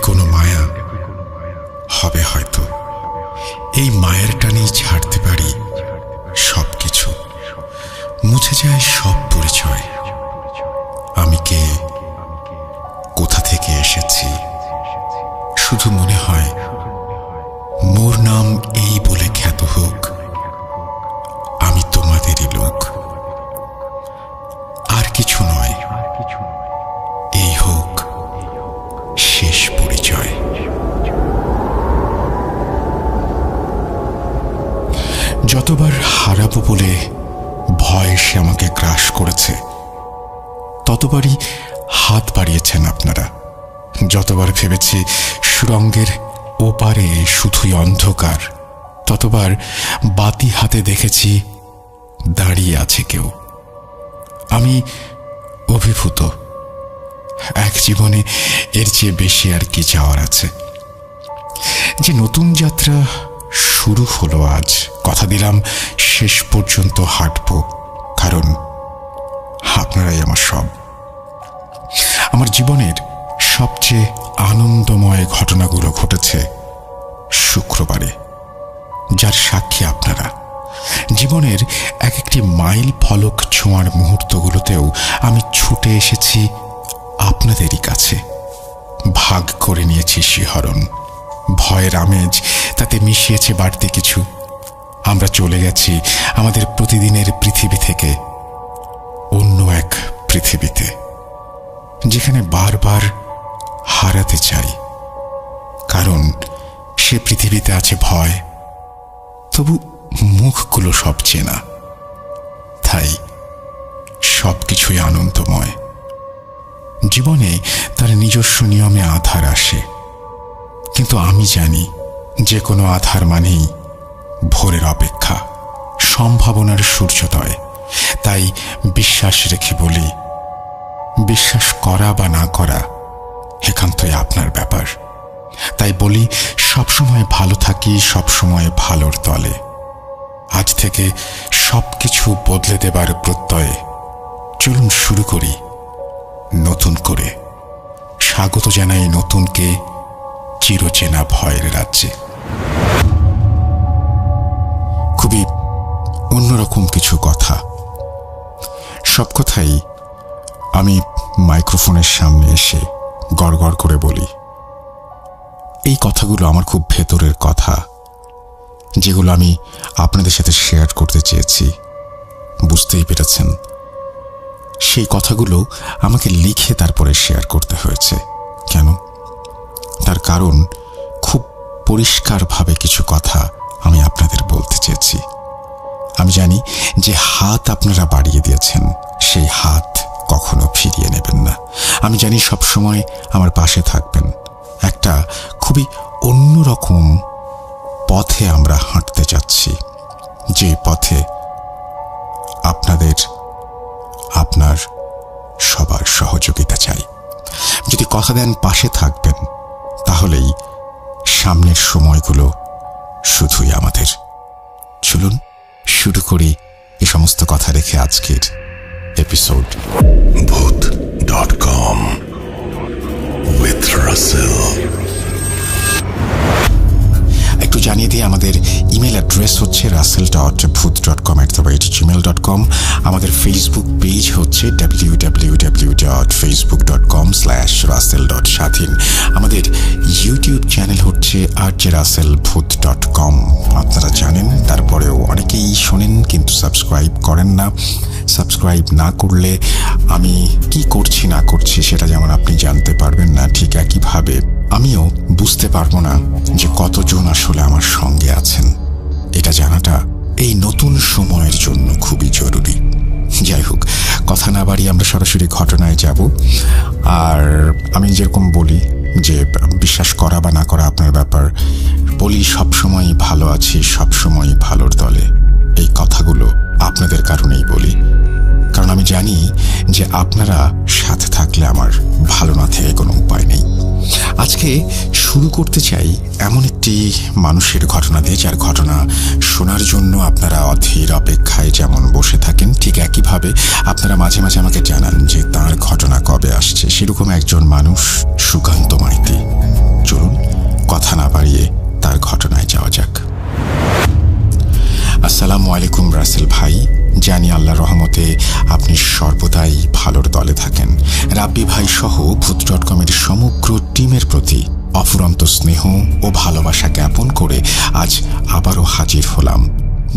কোনো মায়া হবে হয়তো। এই মায়ের টানেই ছাড়তে পারি সবকিছু, মুছে যায় সব পরিচয়। আমি কে, কোথা থেকে এসেছি, শুধু মনে হয় মোর নাম এই বলে খ্যাত হোক, আমি তোমাদেরই লোক। আর কিছু নয়, এই হোক শেষ পরিচয়। যতবার হারাবো বলে ভয় সে আমাকে গ্রাস করেছে, ততবারই হাত বাড়িয়েছেন আপনারা। যতবার ভেবেছি সুরঙ্গের ওপারে শুধুই অন্ধকার, ততবার বাতি হাতে দেখেছি দাঁড়িয়ে আছে কেউ। আমি অভিভূত। এক জীবনে এর চেয়ে বেশি আর কি চাওয়ার আছে? যে নতুন যাত্রা শুরু হলো আজ, কথা দিলাম শেষ পর্যন্ত হাঁটবো, কারণ আপনারাই আমার সব। আমার জীবনের সবচেয়ে আনন্দময় ঘটনাগুলো ঘটেছে শুক্রবারে, যার সাক্ষী আপনারা। জীবনের এক একটি মাইল ফলক ছোঁয়ার মুহূর্তগুলোতেও আমি ছুটে এসেছি আপনাদেরই কাছে। ভাগ করে নিয়েছি শিহরণ, ভয়ের আমেজ তাতে মিশিয়েছে বাড়তি কিছু। আমরা চলে গেছি আমাদের প্রতিদিনের পৃথিবী থেকে অন্য এক পৃথিবীতে, যেখানে বারবার হারাতে চাই, কারণ সে পৃথিবীতে আছে ভয়। তবু মুখগুলো সব চেনা, তাই সবকিছুই আনন্দময়। জীবনে তার নিজস্ব নিয়মে আধার আসে, কিন্তু আমি জানি যে কোনো আধার মানেই ভোরের অপেক্ষা, সম্ভাবনার সূর্যোদয়। তাই বিশ্বাস রেখে বলি, বিশ্বাস করা বা না করা একান্তই আপনার ব্যাপার। তাই বলি, সবসময় ভালো থাকি, সবসময় ভালোর দলে। আজ থেকে সবকিছু বদলে দেবার প্রত্যয়ে চলুন শুরু করি নতুন করে। স্বাগত জানাই নতুনকে চিরচেনা ভয়ের রাজ্যে। খুবই অন্যরকম কিছু কথা, সব কথাই আমি মাইক্রোফোনের সামনে এসে গড়গড় করে বলি। এই কথাগুলো আমার খুব ভেতরের কথা, যেগুলো আমি আপনাদের সাথে শেয়ার করতে চেয়েছি। বুঝতেই পেরেছেন, সেই কথাগুলো আমাকে লিখে তারপরে শেয়ার করতে হয়েছে। কেন? তার কারণ খুব পরিষ্কারভাবে কিছু কথা আমি আপনাদের বলতে চেয়েছি। আমি জানি যে হাত আপনারা বাড়িয়ে দিয়েছেন, সেই হাত কখনো ফিরিয়ে নেবেন না। আমি জানি সবসময় আমার পাশে থাকবেন। একটা খুবই অন্যরকম পথে আমরা হাঁটতে যাচ্ছি, যে পথে আপনার সবার সহযোগিতা চাই। যদি কথা দেন পাশে থাকবেন, তাহলেই সামনের সময়গুলো শুধুই আমাদের। চলুন শুরু করি এই সমস্ত কথা রেখে আজকের এপিসোড। Bhoot.com with Russell। একটু জানিয়ে দিয়ে, আমাদের ইমেল অ্যাড্রেস হচ্ছে russell.bhoot.com@gmail.com। আমাদের ফেসবুক পেজ হচ্ছে www.facebook.com/russell.স্বাধীন। আমাদের ইউটিউব চ্যানেল হচ্ছে rjrussellbhoot.com। আপনারা জানেন, তারপরেও অনেকেই শোনেন কিন্তু সাবস্ক্রাইব করেন না। সাবস্ক্রাইব না করলে আমি কি করছি না করছি সেটা যেমন আপনি জানতে পারবেন না, ঠিক একইভাবে আমিও বুঝতে পারবো না যে কতজন আসলে আমার সঙ্গে আছেন। এটা জানাটা এই নতুন সময়ের জন্য খুবই জরুরি। যাই হোক, কথা না বাড়িয়ে আমরা সরাসরি ঘটনায় যাব। আর আমি যেরকম বলি যে বিশ্বাস করা বা না করা আপনার ব্যাপার, বলি সবসময় ভালো আছি, সবসময় ভালোর দলে। এই কথাগুলো আপনাদের কারণেই বলি, কারণ আমি জানি যে আপনারা সাথে থাকলে আমার ভালো না থেকে কোনো উপায় নেই। আজকে শুরু করতে চাই এমন একটি মানুষের ঘটনা দিয়ে, যার ঘটনা শোনার জন্য আপনারা অধীর অপেক্ষায় যেমন বসে থাকেন, ঠিক একইভাবে আপনারা মাঝে মাঝে আমাকে জানান যে তার ঘটনা কবে আসছে। সেরকম একজন মানুষ সুকান্ত মাইতি। কথা না বাড়িয়ে তার ঘটনায় যাওয়া যাক। আসসালামু আলাইকুম রাসেল ভাই, জানি আল্লাহর রহমতে আপনি সর্বদাই ভালোর দলে থাকেন। রাব্বি ভাই সহ ভূত.কমের সমগ্র টিমের প্রতি অফুরন্ত স্নেহ ও ভালোবাসা জ্ঞাপন করে আজ আবারও হাজির হলাম।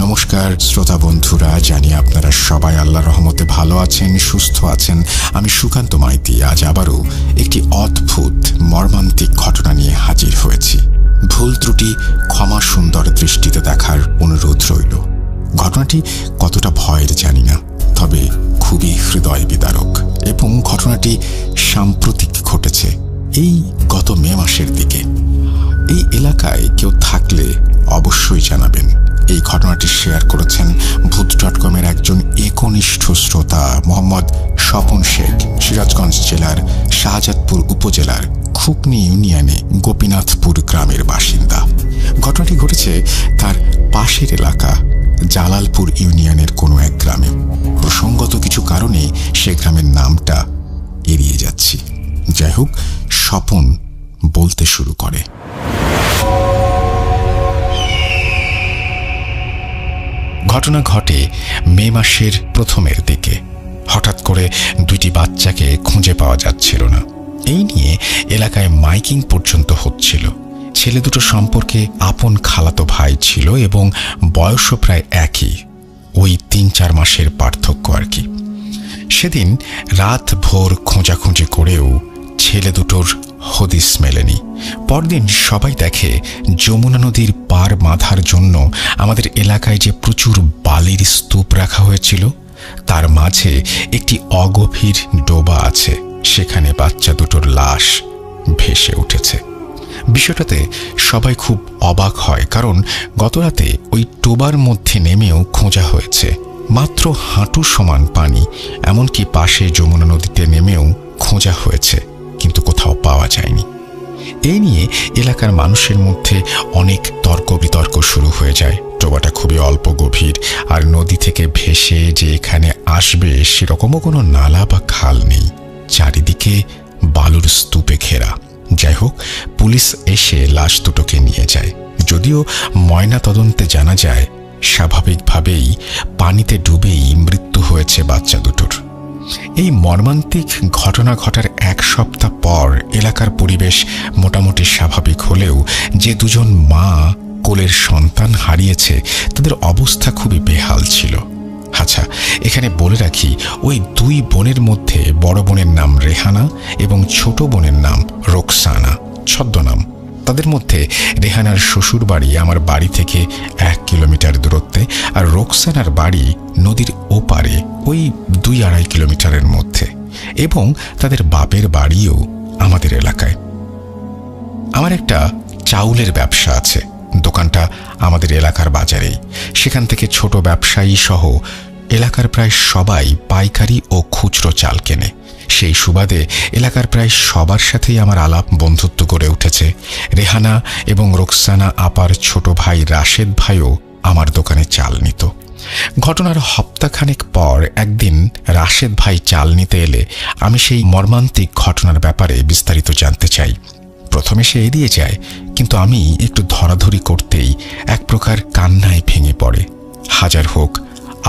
নমস্কার শ্রোতা বন্ধুরা, জানি আপনারা সবাই আল্লাহর রহমতে ভালো আছেন, সুস্থ আছেন। আমি সুকান্ত মাইতি আজ আবারও একটি অদ্ভুত মর্মান্তিক ঘটনা নিয়ে হাজির হয়েছি। ভুল ত্রুটি ক্ষমা সুন্দর দৃষ্টিতে দেখার অনুরোধ রইল। ঘটনাটি কতটা ভয়ের জানি না, তবে খুবই হৃদয় বিদারক এবং ঘটনাটি সাম্প্রতিক ঘটেছে এই গত মে মাসের দিকে। এই এলাকায় কেউ থাকলে অবশ্যই জানাবেন। এই ঘটনাটি শেয়ার করেছেন ভূত.কমের একজন একনিষ্ঠ শ্রোতা মোহাম্মদ স্বপন শেখ, সিরাজগঞ্জ জেলার শাহজাদপুর উপজেলার খুকনি ইউনিয়নে গোপীনাথপুর গ্রামের বাসিন্দা। ঘটনাটি ঘটেছে তার পাশের এলাকা জালালপুর ইউনিয়নের কোনো এক গ্রামে। প্রসঙ্গত কিছু কারণে সে গ্রামের নামটা এড়িয়ে যাচ্ছি। যাই হোক, স্বপন বলতে শুরু করে। ঘটনা ঘটে মে মাসের প্রথমের দিকে। হঠাৎ করে দুইটি বাচ্চাকে খুঁজে পাওয়া যাচ্ছিল না। এই নিয়ে এলাকায় মাইকিং পর্যন্ত হচ্ছিল। ছেলে দুটো সম্পর্কে আপন খালাতো ভাই ছিল এবং বয়সও প্রায় একই, ওই ৩-৪ মাসের পার্থক্য আর কি। সেদিন রাত ভোর খোঁজাখুঁজি করেও ছেলে দুটোর হদিস মেলেনি। পরদিন সবাই দেখে যমুনা নদীর পার বাঁধার জন্য আমাদের এলাকায় যে প্রচুর বালির স্তূপ রাখা হয়েছিল, তার মাঝে একটি অগভীর ডোবা আছে। সেখানে বাচ্চা দুটোর লাশ ভেসে উঠেছে। বিষয়টাতে সবাই খুব অবাক হয়, কারণ গতরাতে ওই ডোবার মধ্যে নেমেও খোঁজা হয়েছে। মাত্র হাঁটু সমান পানি, এমনকি পাশে যমুনা নদীতে নেমেও খোঁজা হয়েছে, কিন্তু কোথাও পাওয়া যায়নি। এই নিয়ে এলাকার মানুষের মধ্যে অনেক তর্ক বিতর্ক শুরু হয়ে যায়। ডোবাটা খুবই অল্প গভীর, আর নদী থেকে ভেসে যে এখানে আসবে সেরকমও কোনো নালা বা খাল নেই। চারিদিকে বালুর স্তূপে ঘেরা। যাই হোক, পুলিশ এসে লাশ দুটোকে নিয়ে যায়। যদিও ময়না তদন্তে জানা যায় স্বাভাবিকভাবেই পানিতে ডুবেই মৃত্যু হয়েছে বাচ্চা দুটোর। এই মর্মান্তিক ঘটনা ঘটার 1 সপ্তাহ পর এলাকার পরিবেশ মোটামুটি স্বাভাবিক হলেও যে দুজন মা কোলের সন্তান হারিয়েছে তাদের অবস্থা খুবই বেহাল ছিল। আচ্ছা, এখানে বলে রাখি, ওই 2 বোনের মধ্যে বড় বোনের নাম রেহানা এবং ছোট বোনের নাম রোকসানা, ছদ্মনাম। তাদের মধ্যে রেহানার শ্বশুর বাড়ি আমার বাড়ি থেকে 1 কিলোমিটার দূরত্বে, আর রোকসানার বাড়ি নদীর ওপারে ওই 2-2.5 কিলোমিটারের মধ্যে, এবং তাদের বাপের বাড়িও আমাদের এলাকায়। আমার একটা চাউলের ব্যবসা আছে। দোকানটা আমাদের এলাকার বাজারেই। সেখান থেকে ছোট ব্যবসায়ী সহ এলাকার প্রায় সবাই পাইকারি ও খুচরো চাল কেনে। সেই সুবাদে এলাকার প্রায় সবার সাথেই আমার আলাপ বন্ধুত্ব গড়ে উঠেছে। রেহানা এবং রোকসানা আপার ছোট ভাই রাশেদ ভাইও আমার দোকানে চাল নিত। ঘটনার সপ্তাহখানেক পর একদিন রাশেদ ভাই চাল নিতে এলে আমি সেই মর্মান্তিক ঘটনার ব্যাপারে বিস্তারিত জানতে চাই। প্রথমে সে এড়িয়ে যায়, কিন্তু আমি একটু ধরাধরি করতেই এক প্রকার কান্নায় ভেঙে পড়ে। হাজার হোক,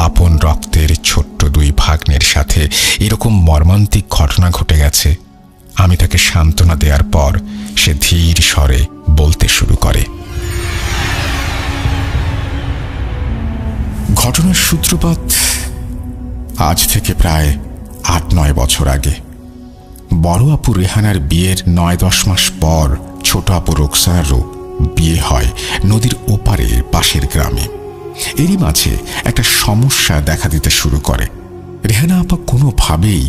আপন রক্তের ছোট্ট 2 ভাগ্নের সাথে এরকম মর্মান্তিক ঘটনা ঘটে গেছে। আমি তাকে সান্ত্বনা দেওয়ার পর সে ধীর স্বরে বলতে শুরু করে। ঘটনার সূত্রপাত আজ থেকে প্রায় 8-9 বছর আগে। বড় আপু রেহানার বিয়ের 9-10 মাস পর ছোট আপু রোকসানারও বিয়ে হয় নদীর ওপারের পাশের গ্রামে। এরই মাঝে একটা সমস্যা দেখা দিতে শুরু করে। রেহানা আপা কোনোভাবেই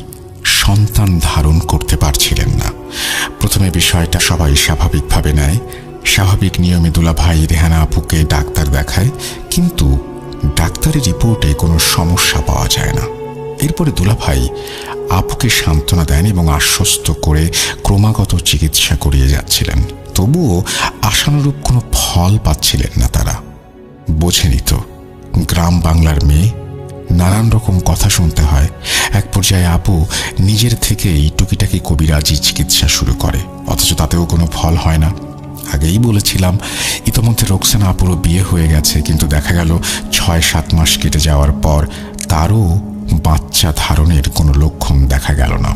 সন্তান ধারণ করতে পারছিলেন না। প্রথমে বিষয়টা সবাই স্বাভাবিকভাবে নেয়। স্বাভাবিক নিয়মে দুলাভাই রেহানা আপুকে ডাক্তার দেখায়, কিন্তু ডাক্তারের রিপোর্টে কোনো সমস্যা পাওয়া যায় না। এরপরে দুলাভাই আপুকে সান্ত্বনা দেন এবং আশ্বস্ত করে ক্রমাগত চিকিৎসা করিয়ে যাচ্ছিলেন। তবুও আশানুরূপ কোনো ফল পাচ্ছিলেন না তারা। বোঝেনি তো, গ্রাম বাংলার মেয়ে, নানান রকম কথা শুনতে হয়। এক পর্যায়ে আপু নিজের থেকেই টুকিটাকি কবিরাজি চিকিৎসা শুরু করে, অথচ তাতেও কোনো ফল হয় না। আগেই বলেছিলাম ইতোমধ্যে রোকসানা আপুরও বিয়ে হয়ে গেছে, কিন্তু দেখা গেল 6-7 মাস কেটে যাওয়ার পর তারও বাচ্চা ধারণের কোনো লক্ষণ দেখা গেল না।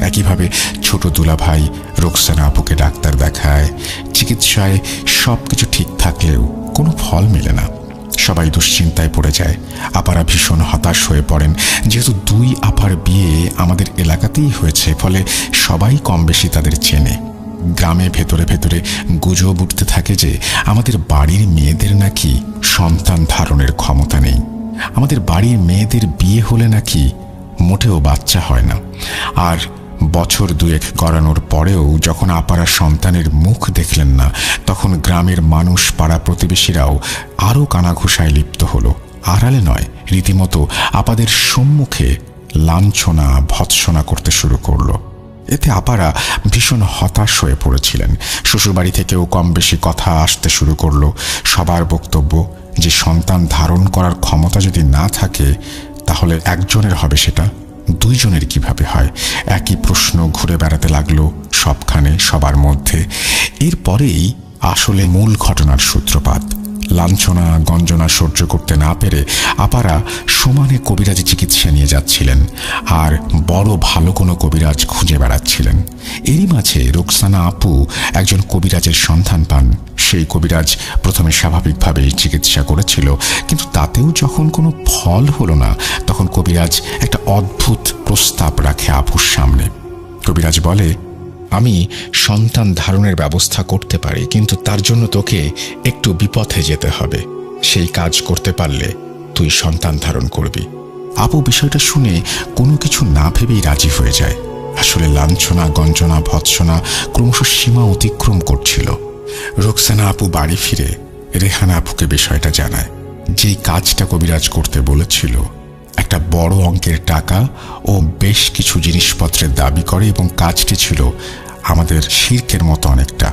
একইভাবে ছোট দুলাভাই রোকসানা আপুকে ডাক্তার দেখায়, চিকিৎসায় সব কিছু ঠিক থাকলেও কোনো ফল মেলে না। সবাই দুশ্চিন্তায় পড়ে যায়। আপারা ভীষণ হতাশ হয়ে পড়েন, যেহেতু 2 আপার বিয়ে আমাদের এলাকাতেই হয়েছে, ফলে সবাই কম বেশি তাদের চেনে। গ্রামে ভেতরে ভেতরে গুজব উঠতে থাকে যে আমাদের বাড়ির মেয়েদের নাকি সন্তান ধারণের ক্ষমতা নেই, আমাদের বাড়ির মেয়েদের বিয়ে হলে নাকি মোটেও বাচ্চা হয় না। আর বছর 2 গড়ানোর পরেও যখন আপারা সন্তানের মুখ দেখলেন না, তখন গ্রামের মানুষ, পাড়া প্রতিবেশীরাও আরও কানাঘুষায় লিপ্ত হলো। আড়ালে নয়, রীতিমতো আপাদের সম্মুখে লাঞ্ছনা ভৎসনা করতে শুরু করলো। এতে আপারা ভীষণ হতাশ হয়ে পড়েছিলেন। শ্বশুরবাড়ি থেকেও কম বেশি কথা আসতে শুরু করলো। সবার বক্তব্য যে সন্তান ধারণ করার ক্ষমতা যদি না থাকে তাহলে একজনের হবে, সেটা 2 জনের কিভাবে হয়? একই প্রশ্ন ঘুরে বেড়াতে লাগলো সবখানে, সবার মধ্যে। এরপরেই আসলে মূল ঘটনার সূত্রপাত। লাঞ্ছনা গঞ্জনা সহ্য করতে না পেরে আপারা সমানে কবিরাজি চিকিৎসা নিয়ে যাচ্ছিলেন, আর বড় ভালো কোনো কবিরাজ খুঁজে বেড়াচ্ছিলেন। এরই মাঝে রোকসানা আপু একজন কবিরাজের সন্ধান পান। সেই কবিরাজ প্রথমে স্বাভাবিকভাবেই চিকিৎসা করেছিল, কিন্তু তাতেও যখন কোনো ফল হলো না, তখন কবিরাজ একটা অদ্ভুত প্রস্তাব রাখে আপুর সামনে। কবিরাজ বলে, আমি সন্তান ধারণের ব্যবস্থা করতে পারি, কিন্তু তার জন্য তোকে একটু বিপথে যেতে হবে। সেই কাজ করতে পারলে তুই সন্তান ধারণ করবি। আপু বিষয়টা শুনে কোনো কিছু না ভেবেই রাজি হয়ে যায়। আসলে লাঞ্ছনা গঞ্জনা ভৎসনা ক্রমশ সীমা অতিক্রম করছিল। রোকসানা আপু বাড়ি ফিরে রেহানা আপুকে বিষয়টা জানায়। যেই কাজটা কবিরাজ করতে বলেছিল, একটা বড় অঙ্কের টাকা ও বেশ কিছু জিনিসপত্রের দাবি করে, এবং কাজটি ছিল আমাদের শিরকের মতো অনেকটা।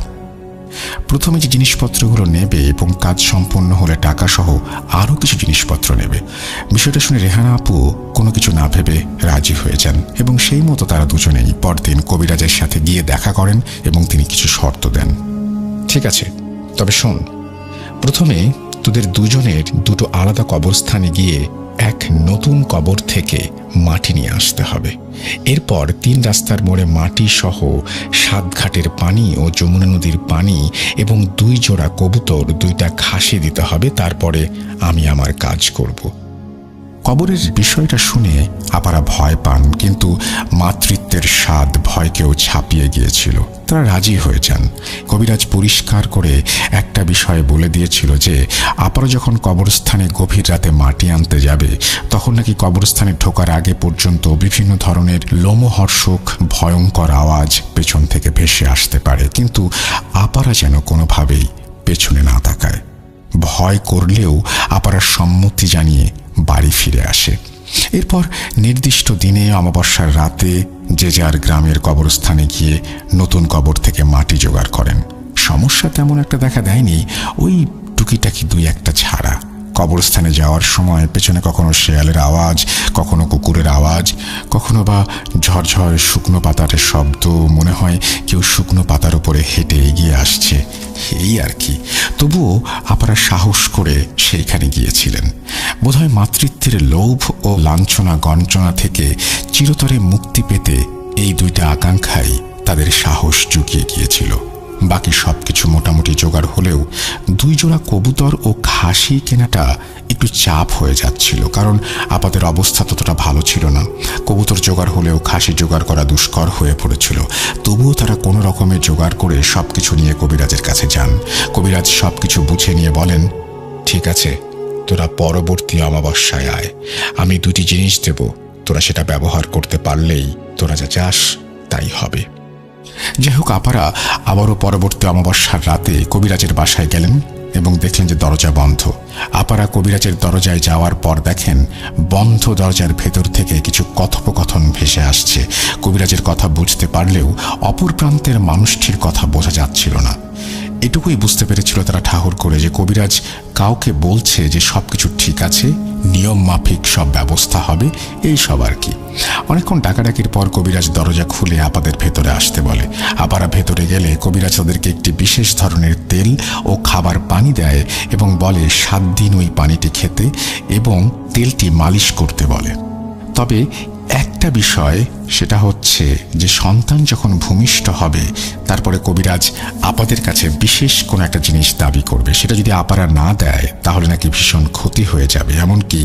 প্রথমে যে জিনিসপত্রগুলো নেবে এবং কাজ সম্পন্ন হলে টাকা সহ আরও কিছু জিনিসপত্র নেবে। বিষয়টা শুনে রেহানা আপু কোনো কিছু না ভেবে রাজি হয়ে যান, এবং সেই মতো তারা দুজনেই পরদিন কবিরাজের সাথে গিয়ে দেখা করেন এবং তিনি কিছু শর্ত দেন। ঠিক আছে, তবে শোন, প্রথমে তোদের দুজনের 2টো আলাদা কবরস্থানে গিয়ে এক নতুন কবর থেকে মাটি নিয়ে আসতে হবে। এরপর 3 রাস্তার মোড়ে মাটি সহ 7 ঘাটের পানি ও যমুনা নদীর পানি এবং 2 জোড়া কবুতর, 2টা খাসি দিতে হবে। তারপরে আমি আমার কাজ করব। কবরের বিষয়টা শুনে আপারা ভয় পান, কিন্তু মাতৃত্বের স্বাদ ভয়কেও ছাপিয়ে গিয়েছিল। তারা রাজি হয়ে যান। কবিরাজ পরিষ্কার করে একটা বিষয় বলে দিয়েছিল যে আপারা যখন কবরস্থানে গভীর রাতে মাটি আনতে যাবে, তখন নাকি কবরস্থানে ঢোকার আগে পর্যন্ত বিভিন্ন ধরনের লোমহর্ষক ভয়ঙ্কর আওয়াজ পেছন থেকে ভেসে আসতে পারে, কিন্তু আপারা যেন কোনোভাবেই পেছনে না তাকায়। ভয় করলেও আপারা সম্মতি জানিয়ে বাড়ি ফিরে আসে। এরপর নির্দিষ্ট দিনে অমাবস্যার রাতে যে যার গ্রামের কবরস্থানে গিয়ে নতুন কবর থেকে মাটি জোগাড় করেন। সমস্যা তেমন একটা দেখা দেয়নি, ওই টুকিটাকি 2-1টা ছাড়া। কবরস্থানে যাওয়ার সময় পেছনে কখনো শেয়ালের আওয়াজ, কখনো কুকুরের আওয়াজ, কখনো বা ঝরঝর শুকনো পাতার শব্দ, মনে হয় কেউ শুকনো পাতার উপরে হেঁটে এগিয়ে আসছে, এই আর কি। তবুও আপারা সাহস করে সেইখানে গিয়েছিলেন। বোধহয় মাতৃত্বের লোভ ও লাঞ্ছনা গঞ্জনা থেকে চিরতরে মুক্তি পেতে এই 2টা আকাঙ্ক্ষাই তাদের সাহস জুগিয়ে গিয়েছিল। বাকি সবকিছু মোটামুটি জোগাড় হলেও 2 জোড়া কবুতর ও খাসি কেনাটা একটু চাপ হয়ে যাচ্ছিল, কারণ আপাদের অবস্থা ততটা ভালো ছিল না। কবুতর জোগাড় হলেও খাসি জোগাড় করা দুষ্কর হয়ে পড়েছিল। তবুও তারা কোনো রকমে জোগাড় করে সবকিছু নিয়ে কবিরাজের কাছে যান। কবিরাজ সবকিছু বুঝে নিয়ে বলেন, ঠিক আছে, তোরা পরবর্তী অমাবস্যায় আয়, আমি 2টি জিনিস দেব, তোরা সেটা ব্যবহার করতে পারলেই তোরা যা চাস তাই হবে। যাই হোক, আপারা আবারও পরবর্তী অমাবস্যার রাতে কবিরাজের বাসায় গেলেন এবং দেখলেন যে দরজা বন্ধ। আপারা কবিরাজের দরজায় যাওয়ার পর দেখেন বন্ধ দরজার ভেতর থেকে কিছু কথোপকথন ভেসে আসছে। কবিরাজের কথা বুঝতে পারলেও অপর প্রান্তের মানুষটির কথা বোঝা যাচ্ছিল না। এটুকুই বুঝতে পেরেছিল তারা ঠাহর করে যে কবিরাজ কাউকে বলছে যে সবকিছু ঠিক আছে, নিয়ম মাফিক সব ব্যবস্থা হবে, এই সব আর কি। অনেকক্ষণ ডাকাডাকির পর কবিরাজ দরজা খুলে আপাদের ভেতরে আসতে বলে। আপারা ভেতরে গেলে কবিরাজ তাদেরকে একটি বিশেষ ধরনের তেল ও খাবার পানি দেয় এবং বলে 7 দিন ওই পানিটি খেতে এবং তেলটি মালিশ করতে বলে। তবে একটা বিষয়, সেটা হচ্ছে যে সন্তান যখন ভূমিষ্ঠ হবে তারপরে কবিরাজ আপাদের কাছে বিশেষ কোনো একটা জিনিস দাবি করবে। সেটা যদি আপারা না দেয় তাহলে নাকি ভীষণ ক্ষতি হয়ে যাবে, এমনকি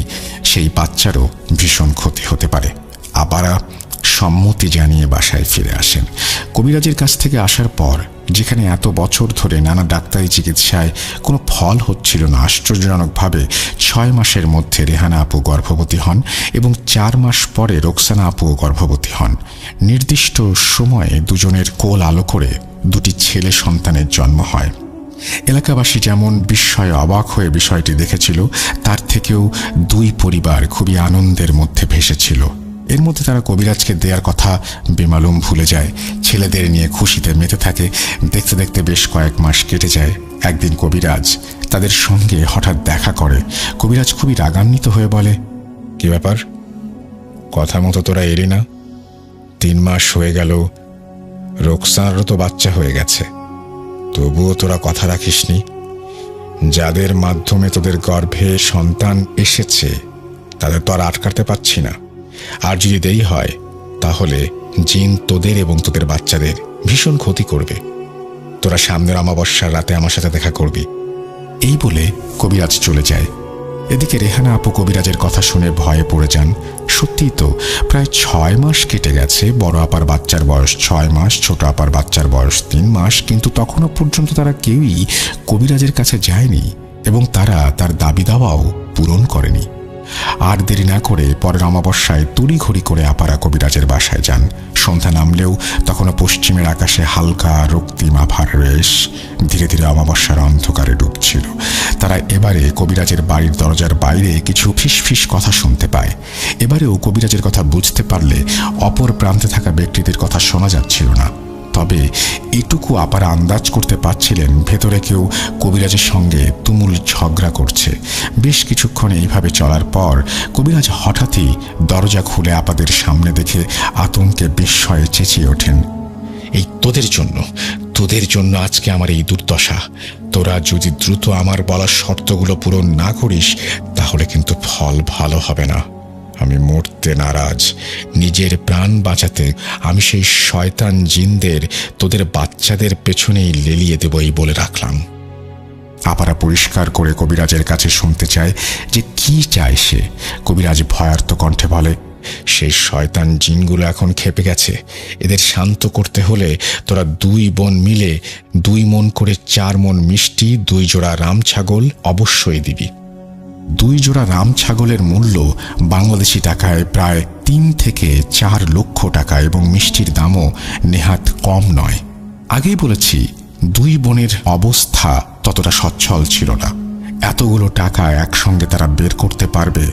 সেই বাচ্চারও ভীষণ ক্ষতি হতে পারে। আপারা সম্মতি জানিয়ে বাসায় ফিরে আসেন। কবিরাজের কাছ থেকে আসার পর যেখানে এত বছর ধরে নানা ডাক্তারি চিকিৎসায় কোনো ফল হচ্ছিল না, আশ্চর্যজনকভাবে 6 মাসের মধ্যে রেহানা আপু গর্ভবতী হন এবং 4 মাস পরে রোকসানা আপুও গর্ভবতী হন। নির্দিষ্ট সময়ে দুজনের কোল আলো করে 2টি ছেলে সন্তানের জন্ম হয়। এলাকাবাসী যেমন বিস্ময়ে অবাক হয়ে বিষয়টি দেখেছিল, তার থেকেও 2 পরিবার খুবই আনন্দের মধ্যে ভেসেছিল। এর মধ্যে তারা কবিরাজকে দেওয়ার কথা বেমালুম ভুলে যায়, ছেলেদের নিয়ে খুশিতে মেতে থাকে। দেখতে দেখতে বেশ কয়েক মাস কেটে যায়। একদিন কবিরাজ তাদের সঙ্গে হঠাৎ দেখা করে। কবিরাজ খুবই রাগান্বিত হয়ে বলে, কি ব্যাপার, কথা মতো তোরা এলি না? 3 মাস হয়ে গেল, রোকসানারও তো বাচ্চা হয়ে গেছে, তবুও তোরা কথা রাখিসনি। যাদের মাধ্যমে তোদের গর্ভে সন্তান এসেছে তাদের তো আর আটকাতে পারছি না, আর যদি দেরি হয় তাহলে জিন তোদের এবং তোদের বাচ্চাদের ভীষণ ক্ষতি করবে। তোরা সামনের অমাবস্যার রাতে আমার সাথে দেখা করবি। এই বলে কবিরাজ চলে যায়। এদিকে রেহানা আপু কবিরাজের কথা শুনে ভয়ে পড়ে যান। সত্যিই তো প্রায় 6 মাস কেটে গেছে। বড় আপার বাচ্চার বয়স 6 মাস, ছোট আপার বাচ্চার বয়স 3 মাস, কিন্তু তখনও পর্যন্ত তারা কেউই কবিরাজের কাছে যায়নি এবং তারা তার দাবি দাওয়াও পূরণ করেনি। আর দেরি না করে পরের অমাবস্যায় তড়িঘড়ি করে আপারা কবিরাজের বাসায় যান। সন্ধ্যা নামলেও তখনও পশ্চিমের আকাশে হালকা রক্তিম আভার রেশ ধীরে ধীরে অমাবস্যার অন্ধকারে ডুবছিল। তারা এবারে কবিরাজের বাড়ির দরজার বাইরে কিছু ফিসফিস কথা শুনতে পায়। এবারেও কবিরাজের কথা বুঝতে পারলে অপর প্রান্তে থাকা ব্যক্তিদের কথা শোনা যাচ্ছিল না। তবে এটুকু আপারা আন্দাজ করতে পারছিলেন ভেতরে কেউ কবিরাজের সঙ্গে তুমুল ঝগড়া করছে। বেশ কিছুক্ষণ এইভাবে চলার পর কবিরাজ হঠাৎই দরজা খুলে আপাদের সামনে দেখে আতঙ্কে বিস্ময়ে চেঁচিয়ে ওঠেন, এই তোদের জন্য আজকে আমার এই দুর্দশা। তোরা যদি দ্রুত আমার বলা শর্তগুলো পূরণ না করিস তাহলে কিন্তু ফল ভালো হবে না। আমি মরতে নারাজ। নিজের প্রাণ বাঁচাতে আমি সেই শয়তান জিনদের তোদের বাচ্চাদের পেছনেই লেলিয়ে দেব, এই বলে রাখলাম। আপারা পরিষ্কার করে কবিরাজের কাছে শুনতে চায় যে কি চায় সে। কবিরাজ ভয়ার্ত কণ্ঠে বলে, সেই শয়তান জিনগুলো এখন খেপে গেছে। এদের শান্ত করতে হলে তোরা 2 বোন মিলে 2 মণ করে 4 মণ মিষ্টি, 2 জোড়া রাম ছাগল অবশ্যই দিবি। 2 জোড়া রাম ছাগলের মূল্য বাংলাদেশি টাকায় প্রায় 3 থেকে 4 লক্ষ টাকা এবং মিষ্টির দামও নেহাত কম নয়। আগেই বলেছি 2 বোনের অবস্থা ততটা সচ্ছল ছিল না। এতগুলো টাকা একসঙ্গে তারা বের করতে পারবে?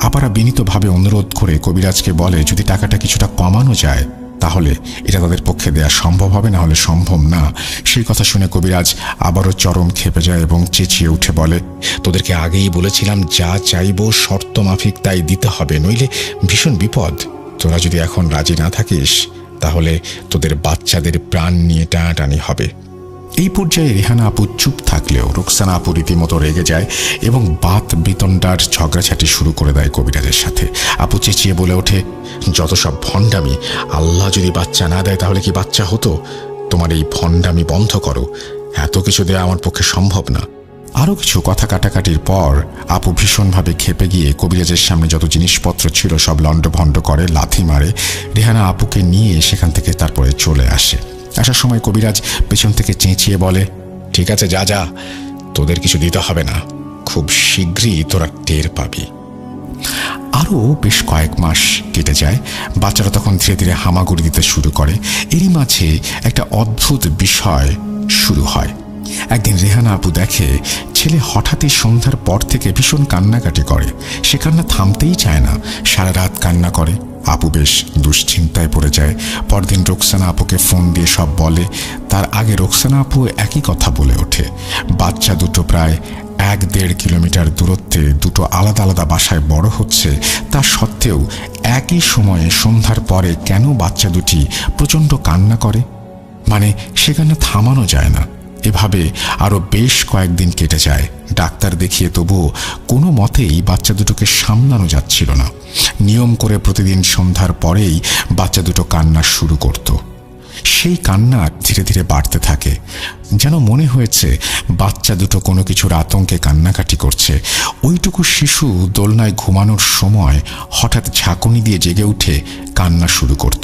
আপারা বিনীতভাবে অনুরোধ করে কবিরাজকে বলে যদি টাকাটা কিছুটা কমানো যায় তাহলে এটা তাদের পক্ষে দেয়া সম্ভব হবে, না হলে সম্ভব না। সেই কথা শুনে কবিরাজ আবারও চরম খেপে যায় এবং চেঁচিয়ে উঠে বলে, তোদেরকে আগেই বলেছিলাম যা চাইবো শর্ত মাফিক তাই দিতে হবে, নইলে ভীষণ বিপদ। তোরা যদি এখন রাজি না থাকিস তাহলে তোদের বাচ্চাদের প্রাণ নিয়ে টানাটানি হবে। এই পর্যায়ে রেহানা আপু চুপ থাকলেও রোকসানা আপু রীতিমতো রেগে যায় এবং বাত বিতণ্ডার ঝগড়াঝাটি শুরু করে দেয় কবিরাজের সাথে। আপু চেঁচিয়ে বলে ওঠে, যত সব ভণ্ডামি! আল্লাহ যদি বাচ্চা না দেয় তাহলে কি বাচ্চা হতো? তোমার এই ভণ্ডামি বন্ধ করো, এত কিছু দেওয়া আমার পক্ষে সম্ভব না। আরও কিছু কথা কাটাকাটির পর আপু ভীষণভাবে খেপে গিয়ে কবিরাজের সামনে যত জিনিসপত্র ছিল সব লণ্ডভণ্ড করে, লাথি মারে। রেহানা আপুকে নিয়ে সেখান থেকে তারপরে চলে আসে। আসার সময় কবিরাজ পেছন থেকে চেঁচিয়ে বলে, ঠিক আছে যা যা, তোদের কিছু দিতে হবে না, খুব শীঘ্রই তোরা টের পাবি। আরও বেশ কয়েক মাস কেটে যায়। বাচ্চারা তখন ধীরে ধীরে হামাগুড়ি দিতে শুরু করে। এরই মাঝে একটা অদ্ভুত বিষয় শুরু হয়। একদিন রেহানা আপু দেখে ছেলে হঠাৎই সন্ধ্যার পর থেকে ভীষণ কান্নাকাটি করে। সে কান্না থামতেই চায় না, সারা রাত কান্না করে। আপু বেশ দুশ্চিন্তায় পড়ে যায়। পরদিন রোকসানা আপুকে ফোন দিয়ে সব বলে। তার আগে রোকসানা আপু একই কথা বলে ওঠে। বাচ্চা দুটো প্রায় 1-1.5 কিলোমিটার দূরত্বে দুটো আলাদা আলাদা বাসায় বড় হচ্ছে, তা সত্ত্বেও একই সময়ে সন্ধ্যার পরে কেন বাচ্চা দুটি প্রচণ্ড কান্না করে? মানে সে কান্না থামানো যায় না। এভাবে আরও বেশ কয়েকদিন কেটে যায়। ডাক্তার দেখিয়ে তবুও কোনো মতেই বাচ্চা দুটোকে সামলানো যাচ্ছিল না। নিয়ম করে প্রতিদিন সন্ধ্যার পরেই বাচ্চা দুটো কান্না শুরু করত। সেই কান্না ধীরে ধীরে বাড়তে থাকে। যেন মনে হয়েছে বাচ্চা দুটো কোনো কিছুর আতঙ্কে কান্নাকাটি করছে। ওইটুকু শিশু দোলনায় ঘুমানোর সময় হঠাৎ ঝাঁকুনি দিয়ে জেগে উঠে কান্না শুরু করত।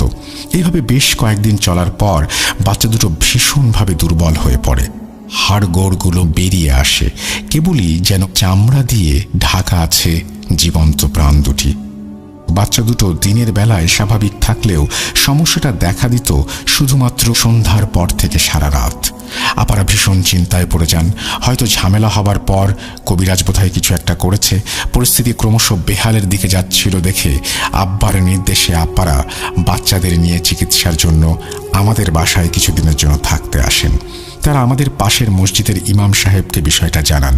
এইভাবে বেশ কয়েকদিন চলার পর বাচ্চা দুটো ভীষণভাবে দুর্বল হয়ে পড়ে। হাড়গোড়গুলো বেরিয়ে আসে, কেবলই যেন চামড়া দিয়ে ঢাকা আছে জীবন্ত প্রাণ দুটি। বাচ্চা দুটো দিনের বেলায় স্বাভাবিক থাকলেও সমস্যাটা দেখা দিত শুধুমাত্র সন্ধ্যার পর থেকে সারা রাত। আপারা ভীষণ চিন্তায় পড়ে যান। হয়তো ঝামেলা হবার পর কবিরাজ বোধহয় কিছু একটা করেছে। পরিস্থিতি ক্রমশ বেহালের দিকে যাচ্ছিল দেখে আব্বার নির্দেশে আপারা বাচ্চাদের নিয়ে চিকিৎসার জন্য আমাদের বাসায় কিছুদিনের জন্য থাকতে আসেন। তারা আমাদের পাশের মসজিদের ইমাম সাহেবকে বিষয়টা জানান।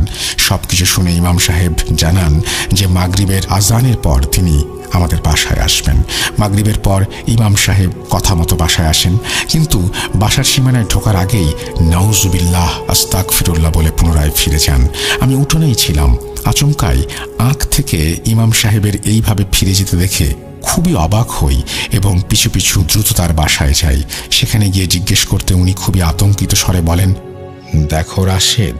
সবকিছু শুনে ইমাম সাহেব জানান যে মাগরিবের আজানের পর তিনি আমাদের বাসায় আসবেন। মাগরিবের পর ইমাম সাহেব কথা মতো বাসায় আসেন, কিন্তু বাসার সীমানায় ঢোকার আগেই নাউজুবিল্লাহ আস্তাগফিরুল্লাহ বলে পুনরায় ফিরে যান। আমি উঠোনেই ছিলাম। আচমকাই আঁখ থেকে ইমাম সাহেবের এইভাবে ফিরে যেতে দেখে খুবই অবাক হই এবং পিছু পিছু দ্রুত তার বাসায় যাই। সেখানে গিয়ে জিজ্ঞেস করতে উনি খুবই আতঙ্কিত স্বরে বলেন, দেখো রাশেদ,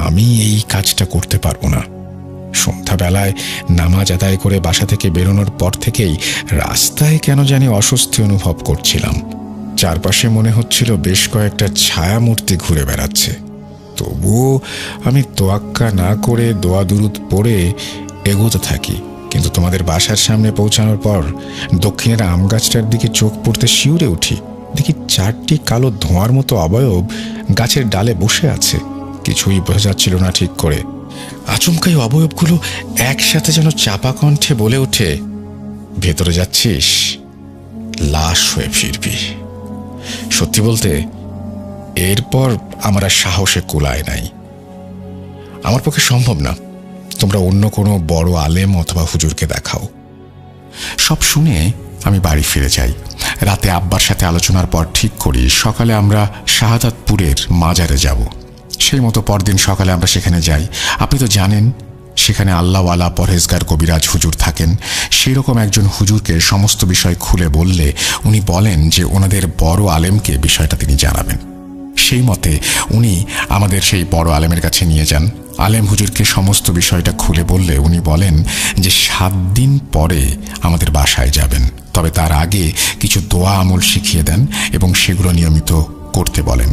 আমি এই কাজটা করতে পারবো না। সন্ধ্যাবেলায় নামাজ আদায় করে বাসা থেকে বেরোনোর পর থেকেই রাস্তায় কেন জানি অস্বস্তি অনুভব করছিলাম। চারপাশে মনে হচ্ছিল বেশ কয়েকটা ছায়া মূর্তি ঘুরে বেড়াচ্ছে। তবুও আমি তোয়াক্কা না করে দোয়া দুরুদ পড়ে এগোতে থাকি। কিন্তু তোমাদের বাসার সামনে পৌঁছানোর পর দক্ষিণের আম গাছটার দিকে চোখ পড়তে শিউরে উঠি। দেখি 4টি কালো ধোঁয়ার মতো অবয়ব গাছের ডালে বসে আছে। কিছুই বোঝা যাচ্ছিল না ঠিক করে। আচমকাই অবয়বগুলো একসাথে যেন চাপা কণ্ঠে বলে ওঠে, ভেতরে যাচ্ছিস, লাশ হয়ে ফিরবি। সত্যি বলতে এরপর আমার আর সাহসে কুলায় নাই। আমার পক্ষে সম্ভব না, তোমরা অন্য কোনো বড় আলেম অথবা হুজুরকে দেখাও। সব শুনে আমি বাড়ি ফিরে যাই। রাতে আব্বার সাথে আলোচনার পর ঠিক করি সকালে আমরা শাহাদাতপুরের মাজারে যাব। সেই মতো পরদিন সকালে আমরা সেখানে যাই। আপনি তো জানেন সেখানে আল্লাহওয়ালা পরহেজগার কবিরাজ হুজুর থাকেন। সেই রকম একজন হুজুরকে সমস্ত বিষয় খুলে বললে উনি বলেন যে ওনাদের বড় আলেমকে বিষয়টা তিনি জানাবেন। সেই মতে উনি আমাদের সেই বড় আলেমের কাছে নিয়ে যান। আলেম হুজুরকে সমস্ত বিষয়টা খুলে বললে উনি বলেন যে 7 দিন পরে আমাদের বাসায় যাবেন, তবে তার আগে কিছু দোয়া আমল শিখিয়ে দেন এবং সেগুলো নিয়মিত করতে বলেন।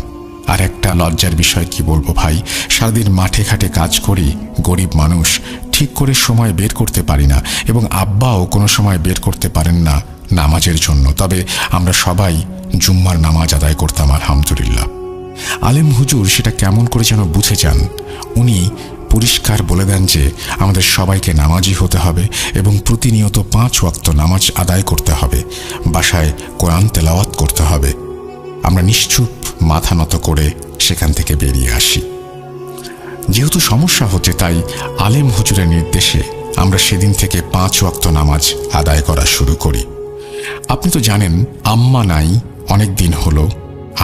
আর একটা লজ্জার বিষয় কি বলবো ভাই, সারাদিন মাঠে ঘাটে কাজ করি, গরিব মানুষ, ঠিক করে সময় বের করতে পারি না এবং আব্বাও কোনো সময় বের করতে পারেন না নামাজের জন্য। তবে আমরা সবাই জুম্মার নামাজ আদায় করতাম আলহামদুলিল্লাহ। আলেম হুজুর সেটা কেমন করে যেন বুঝে যান। উনি পরিষ্কার বলে দেন যে আমাদের সবাইকে নামাজি হতে হবে এবং প্রতিনিয়ত 5 ওয়াক্ত নামাজ আদায় করতে হবে, বাসায় কোরআন তেলাওয়াত করতে হবে। আমরা নিশ্চুপ মাথা নত করে সেখান থেকে বেরিয়ে আসি। যেহেতু সমস্যা হচ্ছে তাই আলেম হুজুরের নির্দেশে আমরা সেদিন থেকে 5 ওয়াক্ত নামাজ আদায় করা শুরু করি। আপনি তো জানেন আম্মা নাই অনেক দিন হলো,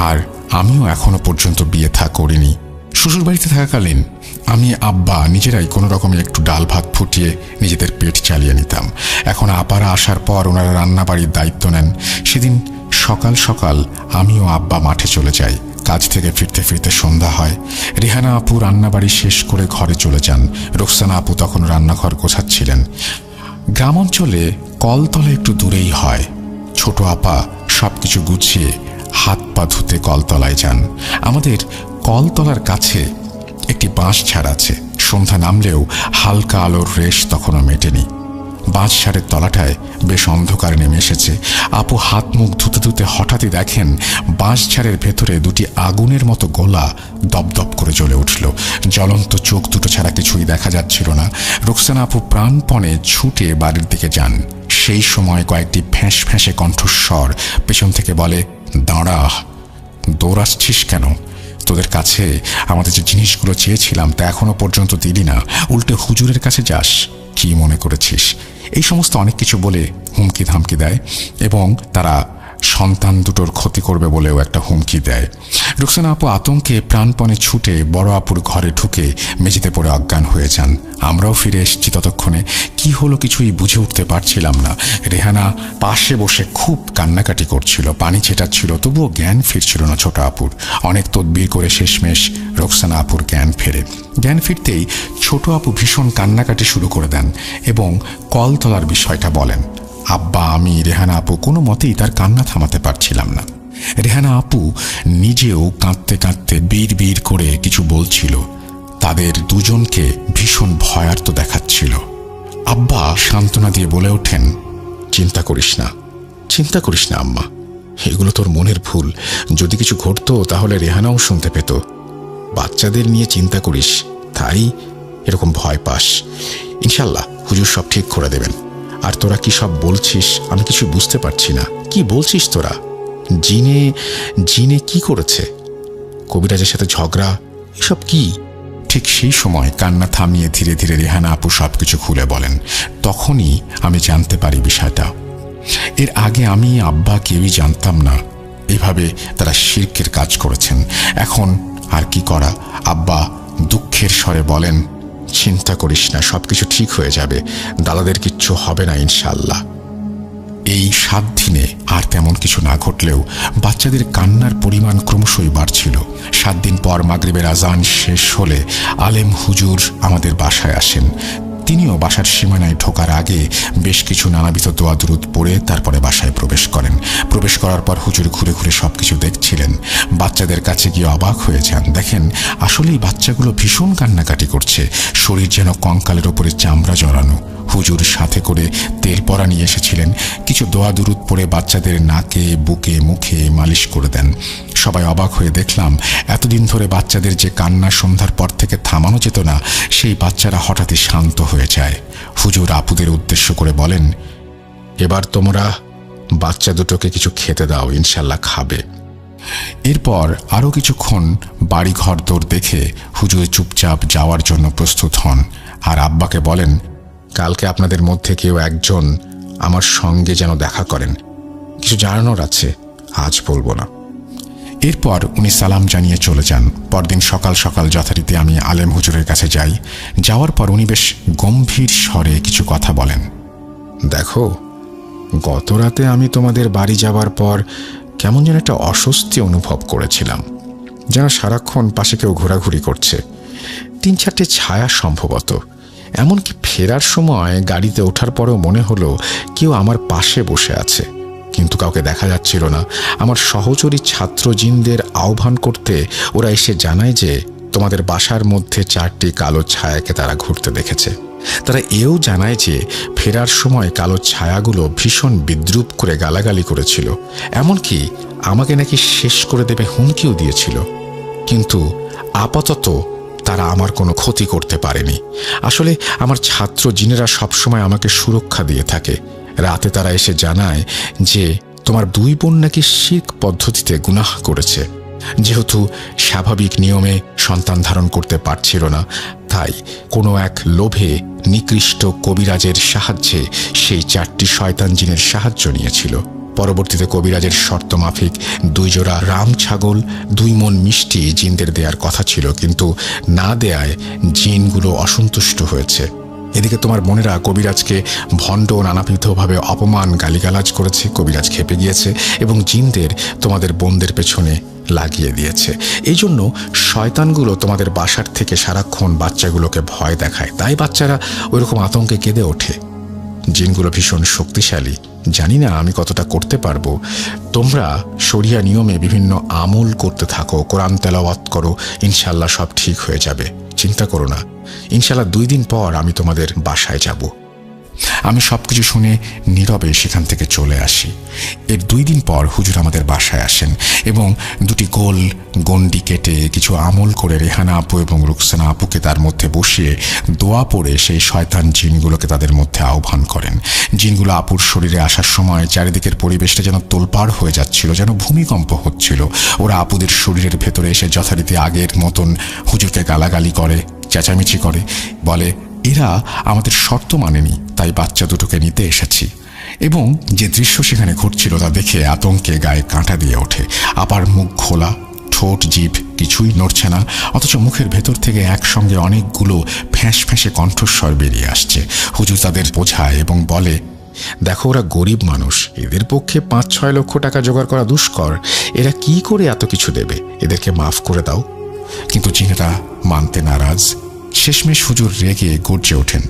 আর আমিও এখনো পর্যন্ত বিয়ে থা করিনি। শ্বশুরবাড়িতে থাকাকালীন আমি আব্বা নিজেরাই কোনো রকমে একটু ডাল ভাত ফুটিয়ে নিজেদের পেট চালিয়ে নিতাম। এখন আপারা আসার পর ওনারা রান্নাবাড়ির দায়িত্ব নেন। সেদিন সকাল সকাল আমিও আব্বা মাঠে চলে যাই। কাজ থেকে ফিরতে ফিরতে সন্ধ্যা হয়। রেহানা আপু রান্নাবাড়ি শেষ করে ঘরে চলে যান। রোকসানা আপু তখন রান্নাঘর গোছাচ্ছিলেন। গ্রাম অঞ্চলে কলতলা একটু দূরেই হয়। ছোট আপা সবকিছু গুছিয়ে হাত পা ধুতে কলতলায় যান। আমাদের কলতলার কাছে একটি বাঁশ ঝাড় আছে। সন্ধ্যা নামলেও হালকা আলোর রেশ তখনও মেটেনি। বাঁশঝাড়ের তলাটায় বেশ অন্ধকার নেমে এসেছে। আপু হাত মুখ ধুতে ধুতে হঠাৎই দেখেন বাঁশঝাড়ের ভেতরে দুটি আগুনের মতো গোলা দপদপ করে জ্বলে উঠল। জ্বলন্ত চোখ দুটো ছাড়া কিছুই দেখা যাচ্ছিল না। রুকসানা আপু প্রাণপণে ছুটে বাড়ির দিকে যান। সেই সময় কয়েকটি ফ্যাঁস ফ্যাঁসে কণ্ঠস্বর পেছন থেকে বলে, দাঁড়া, দৌড়াচ্ছিস কেন? তোদের কাছে আমাদের যে জিনিসগুলো চেয়েছিলাম তা এখনো পর্যন্ত দিলি না, উল্টে হুজুরের কাছে যাস, কি মনে করেছিস? এই সমস্ত অনেক কিছু বলে হুমকি ধামকি দেয় এবং তারা সন্তান দুটোর ক্ষতি করবে বলেও একটা হুমকি দেয়। রুকসানা আপু আতঙ্কে প্রাণপণে ছুটে বড় আপুর ঘরে ঢুকে মেঝেতে পড়ে অজ্ঞান হয়ে যান। আমরাও ফিরে এসেছি। ততক্ষণে কি হলো কিছুই বুঝে উঠতে পারছিলাম না। রেহানা পাশে বসে খুব কান্নাকাটি করছিল, পানি ছেটাচ্ছিল, তবুও জ্ঞান ফিরছিল না ছোট আপুর। অনেক তদবির করে শেষমেশ রুকসানা আপুর জ্ঞান ফেরে। জ্ঞান ফিরতেই ছোট আপু ভীষণ কান্নাকাটি শুরু করে দেন এবং কল তোলার বিষয়টা বলেন। আব্বা, আমি, রেহানা আপু কোনো মতেই তার কান্না থামাতে পারছিলাম না। রেহানা আপু নিজেও কাঁদতে কাঁদতে বিড় করে কিছু বলছিল। তাদের দুজনকে ভীষণ ভয়ার্ত দেখাচ্ছিল। আব্বা সান্ত্বনা দিয়ে বলে ওঠেন, চিন্তা করিস না, চিন্তা করিস না আম্মা, এগুলো তোর মনের ভুল। যদি কিছু ঘটতো তাহলে রেহানাও শুনতে পেত। বাচ্চাদের নিয়ে চিন্তা করিস, তাই এরকম ভয় পাস। ইনশাল্লাহ হুজুর সব ঠিক করে দেবেন। আর তোরা কি সব বলছিস? আমি কিছু বুঝতে পারছি না। কি বলছিস তোরা? জিনে কি করেছে? কবিরাজের সাথে ঝগড়া, এসব কি? ঠিক সেই সময় কান্না থামিয়ে ধীরে ধীরে রেহানা আপু সবকিছু খুলে বলেন। তখনই আমি জানতে পারি বিষয়টা। এর আগে আমি আব্বা কেউই জানতাম না এভাবে তারা শিরকের কাজ করেছেন। এখন আর কি করা? আব্বা দুঃখের স্বরে বলেন, চিন্তা করিস না, সবকিছু ঠিক হয়ে যাবে, দাদাদের কিচ্ছু হবে না ইনশাআল্লাহ। এই 7 দিনে আর তেমন কিছু না ঘটলেও বাচ্চাদের কান্নার পরিমাণ ক্রমশই বাড়ছিল। 7 দিন পর মাগরিবের আজান শেষ হলে আলেম হুজুর আমাদের বাসায় আসেন। তিনিও বাসার সীমানায় ঢোকার আগে বেশ কিছু নানাবিধ দোয়া দুরুদ পড়ে তারপরে বাসায় প্রবেশ করেন। প্রবেশ করার পর হুজুর ঘুরে ঘুরে সবকিছু দেখছিলেন। বাচ্চাদের কাছে গিয়ে অবাক হয়ে যান। দেখেন আসলেই বাচ্চাগুলো ভীষণ কান্নাকাটি করছে, শরীর যেন কঙ্কালের ওপরে চামড়া জড়ানো। হুজুর সাথে করে তেল পরা নিয়ে এসেছিলেন। কিছু দোয়া দুরুদ পড়ে বাচ্চাদের নাকে, বুকে, মুখে মালিশ করে দেন। সবাই অবাক হয়ে দেখলাম এতদিন ধরে বাচ্চাদের যে কান্না সন্ধ্যার পর থেকে থামানো যেত না, সেই বাচ্চারা হঠাৎই শান্ত হয়ে যায়। হুজুর আপুদের উদ্দেশ্য করে বলেন, এবার তোমরা বাচ্চা দুটোকে কিছু খেতে দাও, ইনশাল্লাহ খাবে। এরপর আরও কিছুক্ষণ বাড়ি ঘর দৌড় দেখে হুজুর চুপচাপ যাওয়ার জন্য প্রস্তুত হন। আর আব্বাকে বলেন, কালকে আপনাদের মধ্যে কেউ একজন আমার সঙ্গে যেন দেখা করেন, কিছু জানানোর আছে, আজ বলবো না। এরপর উনি সালাম জানিয়ে চলে যান। পরদিন সকাল সকাল যথারীতি আমি আলেম হুজুরের কাছে যাই। যাওয়ার পর উনি বেশ গম্ভীর স্বরে কিছু কথা বলেন। দেখো, গত রাতে আমি তোমাদের বাড়ি যাওয়ার পর কেমন যেন একটা অস্বস্তি অনুভব করেছিলাম, যেন সারাক্ষণ পাশে কেউ ঘোরাঘুরি করছে। 3-4টে ছায়া সম্ভবত। এমনকি ফেরার সময় গাড়িতে ওঠার পরেও মনে হলো কেউ আমার পাশে বসে আছে, কিন্তু কাউকে দেখা যাচ্ছিল না। আমার সহচরী ছাত্র জিনদের আহ্বান করতে ওরা এসে জানায় যে তোমাদের বাসার মধ্যে 4টি কালো ছায়াকে তারা ঘুরতে দেখেছে। তারা এও জানায় যে ফেরার সময় কালো ছায়াগুলো ভীষণ বিদ্রূপ করে গালাগালি করেছিল, এমনকি আমাকে নাকি শেষ করে দেবে হুমকিও দিয়েছিল। কিন্তু আপাতত তারা আমার কোনো ক্ষতি করতে পারেনি। আসলে আমার ছাত্র জিনেরা সবসময় আমাকে সুরক্ষা দিয়ে থাকে। রাতে তারা এসে জানায় যে তোমার 2 বোন নাকি শিরক পদ্ধতিতে গুনাহ করেছে। যেহেতু স্বাভাবিক নিয়মে সন্তান ধারণ করতে পারছিল না, তাই কোনো এক লোভে নিকৃষ্ট কবিরাজের সাহায্যে সেই 4টি শয়তান জিনের সাহায্য নিয়েছিল। পরবর্তীতে কবিরাজের শর্ত মাফিক 2 জোড়া রাম ছাগল, 2 মণ মিষ্টি জিনদের দেওয়ার কথা ছিল, কিন্তু না দেয়ায় জিনগুলো অসন্তুষ্ট হয়েছে। এদিকে তোমার বোনেরা কবিরাজকে ভণ্ড ও নানাবিধভাবে অপমান গালিগালাজ করেছে। কবিরাজ খেপে গিয়েছে এবং জিনদের তোমাদের বোনদের পেছনে লাগিয়ে দিয়েছে। এই জন্য শয়তানগুলো তোমাদের বাসার থেকে সারাক্ষণ বাচ্চাগুলোকে ভয় দেখায়, তাই বাচ্চারা ওইরকম আতঙ্কে কেঁদে ওঠে। জিনগুলো ভীষণ শক্তিশালী। জানি না আমি কতটা করতে পারবো। তোমরা শরিয়া নিয়মে বিভিন্ন আমল করতে থাকো, কোরআন তেলাওয়াত করো, ইনশাল্লাহ সব ঠিক হয়ে যাবে, চিন্তা করো না। ইনশাল্লাহ 2 দিন পর আমি তোমাদের বাসায় যাব। আমি সবকিছু শুনে নীরবে সেখান থেকে চলে আসি। এর 2 দিন পর হুজুর আমাদের বাসায় আসেন এবং 2টি গোল গন্ডি কেটে কিছু আমল করে রেহানা আপু এবং রুকসানা আপুকে তার মধ্যে বসিয়ে দোয়া পড়ে সেই শয়তান জিনগুলোকে তাদের মধ্যে আহ্বান করেন। জিনগুলো আপুর শরীরে আসার সময় চারিদিকের পরিবেশটা যেন তোলপাড় হয়ে যাচ্ছিল, যেন ভূমিকম্প হচ্ছিল। ওরা আপুদের শরীরের ভেতরে এসে যথারীতি আগের মতন হুজুরকে গালাগালি করে, চেঁচামেচি করে, বলে এরা আমাদের শর্ত মানেনি, তাই বাচ্চা দুটোকে নিতে এসেছি। এবং যে দৃশ্য সেখানে ঘটছিল তা দেখে আতঙ্কে গায়ে কাঁটা দিয়ে ওঠে। আপার মুখ খোলা, ঠোঁট জিভ কিছুই নড়ছে না, অথচ মুখের ভেতর থেকে একসঙ্গে অনেকগুলো ফ্যাঁস ফ্যাঁসে কণ্ঠস্বর বেরিয়ে আসছে। হুজুর তাদের বোঝায় এবং বলে, দেখো ওরা গরিব মানুষ, এদের পক্ষে 5-6 লক্ষ টাকা জোগাড় করা দুষ্কর, এরা কি করে এত কিছু দেবে, এদেরকে মাফ করে দাও। কিন্তু জিনেরা মানতে নারাজ। শেষমেশ হুজুর রেগে গর্জে ওঠেন,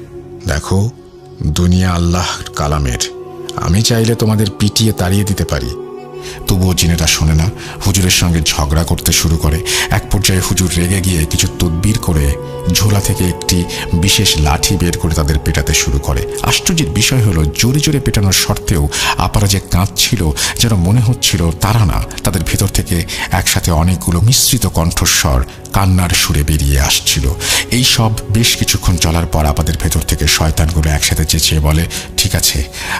দেখো দুনিয়া আল্লাহর কালামের, আমি চাইলে তোমাদের পিটিয়ে তাড়িয়ে দিতে পারি। তবুও জিনেরা শোনে না, হুজুরের সঙ্গে ঝগড়া করতে শুরু করে। এক পর্যায়ে হুজুর রেগে গিয়ে কিছু তদবির করে ঝোলা থেকে একটি বিশেষ লাঠি বের করে তাদের পেটাতে শুরু করে। আশ্চর্যের বিষয় হলো, জোরে জোরে পেটানোর সত্ত্বেও আপারা যে কাঁদছিল, যেন মনে হচ্ছিল তারা না, তাদের ভেতর থেকে একসাথে অনেকগুলো মিশ্রিত কণ্ঠস্বর কান্নার সুরে বেরিয়ে আসছিল। এই সব বেশ কিছুক্ষণ চলার পর আপাদের ভেতর থেকে শয়তানগুলো একসাথে চেঁচিয়ে বলে, ঠিক আছে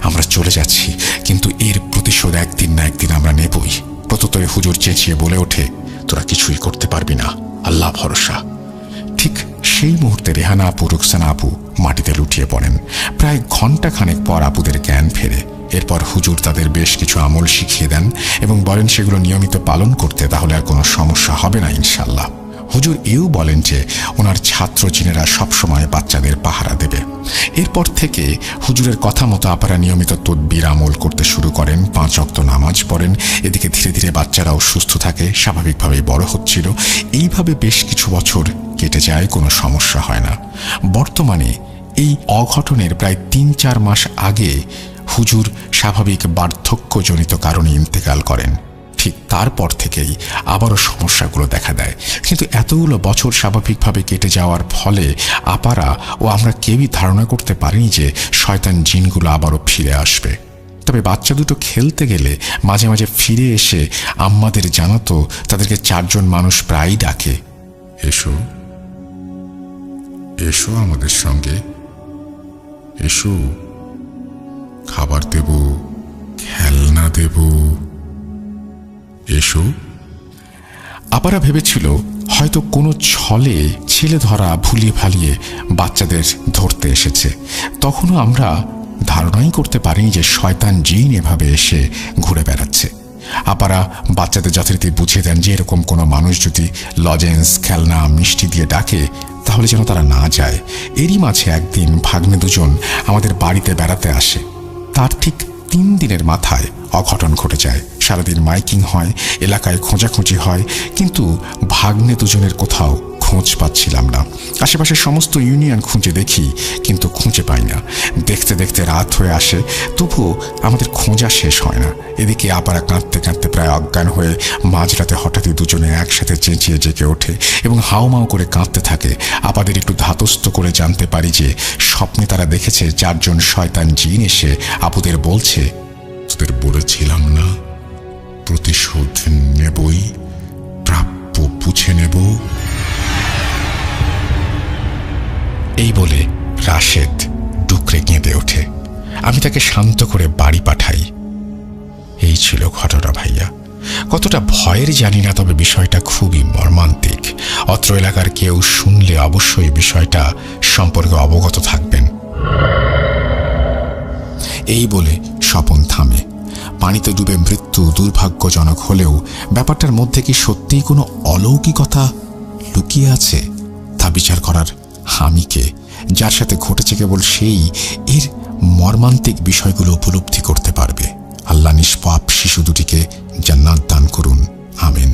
আমরা চলে যাচ্ছি, কিন্তু এর প্রতিশোধ একদিন না একদিন আমরা নেবই। প্রত্যুত্তরে হুজুর চেঁচিয়ে বলে ওঠে, তোরা কিছুই করতে পারবি না, আল্লাহ ভরসা। ঠিক সেই মুহূর্তে রেহানা আপু রুকসানা আপু মাটিতে লুটিয়ে পড়েন। প্রায় ঘণ্টাখানেক পর আপুদের জ্ঞান ফেরে। এরপর হুজুর তাদের বেশ কিছু আমল শিখিয়ে দেন এবং বলেন সেগুলো নিয়মিত পালন করতে, তাহলে আর কোনো সমস্যা হবে না ইনশাল্লাহ। হুজুর এও বলেন যে ওনার ছাত্র জিনেরা সবসময় বাচ্চাদের পাহারা দেবে। এরপর থেকে হুজুরের কথা মতো আপারা নিয়মিত তদবির আমল করতে শুরু করেন, 5 ওয়াক্ত নামাজ পড়েন। এদিকে ধীরে ধীরে বাচ্চারাও সুস্থ থাকে, স্বাভাবিকভাবেই বড় হচ্ছিল। এইভাবে বেশ কিছু বছর কেটে যায়, কোনো সমস্যা হয় না। বর্তমানে এই অঘটনের প্রায় 3-4 মাস আগে হুজুর স্বাভাবিক বার্ধক্যজনিত কারণে ইন্তেকাল করেন। ঠিক তারপর থেকেই আবারও সমস্যাগুলো দেখা দেয়। কিন্তু এতগুলো বছর স্বাভাবিকভাবে কেটে যাওয়ার ফলে আপারা ও আমরা কেউই ধারণা করতে পারিনি যে শয়তান জিনগুলো আবারও ফিরে আসবে। তবে বাচ্চা দুটো খেলতে গেলে মাঝে মাঝে ফিরে এসে আম্মাদের জানাতো তাদেরকে 4 জন মানুষ প্রায়ই ডাকে, এসো এসো আমাদের সঙ্গে, এসো খাবার দেব, খেলনা দেব, এসো। আপারা ভেবেছিল হয়তো কোনো ছলে ছেলে ধরা ভুলিয়ে ভালিয়ে বাচ্চাদের ধরতে এসেছে। তখনও আমরা ধারণাই করতে পারিনি যে শয়তান জিন এভাবে এসে ঘুরে বেড়াচ্ছে। আপারা বাচ্চাদের যথারীতি বুঝিয়ে দেন যে এরকম কোনো মানুষ যদি লজেন্স, খেলনা, মিষ্টি দিয়ে ডাকে তাহলে যেন তারা না যায়। এরই মাঝে একদিন ভাগ্নে দুজন আমাদের বাড়িতে বেড়াতে আসে। তার ঠিক 3 দিনের মাথায় অঘটন ঘটে যায়। সারাদিন মাইকিং হয়, এলাকায় খোঁজাখুঁজি হয়, কিন্তু ভাগ্নে দুজনের কোথাও খোঁজ পাচ্ছিলাম না। আশেপাশে সমস্ত ইউনিয়ন খুঁজে দেখি, কিন্তু খুঁজে পাই না। দেখতে দেখতে রাত হয়ে আসে, তবুও আমাদের খোঁজা শেষ হয় না। এদিকে আপারা কাঁদতে কাঁদতে প্রায় অজ্ঞান হয়ে মাঝরাতে হঠাৎই দুজনে একসাথে চেঁচিয়ে জেগে ওঠে এবং হাউমাউ করে কাঁদতে থাকে। আপাদের একটু ধাতস্থ করে জানতে পারি যে স্বপ্নে তারা দেখেছে 4 জন শয়তান জিন এসে আপুদের বলছে, তোদের বলেছিলাম না প্রতিশোধ নেবই, প্রাপ্য বুঝে নেব। এই বলে রাশেদ ডুকরে কেঁদে ওঠে। আমি তাকে শান্ত করে বাড়ি পাঠাই। এই ছিল ঘটনা ভাইয়া। কতটা ভয়ের জানি না, তবে বিষয়টা খুবই মর্মান্তিক। অত্র এলাকার কেউ শুনলে অবশ্যই বিষয়টা সম্পর্কে অবগত থাকবেন। এই বলে স্বপন থামে। পানিতে ডুবে মৃত্যু দুর্ভাগ্যজনক হলেও ব্যাপারটার মধ্যে কি সত্যিই কোনো অলৌকিকতা লুকিয়ে আছে তা বিচার করার হামিকে, যার সাথে ঘটেছে কেবল সেই এর মর্মান্তিক বিষয়গুলো উপলব্ধি করতে পারবে। আল্লাহ নিষ্পাপ শিশু দুটিকে জান্নাত দান করুন, আমিন।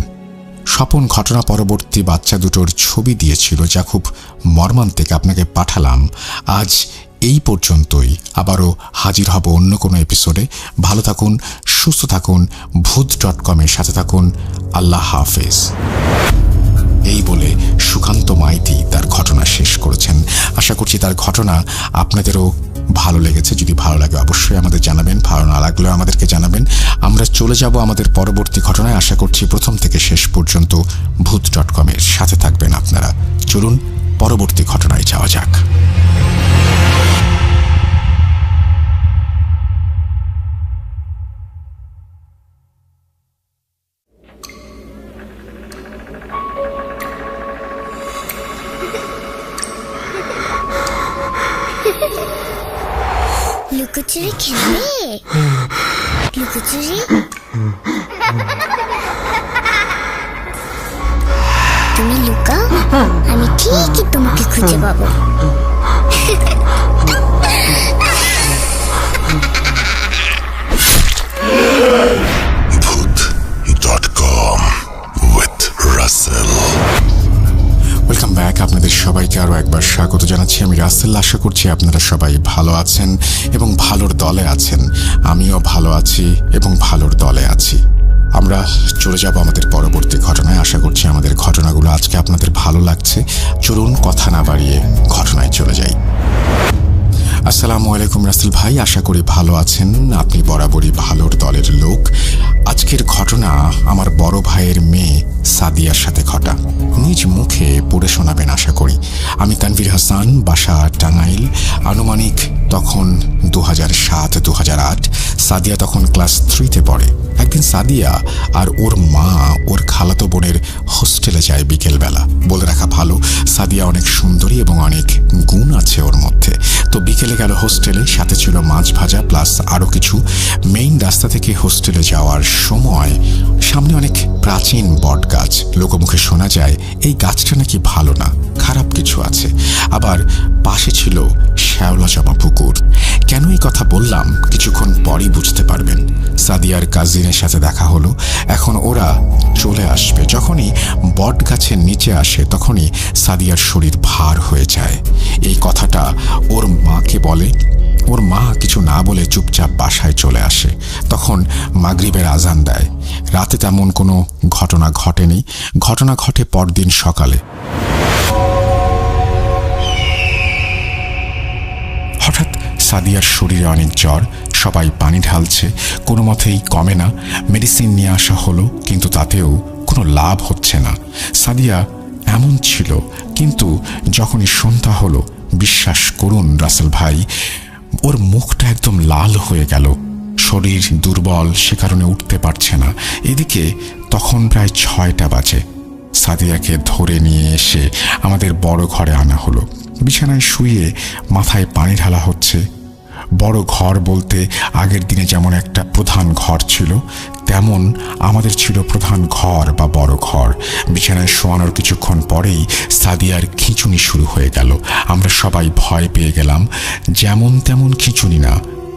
স্বপন ঘটনা পরবর্তী বাচ্চা দুটোর ছবি দিয়েছিল, যা খুব মর্মান্তিক, আপনাকে পাঠালাম। আজ এই পর্যন্তই। আবারও হাজির হব অন্য কোনো এপিসোডে। ভালো থাকুন, সুস্থ থাকুন, ভূত.com-এর সাথে থাকুন। আল্লাহ হাফেজ। এই বলে সুকান্ত মাইতি তার ঘটনা শেষ করেছেন। আশা করছি তার ঘটনা আপনাদেরও ভালো লেগেছে। যদি ভালো লাগে অবশ্যই আমাদের জানাবেন, ভালো না লাগলেও আমাদেরকে জানাবেন। আমরা চলে যাব আমাদের পরবর্তী ঘটনায়। আশা করছি প্রথম থেকে শেষ পর্যন্ত ভূত.com-এর সাথে থাকবেন আপনারা। চলুন পরবর্তী ঘটনায় যাওয়া যাক। লুকোচুরি খেলবে? লুকোচুরি তুমি লুকাও, আমি ঠিকই তোমাকে খুঁজে পাবো। Bhoot.com with Russell. Welcome back. আপনাদের সবাইকে আরও একবার স্বাগত জানাচ্ছি। আমি রাসেল। আশা করছি আপনারা সবাই ভালো আছেন এবং ভালোর দলে আছেন। আমিও ভালো আছি এবং ভালোর দলে আছি। আমরা চলে যাব আমাদের পরবর্তী ঘটনায়। আশা করছি আমাদের ঘটনাগুলো আজকে আপনাদের ভালো লাগছে। চলুন কথা না বাড়িয়ে ঘটনায় চলে যাই। আসসালামু আলাইকুম রাসেল ভাই, আশা করি ভালো আছেন। আপনি বরাবরই ভালোর দলের লোক। আজকের ঘটনা আমার বড় ভাইয়ের মেয়ে সাদিয়ার সাথে ঘটা। নিজ মুখে পড়ে শোনাবেন আশা করি। আমি তানভীর হাসান, বাসা টাঙ্গাইল। আনুমানিক তখন 2007-2008। সাদিয়া তখন ক্লাস 3-তে পড়ে। একদিন সাদিয়া আর ওর মা ওর খালাতো বোনের হোস্টেলে যায় বিকেলবেলা। বলে রাখা ভালো, সাদিয়া অনেক সুন্দরী এবং অনেক গুণ আছে ওর মধ্যে। তো বিকেলে গেল হোস্টেলে, সাথে ছিল মাছ ভাজা প্লাস আরও কিছু। মেইন রাস্তা থেকে হোস্টেলে যাওয়ার সময় সামনে অনেক প্রাচীন বট গাছ। লোকমুখে শোনা যায় এই গাছটা নাকি ভালো না, খারাপ কিছু আছে। আবার পাশে ছিল শ্যাওলা জমা পুকুর। কেন এই কথা বললাম কিছুক্ষণ পরই বুঝতে পারবেন। সাদিয়ার কাজিনের সাথে দেখা হলো। এখন ওরা চলে আসবে। যখনই বট গাছের নিচে আসে তখনই সাদিয়ার শরীর ভার হয়ে যায়। এই কথাটা ওর মাকে বলে। ওর মা কিছু না বলে চুপচাপ বাসায় চলে আসে। তখন মাগরিবের আজান দেয়। রাতে তেমন কোনো ঘটনা ঘটেনি। ঘটনা ঘটে পরদিন সকালে। হঠাৎ সাদিয়ার শরীরে অনেক জ্বর। সবাই পানি ঢালছে, কোনো মতেই কমে না। মেডিসিন নিয়ে আসা হলো, কিন্তু তাতেও কোনো লাভ হচ্ছে না। সাদিয়া এমন ছিল, কিন্তু যখনই সন্ধ্যা হলো, বিশ্বাস করুন রাসেল ভাই, ওর মুখটা একদম লাল হয়ে গেল। শরীর দুর্বল, সে কারণে উঠতে পারছে না। এদিকে তখন প্রায় 6টা বাজে। সাদিয়াকে ধরে নিয়ে এসে আমাদের বড় ঘরে আনা হলো। বিছানায় শুয়ে মাথায় পানি ঢালা হচ্ছে। বড় ঘর বলতে আগের দিনে যেমন একটা প্রধান ঘর ছিল, তেমন আমাদের ছিল প্রধান ঘর বা বড় ঘর। বিছানায় শোয়ানোর কিছুক্ষণ পরেই সাদিয়ার খিঁচুনি শুরু হয়ে গেল। আমরা সবাই ভয় পেয়ে গেলাম। যেমন তেমন খিঁচুনি না,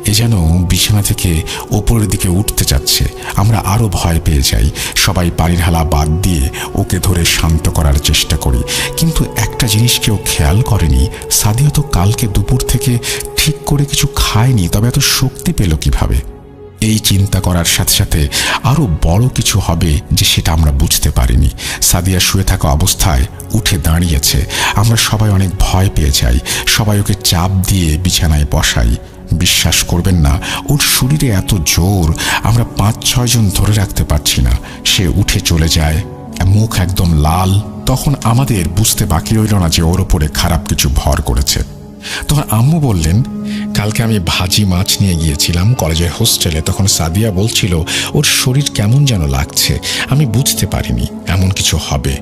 এ যেন বিছানা থেকে ওপরের দিকে উঠতে যাচ্ছে। আমরা আরও ভয় পেয়ে যাই। সবাই পানি ঢালা বাদ দিয়ে ওকে ধরে শান্ত করার চেষ্টা করি। কিন্তু একটা জিনিস কেউ খেয়াল করেনি, সাদিয়া তো কালকে দুপুর থেকে ঠিক করে কিছু খায়নি, তবে এত শক্তি পেল কিভাবে? এই চিন্তা করার সাথে সাথে আরও বড় কিছু হবে যে সেটা আমরা বুঝতে পারিনি। সাদিয়া শুয়ে থাকা অবস্থায় উঠে দাঁড়িয়েছে। আমরা সবাই অনেক ভয় পেয়ে যাই। সবাই ওকে চাপ দিয়ে বিছানায় বসাই। বিশ্বাস করবেন না, ওর শরীরে এত জোর আমরা 5-6 জন ধরে রাখতে পারছি না। সে উঠে চলে যায়, মুখ একদম লাল। তখন আমাদের বুঝতে বাকি রইল না যে ওর ওপরে খারাপ কিছু ভর করেছে। তখন আম্মু বললেন, কালকে আমি ভাজি মাছ নিয়ে গিয়েছিলাম কলেজের হোস্টেলে। তখন সাদিয়া বলছিল ওর শরীর কেমন যেন লাগছে। আমি বুঝতে পারিনি এমন কিছু হবে।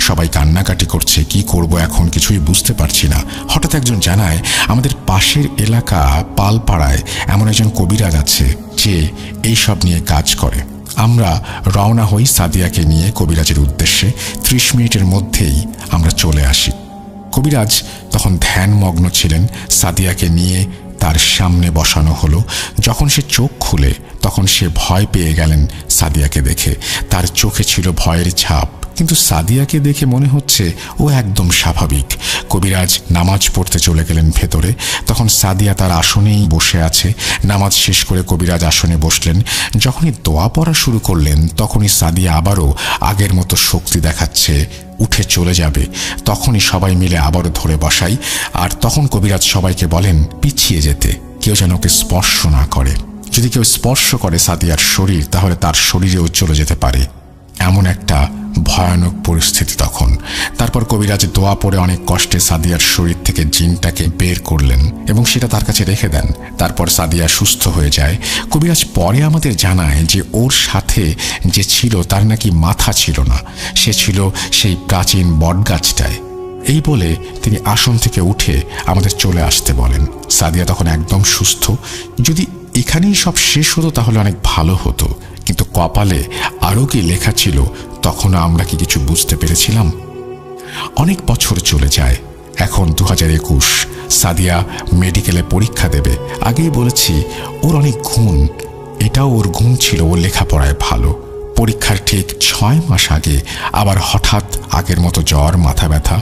সবাই কান্নাকাটি করছে, কি করব এখন কিছুই বুঝতে পারছি না। হঠাৎ একজন জানায় আমাদের পাশের এলাকা পালপাড়ায় এমন একজন কবিরাজ আছে যে এই সব নিয়ে কাজ করে। আমরা রওনা হই সাদিয়াকে নিয়ে কবিরাজের উদ্দেশ্যে। 30 মিনিটের মধ্যেই আমরা চলে আসি। কবিরাজ তখন ধ্যানমগ্ন ছিলেন। সাদিয়াকে নিয়ে তার সামনে বসানো হলো। যখন সে চোখ খুলে তখন সে ভয় পেয়ে গেলেন সাদিয়াকে দেখে। তার চোখে ছিল ভয়ের ছাপ, কিন্তু সাদিয়াকে দেখে মনে হচ্ছে ও একদম স্বাভাবিক। কবিরাজ নামাজ পড়তে চলে গেলেন ভেতরে। তখন সাদিয়া তার আসনেই বসে আছে। নামাজ শেষ করে কবিরাজ আসনে বসলেন। যখনই দোয়া পড়া শুরু করলেন তখনই সাদিয়া আবারও আগের মতো শক্তি দেখাচ্ছে, উঠে চলে যাবে। তখনই সবাই মিলে আবারও ধরে বসাই। আর তখন কবিরাজ সবাইকে বলেন পিছিয়ে যেতে, কেউ যেন ওকে স্পর্শ না করে। যদি কেউ স্পর্শ করে সাদিয়ার শরীর, তাহলে তার শরীরেও চলে যেতে পারে। এমন একটা ভয়ানক পরিস্থিতি তখন। তারপর কবিরাজ দোয়া পড়ে অনেক কষ্টে সাদিয়ার শরীর থেকে জিনটাকে বের করলেন এবং সেটা তার কাছে রেখে দেন। তারপর সাদিয়া সুস্থ হয়ে যায়। কবিরাজ পরে আমাদের জানায় যে ওর সাথে যে ছিল তার নাকি মাথা ছিল না, সে ছিল সেই প্রাচীন বটগাছটায়। এই বলে তিনি আসন থেকে উঠে আমাদের চলে আসতে বলেন। সাদিয়া তখন একদম সুস্থ। যদি এখানেই সব শেষ হতো তাহলে অনেক ভালো হতো, কিন্তু কপালে আরও কি লেখা ছিল তখনও আমরা কি কিছু বুঝতে পেরেছিলাম? অনেক বছর চলে যায়। এখন 2021। সাদিয়া মেডিকেলে পরীক্ষা দেবে। আগেই বলেছি ওর অনেক গুণ। এটাও ওর গুণ ছিল, ও লেখাপড়ায় ভালো। পরীক্ষার ঠিক 6 মাস আগে আবার হঠাৎ আগের মতো জ্বর, মাথা ব্যথা,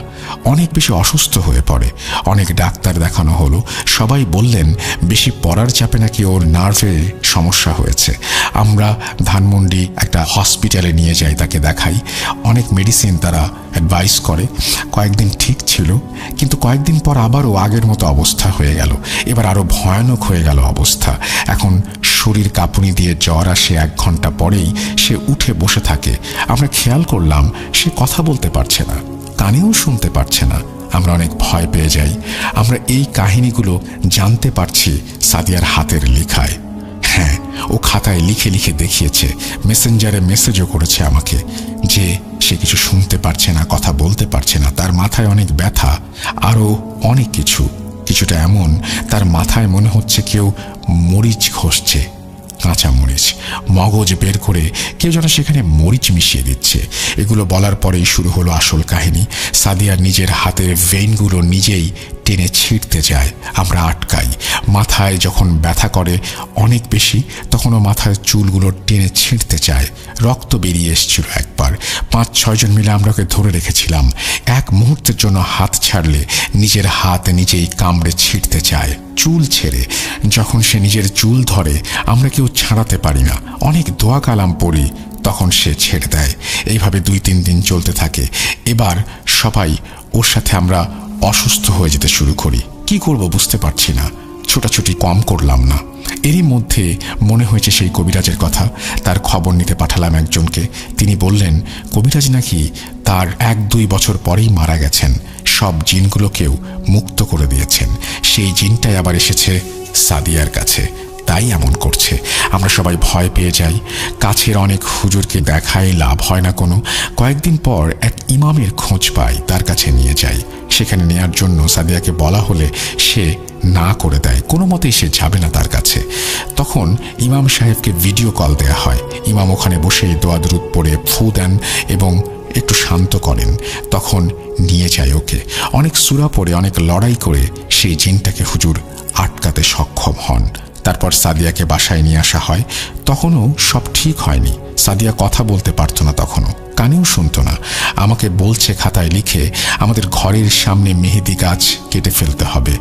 অনেক বেশি অসুস্থ হয়ে পড়ে। অনেক ডাক্তার দেখানো হলো। সবাই বললেন বেশি পড়ার চাপে নাকি ওর নার্ভে সমস্যা হয়েছে। আমরা ধানমন্ডি একটা হসপিটালে নিয়ে যাই, তাকে দেখাই। অনেক মেডিসিন তারা অ্যাডভাইস করে। কয়েকদিন ঠিক ছিল, কিন্তু কয়েকদিন পর আবারও আগের মতো অবস্থা হয়ে গেল। এবার আরও ভয়ানক হয়ে গেল অবস্থা। এখন শরীর কাঁপুনি দিয়ে জ্বর আসে। 1 ঘন্টা পরেই সে উঠে বসে থাকে। আমরা খেয়াল করলাম সে কথা বলতে পারছে না, কানেও শুনতে পারছে না। আমরা অনেক ভয় পেয়ে যাই। আমরা এই কাহিনীগুলো জানতে পারছি সাদিয়ার হাতের লেখায়। হ্যাঁ, ও খাতায় লিখে লিখে দেখিয়েছে, মেসেঞ্জারে মেসেজও করেছে আমাকে যে সে কিছু শুনতে পারছে না, কথা বলতে পারছে না, তার মাথায় অনেক ব্যথা, আরও অনেক কিছু। কিছুটা এমন তার মাথায় মনে হচ্ছে কেউ মরিচ ঘষছে, কাঁচা মরিচ। মগজ বের করে কেউ যেন সেখানে মরিচ মিশিয়ে দিচ্ছে। এগুলো বলার পরেই শুরু হলো আসল কাহিনী। সাদিয়ার নিজের হাতের ভেইনগুলো নিজেই টেনে ছিঁড়তে যায়, আমরা আটকাই। মাথায় যখন ব্যথা করে অনেক বেশি, তখনও মাথার চুলগুলো টেনে ছিঁড়তে চায়। রক্ত বেরিয়ে এসেছিল একবার। 5-6 জন মিলে আমরা ওকে ধরে রেখেছিলাম। এক মুহূর্তের জন্য হাত ছাড়লে নিজের হাত নিজেই কামড়ে ছিঁড়তে চায়, চুল ছেড়ে। যখন সে নিজের চুল ধরে আমরা কেউ ছাড়াতে পারি না। অনেক দোয়া কালাম পড়ি, তখন সে ছেড়ে দেয়। এইভাবে 2-3 দিন চলতে থাকে। এবার সবাই ওর সাথে আমরা অসুস্থ হয়ে যেতে শুরু করি। কি করব বুঝতে পারছি না। ছোটাছুটি কম করলাম না। এরই মধ্যে মনে হয়েছে সেই কবিরাজের কথা। তার খবর নিতে পাঠালাম একজনকে। তিনি বললেন কবিরাজ নাকি তার 1-2 বছর পরেই মারা গেছেন। সব জিনগুলোকেও মুক্ত করে দিয়েছেন। সেই জিনটাই আবার এসেছে সাদিয়ার কাছে, তাই এমন করছে। আমরা সবাই ভয় পেয়ে যাই। কাছের অনেক হুজুরকে দেখাই, লাভ হয় না কোনো। কয়েকদিন পর এক ইমামের খোঁজ পাই, তার কাছে নিয়ে যাই। সেখানে নেয়ার জন্য সাদিয়াকে বলা হলে সে না করে দেয়, কোনো মতেই সে যাবে না তার কাছে। তখন ইমাম সাহেবকে ভিডিও কল দেয়া হয়। ইমাম ওখানে বসে দোয়া দুরূদ পড়ে ফু দেন এবং একটু শান্ত করেন। তখন নিয়ে যায় ওকে। অনেক সূরা পড়ে, অনেক লড়াই করে সেই জিনটাকে হুজুর আটকাতে সক্ষম হন। তারপর সাদিয়াকে বাসায় নিয়ে আসা হয়। তখনও সব ঠিক হয়নি। সাদিয়া কথা বলতে পারত না, তখনও কানেও শুনত না। আমাকে বলছে খাতায় লিখে আমাদের ঘরের সামনে মেহেদি গাছ কেটে ফেলতে হবে।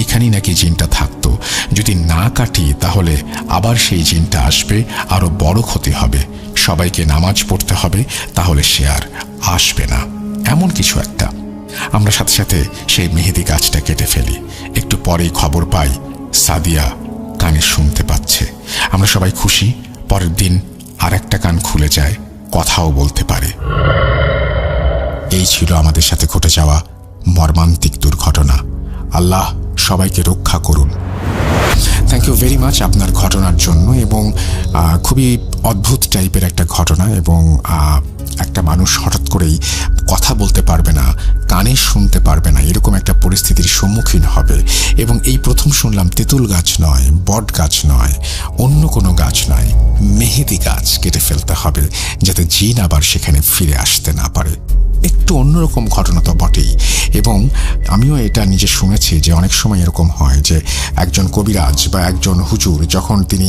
এখানেই নাকি জিনটা থাকতো। যদি না কাটি তাহলে আবার সেই জিনটা আসবে, আরো বড় ক্ষতি হবে। সবাইকে নামাজ পড়তে হবে, তাহলে সে আর আসবে না। এমন কিছু একটা। আমরা সাথে সাথে সেই মেহেদি গাছটা কেটে ফেলি। একটু পরেই খবর পাই সাদিয়া কানে শুনতে পাচ্ছে। আমরা সবাই খুশি। পরের দিন আর একটা কান খুলে যায়, কথাও বলতে পারে। এই ছিল আমাদের সাথে ঘটে যাওয়া মর্মান্তিক দুর্ঘটনা। আল্লাহ সবাইকে রক্ষা করুন। থ্যাংক ইউ ভেরি মাচ আপনার ঘটনার জন্য। এবং খুবই অদ্ভুত টাইপের একটা ঘটনা। এবং একটা মানুষ হঠাৎ করেই কথা বলতে পারবে না, কানে শুনতে পারবে না, এরকম একটা পরিস্থিতির সম্মুখীন হবে। এবং এই প্রথম শুনলাম তেঁতুল গাছ নয়, বট গাছ নয়, অন্য কোনো গাছ নয়, মেহেদি গাছ কেটে ফেলতে হবে যাতে জিন আবার সেখানে ফিরে আসতে না পারে। একটু অন্যরকম ঘটনা তো বটেই। এবং আমিও এটা নিজে শুনেছি যে অনেক সময় এরকম হয় যে একজন কবিরাজ বা একজন হুজুর যখন তিনি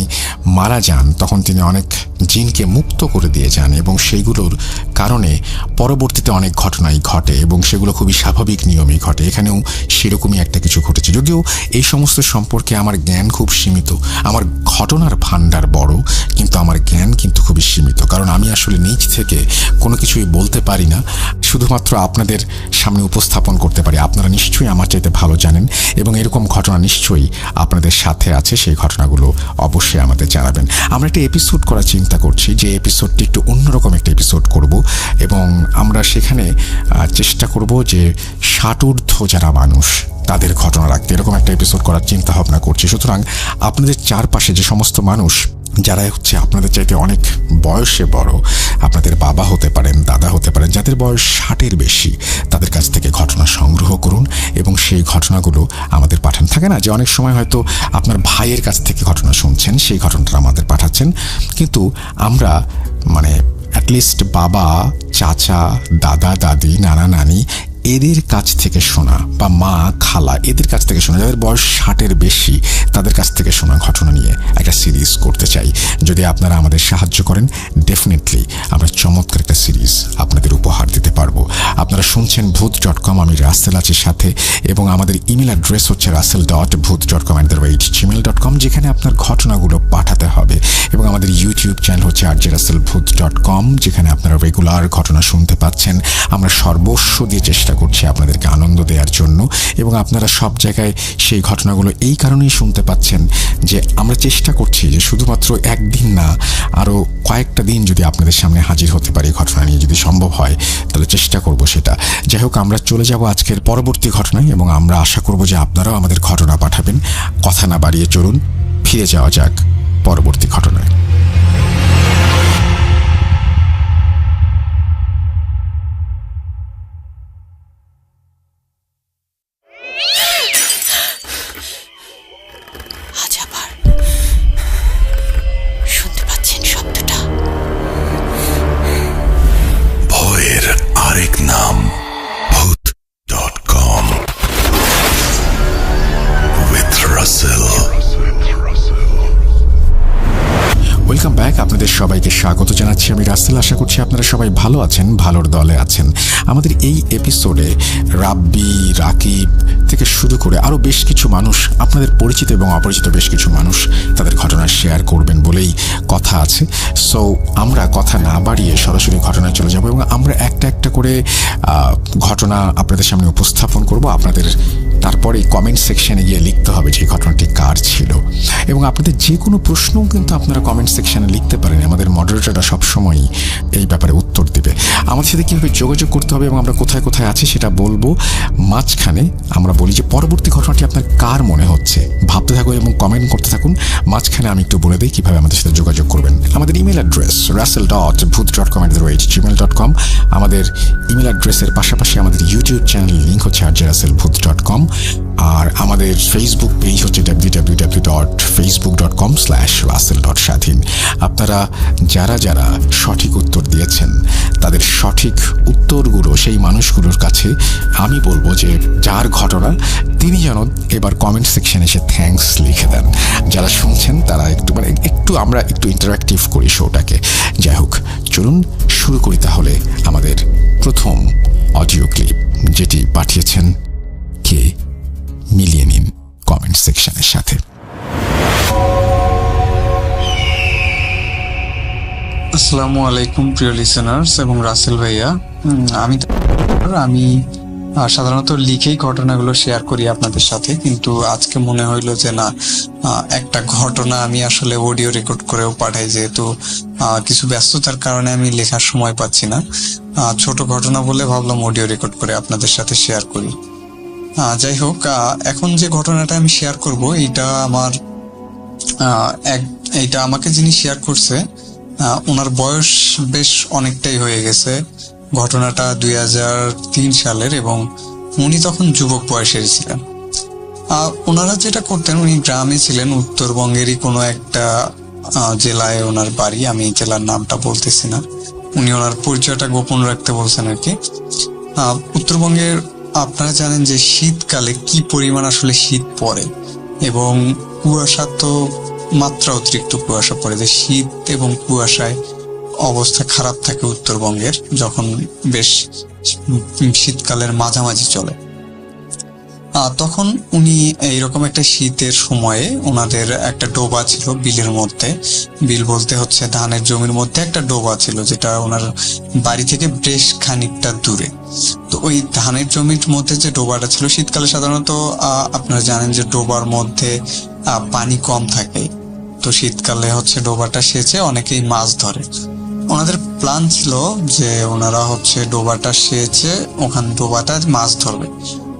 মারা যান তখন তিনি অনেক জিনকে মুক্ত করে দিয়ে যান, এবং সেইগুলোর কারণে পরবর্তীতে অনেক ঘটনাই ঘটে এবং সেগুলো খুবই স্বাভাবিক নিয়মেই ঘটে। এখানেও সেরকমই একটা কিছু ঘটেছে, যদিও এই সমস্ত সম্পর্কে আমার জ্ঞান খুব সীমিত। আমার ঘটনার ভাণ্ডার বড়, কিন্তু আমার জ্ঞান কিন্তু খুবই সীমিত, কারণ আমি আসলে নিজ থেকে কোনো কিছুই বলতে পারি না, শুধুমাত্র আপনাদের সামনে উপস্থাপন করতে পারি। আপনারা নিশ্চয়ই আমার চাইতে ভালো জানেন এবং এরকম ঘটনা নিশ্চয়ই আপনাদের সাথে আছে, সেই ঘটনাগুলো অবশ্যই আমাদের জানাবেন। আমরা একটা এপিসোড করার চিন্তা করছি, যে এপিসোডটি একটু অন্যরকম একটা এপিসোড করব, এবং আমরা সেখানে চেষ্টা করব যে 60 ঊর্ধ্ব যারা মানুষ তাদের ঘটনা রাখতে, এরকম একটা এপিসোড করার চিন্তা ভাবনা করছি। সুতরাং আপনাদের চারপাশে যে সমস্ত মানুষ যারা হচ্ছে আপনাদের চাইতে অনেক বয়সে বড়, আপনাদের বাবা হতে পারেন, দাদা হতে পারেন, যাদের বয়স 60-এর বেশি, তাদের কাছ থেকে ঘটনা সংগ্রহ করুন এবং সেই ঘটনাগুলো আমাদের পাঠান। থাকে না যে অনেক সময় হয়তো আপনার ভাইয়ের কাছ থেকে ঘটনা শুনছেন, সেই ঘটনাটা আমাদের পাঠাচ্ছেন, কিন্তু আমরা অ্যাটলিস্ট বাবা, চাচা, দাদা, দাদি, নানা, নানি এদের কাছ থেকে শোনা, বা মা, খালা এদের কাছ থেকে শোনা, যাদের বয়স 60-এর বেশি, তাদের কাছ থেকে শোনা ঘটনা নিয়ে একটা সিরিজ করতে চাই। যদি আপনারা আমাদের সাহায্য করেন, ডেফিনেটলি আমরা চমৎকার একটা সিরিজ আপনাদের উপহার দিতে পারবো। আপনারা শুনছেন ভূত.com, আমি রাসেল আছি সাথে, এবং আমাদের ইমেল অ্যাড্রেস হচ্ছে russell.booth.com@gmail.com, যেখানে আপনার ঘটনাগুলো পাঠাতে হবে। এবং আমাদের ইউটিউব চ্যানেল হচ্ছে rjrussellbooth.com, যেখানে আপনারা রেগুলার ঘটনা শুনতে পাচ্ছেন। আমরা সর্বস্ব দিয়ে চেষ্টা করছি আপনাদেরকে আনন্দ দেওয়ার জন্য, এবং আপনারা সব জায়গায় সেই ঘটনাগুলো এই কারণেই শুনতে পাচ্ছেন যে আমরা চেষ্টা করছি যে শুধুমাত্র একদিন না, আরও কয়েকটা দিন যদি আপনাদের সামনে হাজির হতে পারি ঘটনা নিয়ে, যদি সম্ভব হয় তাহলে চেষ্টা করব সেটা। যাই হোক, আমরা চলে যাব আজকের পরবর্তী ঘটনায়, এবং আমরা আশা করব যে আপনারাও আমাদের ঘটনা পাঠাবেন। কথা না বাড়িয়ে চলুন ফিরে যাওয়া যাক পরবর্তী ঘটনায়। আরেক নাম ভূত.com with Russell। ওয়েলকাম ব্যাক, আপনাদের সবাইকে স্বাগত জানাচ্ছি। আমি রাসেল। আশা করছি আপনারা সবাই ভালো আছেন, ভালোর দলে আছেন। আমাদের এই এপিসোডে রাব্বি, রাকিব থেকে শুরু করে আরও বেশ কিছু মানুষ, আপনাদের পরিচিত এবং অপরিচিত বেশ কিছু মানুষ তাদের ঘটনা শেয়ার করবেন বলেই কথা আছে। সো আমরা কথা না বাড়িয়ে সরাসরি ঘটনায় চলে যাব, এবং আমরা একটা একটা করে ঘটনা আপনাদের সামনে উপস্থাপন করব। আপনাদের তারপরে কমেন্ট সেকশনে গিয়ে লিখতে হবে যে ঘটনাটি কার ছিল, এবং আপনাদের যে কোনো প্রশ্নও কিন্তু আপনারা কমেন্ট সেকশনে লিখতে পারেন। আমাদের মডারেটররা সবসময়ই এই ব্যাপারে উত্তর দেবে। আমাদের সাথে কীভাবে যোগাযোগ করতে হবে এবং আমরা কোথায় কোথায় আছি সেটা বলবো। মাঝখানে আমরা বলি যে পরবর্তী ঘটনাটি আপনার কার মনে হচ্ছে, ভাবতে থাকুন এবং কমেন্ট করতে থাকুন। মাঝখানে আমি একটু বলে দিই কীভাবে আমাদের সাথে যোগাযোগ করবেন। আমাদের ইমেল অ্যাড্রেস russell.booth.com@gmail.com। আমাদের ইমেল অ্যাড্রেসের পাশাপাশি আমাদের ইউটিউব চ্যানেল লিঙ্ক হচ্ছে rjrussellbooth.com, আর আমাদের ফেসবুক পেজ হচ্ছে www.facebook.com/russell.স্বাধীন। আপনারা যারা যারা সঠিক উত্তর দিয়েছেন তাদের সঠিক উত্তরগুলো সেই মানুষগুলোর কাছে আমি বলবো যে যার ঘটনা তিনি যেন এবার কমেন্ট সেকশনে এসে থ্যাঙ্কস লিখে দেন। যারা শুনছেন তারা একটু আমরা একটু ইন্টারাক্টিভ করি শোটাকে। যাই হোক, চলুন শুরু করি তাহলে আমাদের প্রথম অডিও ক্লিপ, যেটি পাঠিয়েছেন কে মিলিয়ে নিন কমেন্ট সেকশনের সাথে। আসসালামু আলাইকুম প্রিয় লিসেনার্স এবং রাসেল ভাইয়া। আমি সাধারণত লিখেই ঘটনাগুলো শেয়ার করি আপনাদের সাথে, কিন্তু আজকে মনে হইলো যে না, একটা ঘটনা আমি আসলে অডিও রেকর্ড করেও পাঠাই, যেহেতু কিছু ব্যস্ততার কারণে আমি লেখার সময় পাচ্ছি না। ছোট ঘটনা বলে ভাবলাম অডিও রেকর্ড করে আপনাদের সাথে শেয়ার করি। যাই হোক, এখন যে ঘটনাটা আমি শেয়ার করব এইটা আমাকে যিনি শেয়ার করছে ওনার বয়স বেশ অনেকটাই হয়ে গেছে। ঘটনাটা 2003 সালের, এবং উনি তখন যুবক বয়সের ছিলেন। ওনারা যেটা করতেন, উনি গ্রামে ছিলেন, উত্তরবঙ্গেরই কোনো একটা জেলায় ওনার বাড়ি, আমি জেলার নামটা বলতেছি না। উনি ওনার পরিচয়টা গোপন রাখতে বলছেন আর কি। উত্তরবঙ্গের আপনারা জানেন যে শীতকালে কি পরিমাণ আসলে শীত পড়ে, এবং কুয়াশা তো মাত্রা অতিরিক্ত কুয়াশা পড়ে, যে শীত এবং কুয়াশায় অবস্থা খারাপ থাকে উত্তরবঙ্গের যখন বেশ শীতকালের মাঝামাঝি চলে। তখন উনি এইরকম একটা শীতের সময়ে ওনাদের একটা ডোবা ছিল বিলের মধ্যে, বিল বলতে হচ্ছে ধানের জমির মধ্যে একটা ডোবা ছিল যেটা ওনার বাড়ি থেকে বেশ খানিকটা দূরে। তো ওই ধানের জমির মধ্যে যে ডোবাটা ছিল, শীতকালে সাধারণত আপনারা জানেন যে ডোবার মধ্যে পানি কম থাকে, তো শীতকালে হচ্ছে ডোবাটা সেচে অনেকেই মাছ ধরে। ওনাদের প্ল্যান ছিল যে ওনারা হচ্ছে ডোবাটা সেচে ওখান ডোবাটা মাছ ধরবে।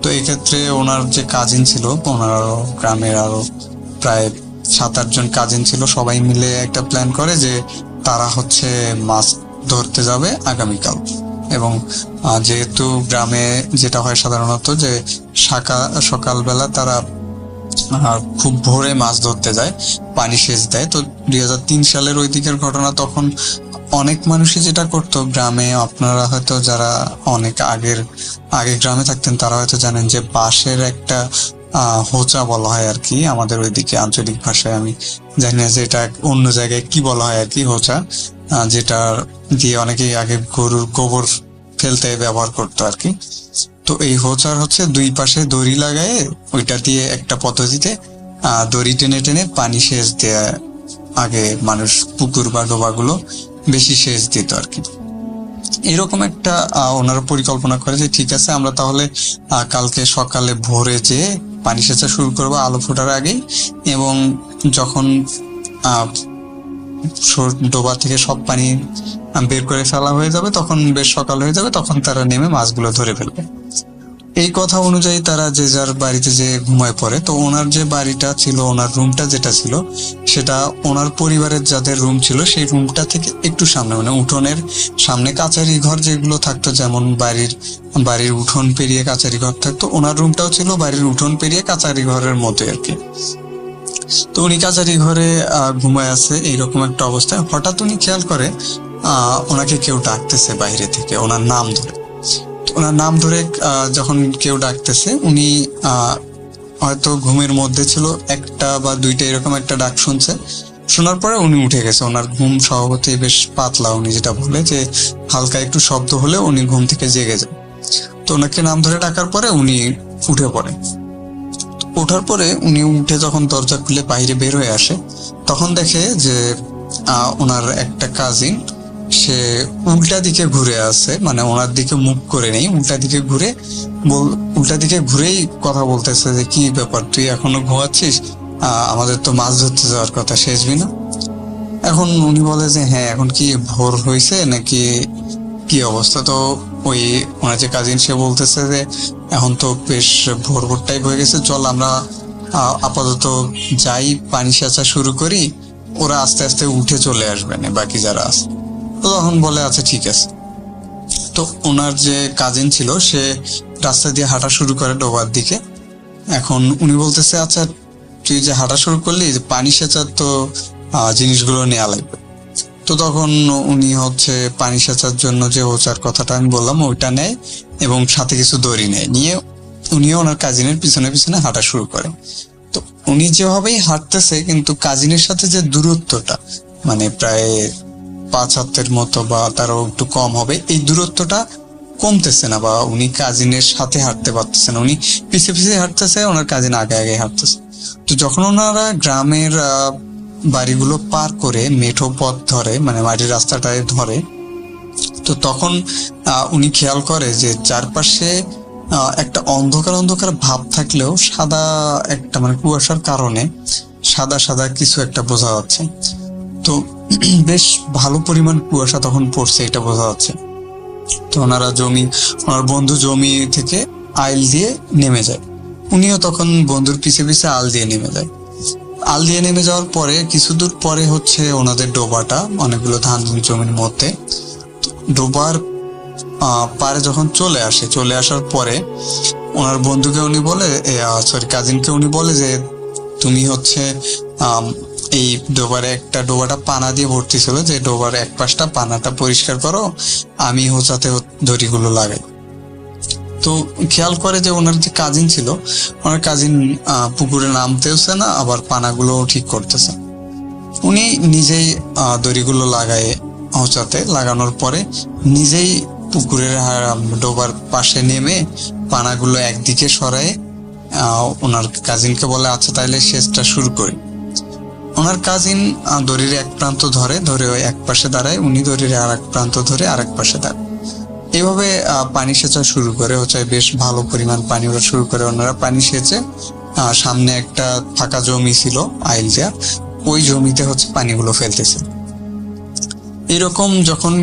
তো এই ক্ষেত্রে ওনার যে কাজিন ছিল, ওনার গ্রামের আরো প্রায় 7-8 জন কাজিন ছিল, সবাই মিলে একটা প্ল্যান করে যে তারা হচ্ছে মাছ ধরতে যাবে আগামীকাল। এবং যেহেতু গ্রামে যেটা হয় সাধারণত যে সকালবেলা তারা খুব ভোরে মাছ ধরতে যায়, পানি সেচ দেয়। তো 2003 সালের ওই দিকের ঘটনা। তখন অনেক মানুষই যেটা করতো গ্রামে, আপনারা হয়তো যারা অনেক আগে গ্রামে থাকতেন তারা হয়তো জানেন যে বাঁশের একটা হোচা বলা হয় আর কি, আমাদের ওইদিকে আঞ্চলিক ভাষায়, আমি জানি না যে এটা অন্য জায়গায় কি বলা হয় আর কি, হোচা, যেটা দিয়ে অনেকেই আগে গরুর গোবর ফেলতে ব্যবহার করতো আর কি। তো এই হোচার হচ্ছে দুই পাশে দড়ি লাগায় ওইটা দিয়ে একটা পদ্ধতিতে দড়ি টেনে টেনে পানি সেচ দেয়া আগে মানুষ পুকুর বা ডোবাগুলো বেশি সেচ দিত আর কি। এরকম একটা ওনারা পরিকল্পনা করে যে ঠিক আছে আমরা তাহলে কালকে সকালে ভোরে যে পানি সেচা শুরু করবো আলো ফোটার আগেই, এবং যখন ডোবা থেকে সব পানি বের করে ফেলা হয়ে যাবে তখন বেশ সকাল হয়ে যাবে, তখন তারা নেমে মাছগুলো ধরে ফেলবে। এই কথা অনুযায়ী তারা যে যার বাড়িতে যে ঘুমায় পড়ে। তো ওনার যে বাড়িটা ছিল, ওনার রুমটা যেটা ছিল সেটা ওনার পরিবারের যাদের রুম ছিল সেই রুমটা থেকে একটু সামনে, মানে উঠোনের সামনে কাচারি ঘর যেগুলো থাকতো, যেমন বাড়ির উঠোন পেরিয়ে কাচারি ঘর থাকতো, ওনার রুমটাও ছিল বাড়ির উঠোন পেরিয়ে কাচারি ঘরের মধ্যে আর কি। তো উনি কাচারি ঘরে ঘুমায় আছে এইরকম একটা অবস্থায় হঠাৎ উনি খেয়াল করে ওনাকে কেউ ডাকতেছে বাইরে থেকে, ওনার নাম ধরে। ওনার নাম ধরে যখন কেউ ডাকতেছে, উনি হয়তো ঘুমের মধ্যে ছিল, একটা বা দুইটা এরকম একটা ডাক শুনছে। শোনার পরে উনি উঠে গেছে। ওনার ঘুম স্বভাবতই বেশ পাতলা, উনি যেটা বলে যে হালকা একটু শব্দ হলে উনি ঘুম থেকে জেগে যায়। তো ওনাকে নাম ধরে ডাকার পরে উনি উঠে পড়ে। ওঠার পরে উনি উঠে যখন দরজা খুলে বাইরে বের হয়ে আসে, তখন দেখে যে ওনার একটা কাজিন সে উল্টা দিকে ঘুরে আছে, মানে ওনার দিকে মুখ করে নেই, উল্টা দিকে ঘুরেই কথা বলতেছে যে কি ব্যাপার, তুই এখনো ঘুমাচ্ছিস, আমাদের তো মাছ ধরতে যাওয়ার কথা, সেচবি না? এখন উনি বলে যে হ্যাঁ, এখন কি ভোর হয়েছে নাকি কি অবস্থা? তো ওই ওনার যে কাজিন সে বলতেছে যে এখন তো বেশ ভোর টাইপ হয়ে গেছে, চল আমরা আপাতত যাই, পানি সেচা শুরু করি, ওরা আস্তে আস্তে উঠে চলে আসবে না বাকি যারা আছে। তো তখন বলে আচ্ছা ঠিক আছে। তো ওনার যে কাজিন ছিল সে রাস্তা দিয়ে হাঁটা শুরু করে ডোবার দিকে। এখন উনি বলতেছে আচ্ছা তুই যে হাঁটা শুরু করলি, যে পানি সেচার তো জিনিসগুলো নেওয়া লাগবে। তো তখন উনি হচ্ছে পানি সেচার জন্য যে হোচার কথাটা আমি বললাম ওইটা নেয় এবং সাথে কিছু দড়ি নেয়, নিয়ে উনিও ওনার কাজিনের পিছনে পিছনে হাঁটা শুরু করে। তো উনি যেভাবেই হাঁটতেছে কিন্তু কাজিনের সাথে যে দূরত্বটা, মানে প্রায় 5 হাতের মতো বা তারও একটু কম হবে, এই দূরত্বটা কমতেছে না, বা উনি কাজিনের সাথে হাঁটতে পারতেছে না, উনি পিছিয়ে পিছিয়ে হাঁটতেছে, ওনার কাজিন আগে আগে হাঁটতেছে। তো যখন ওনারা গ্রামের বাড়িগুলো পার করে মেঠো পথ ধরে, মানে মাটির রাস্তাটায় ধরে, তো তখন উনি খেয়াল করে যে চারপাশে একটা অন্ধকার অন্ধকার ভাব থাকলেও সাদা একটা, মানে কুয়াশার কারণে সাদা সাদা কিছু একটা বোঝা যাচ্ছে। তো বেশ ভালো পরিমাণ কুয়াশা তখন পড়ছে, এটা বোঝা যাচ্ছে। তো ওনার বন্ধু জমি থেকে আইল দিয়ে নেমে যায়, উনিও তখন বন্ধুর পিছে পিছে আল দিয়ে নেমে যাওয়ার পরে কিছু দূর পরে হচ্ছে ওনাদের ডোবাটা, অনেকগুলো ধান জমির মধ্যে। ডোবার পারে যখন চলে আসার পরে ওনার বন্ধুকে উনি বলে, কাজিনকে উনি বলে যে তুমি হচ্ছে এই ডোবাটা পানা দিয়ে ভর্তি ছিল, যে ডোবার এক পাশটা পানাটা পরিষ্কার করো, আমি হোঁচাতে দড়িগুলো লাগাই। তো খেয়াল করে যে ওনার যে কাজিন ছিল, ওনার কাজিন পুকুরে নামতেছে না, আবার পানাগুলো ঠিক করতেছে। উনি নিজেই দড়িগুলো লাগায় হোঁচাতে, লাগানোর পরে নিজেই পুকুরের ডোবার পাশে নেমে পানাগুলো একদিকে সরায় ওনার কাজিনকে বলে, আচ্ছা তাইলে সেচটা শুরু করি। ওনার কাজিন দড়ির এক প্রান্ত ধরে ওই এক পাশে দাঁড়ায়, উনি দড়ির আর এক প্রান্ত ধরে আরেক পাশে দাঁড়ায়। এইভাবে পানি সেচা শুরু করে, হচ্ছে বেশ ভালো পরিমাণ পানি ওরা শুরু করে। ওনারা পানি সেচে সামনে একটা ফাঁকা জমি ছিল আইল দেয়া, ওই জমিতে হচ্ছে পানিগুলো ফেলতেছে। এরকম যখন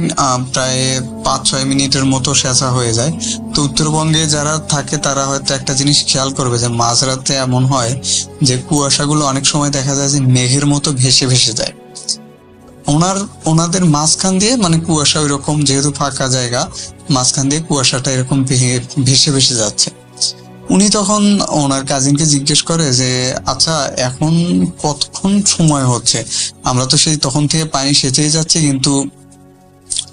প্রায় 5-6 মিনিটের মতো সেচা হয়ে যায়, তো উত্তরবঙ্গে যারা থাকে তারা হয়তো একটা জিনিস খেয়াল করবে যে মাঝরাতে এমন হয় যে কুয়াশাগুলো অনেক সময় দেখা যায় যে মেঘের মতো ভেসে ভেসে যায়। ওনাদের মাঝখান দিয়ে, মানে কুয়াশা ওইরকম যেহেতু ফাঁকা জায়গা, মাঝখান দিয়ে কুয়াশাটা এরকম ভেসে ভেসে যাচ্ছে। উনি তখন ওনার কাজিনকে জিজ্ঞেস করে যে আচ্ছা এখন কতক্ষণ সময় হচ্ছে, আমরা তো সেই তখন থেকে পানি সেচেই যাচ্ছি, কিন্তু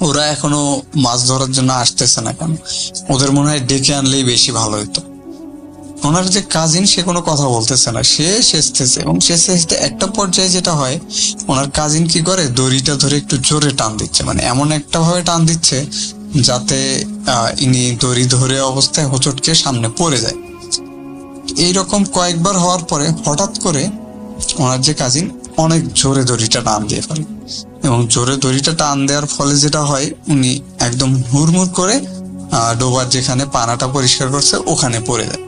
ওরা এখনো মাছ ধরার জন্য আসতেছে না কেন? ওদের মনে হয় ডেকে আনলেই বেশি ভালো হতো। ওনার যে কাজিন সে কোনো কথা বলতেছে না, সে সেচতেছে, এবং সেচতে একটা পর্যায়ে যেটা হয়, ওনার কাজিন কি করে, দড়িটা ধরে একটু জোরে টান দিচ্ছে, মানে এমন একটা ভাবে টান দিচ্ছে যাতে ইনি দড়ি ধরে অবস্থায় হোঁচটকে সামনে পড়ে যায়। এইরকম কয়েকবার হওয়ার পরে হঠাৎ করে ওনার যে কাজিন অনেক জোরে দড়িটা টান দিয়ে ফেলে, এবং জোরে দড়িটা টান দেওয়ার ফলে যেটা হয়, উনি একদম হুড়মুড় করে ডোবার যেখানে পানাটা পরিষ্কার করছে ওখানে পড়ে যায়।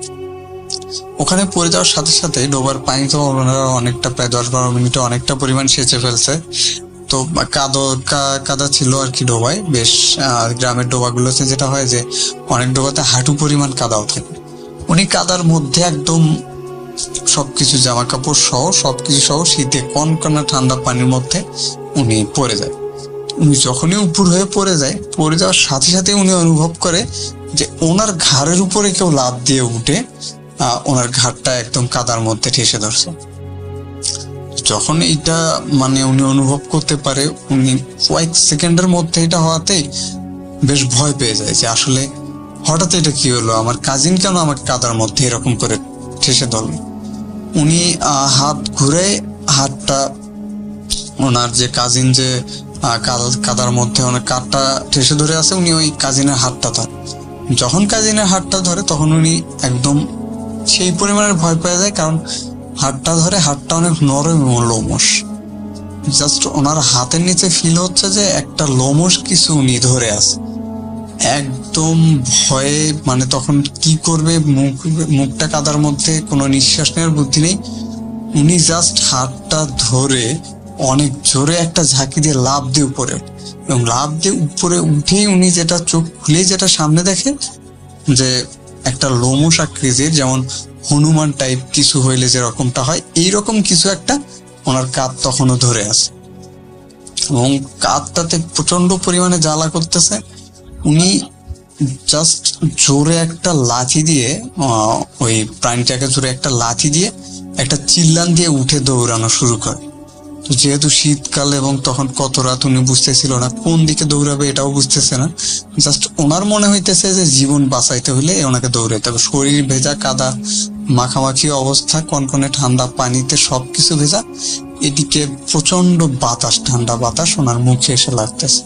ওখানে পড়ে যাওয়ার সাথে সাথে ডোবার পানি তো ওনারা অনেকটা, প্রায় 10-12 মিনিটে অনেকটা পরিমাণ সেচে ফেলছে। তো কাদা ছিল আর কি ডোবায়, বেশ গ্রামের ডোবাগুলোতে যেটা হয় যে অনেক ডোবাতে হাঁটু পরিমাণ কাদা ওঠে। উনি কাদার মধ্যে একদম সবকিছু জামা কাপড় সহ সবকিছু সহ শীতে কনকনা ঠান্ডা পানির মধ্যে উনি পড়ে যায়। উনি যখনই উপর হয়ে পড়ে যাওয়ার সাথে সাথে উনি অনুভব করে যে ওনার ঘাড়ের উপরে কেউ লাফ দিয়ে উঠে ওনার ঘাড়টা একদম কাদার মধ্যে ঠেসে ধরছে। যখন এটা মানে উনি অনুভব করতে পারে, উনি কয়েক সেকেন্ডের মধ্যে এটা হওয়াতেই বেশ ভয় পেয়ে যায় যে আসলে হঠাৎ এটা কি হলো, আমার কাজিন কেন আমাকে কাদার মধ্যে এরকম করে ঠেসে ধরলো। উনি হাত ঘুরে, হাতটা ওনার যে কাজিন যে কাদার মধ্যে অনেক কাঠটা ঠেসে ধরে আছে, উনি ওই কাজিনের হাতটা ধরে। যখন কাজিনের হাতটা ধরে তখন উনি একদম সেই পরিমাণের ভয় পেয়ে যায়, কারণ হাতটা অনেক নরম এবং লোমশ। জাস্ট ওনার হাতের নিচে ফিল হচ্ছে যে একটা লোমশ কিছু উনি ধরে আছে। একদম ভয়ে, মানে তখন কি করবে, মুখটা কাদার মধ্যে, কোনো নিঃশ্বাস নেওয়ার বুদ্ধি নেই। উনি জাস্ট হাতটা ধরে অনেক জোরে একটা ঝাঁকি দিয়ে লাফ দিয়ে উপরে, এবং লাফ দিয়ে উপরে উঠেই উনি যেটা চোখ খুলে যেটা সামনে দেখে যে একটা লোমশ আকৃতির, যেমন হনুমান টাইপ কিছু হইলে যেরকমটা হয়, এইরকম কিছু একটা ওনার কাঁধ তখনও ধরে আছে, এবং কাঁধটাতে প্রচন্ড পরিমাণে জ্বালা করতেছে। উনি জাস্ট জোরে একটা লাঠি দিয়ে, ওই প্রাণীটাকে জোরে একটা লাঠি দিয়ে একটা চিল্লান দিয়ে উঠে দৌড়ানো শুরু করে। তো যেহেতু শীতকাল এবং তখন কত রাত, উনি বুঝতেছিল না কোন দিকে দৌড়াবে, এটাও বুঝতেছে না। জাস্ট ওনার মনে হইতেছে যে জীবন বাঁচাইতে হলে ওনাকে দৌড়াইতে হবে। শরীর ভেজা, কাদা মাখামাখি অবস্থা, কনকনে ঠান্ডা পানিতে সবকিছু ভেজা, এদিকে প্রচন্ড বাতাস, ঠান্ডা বাতাস ওনার মুখে এসে লাগতেছে।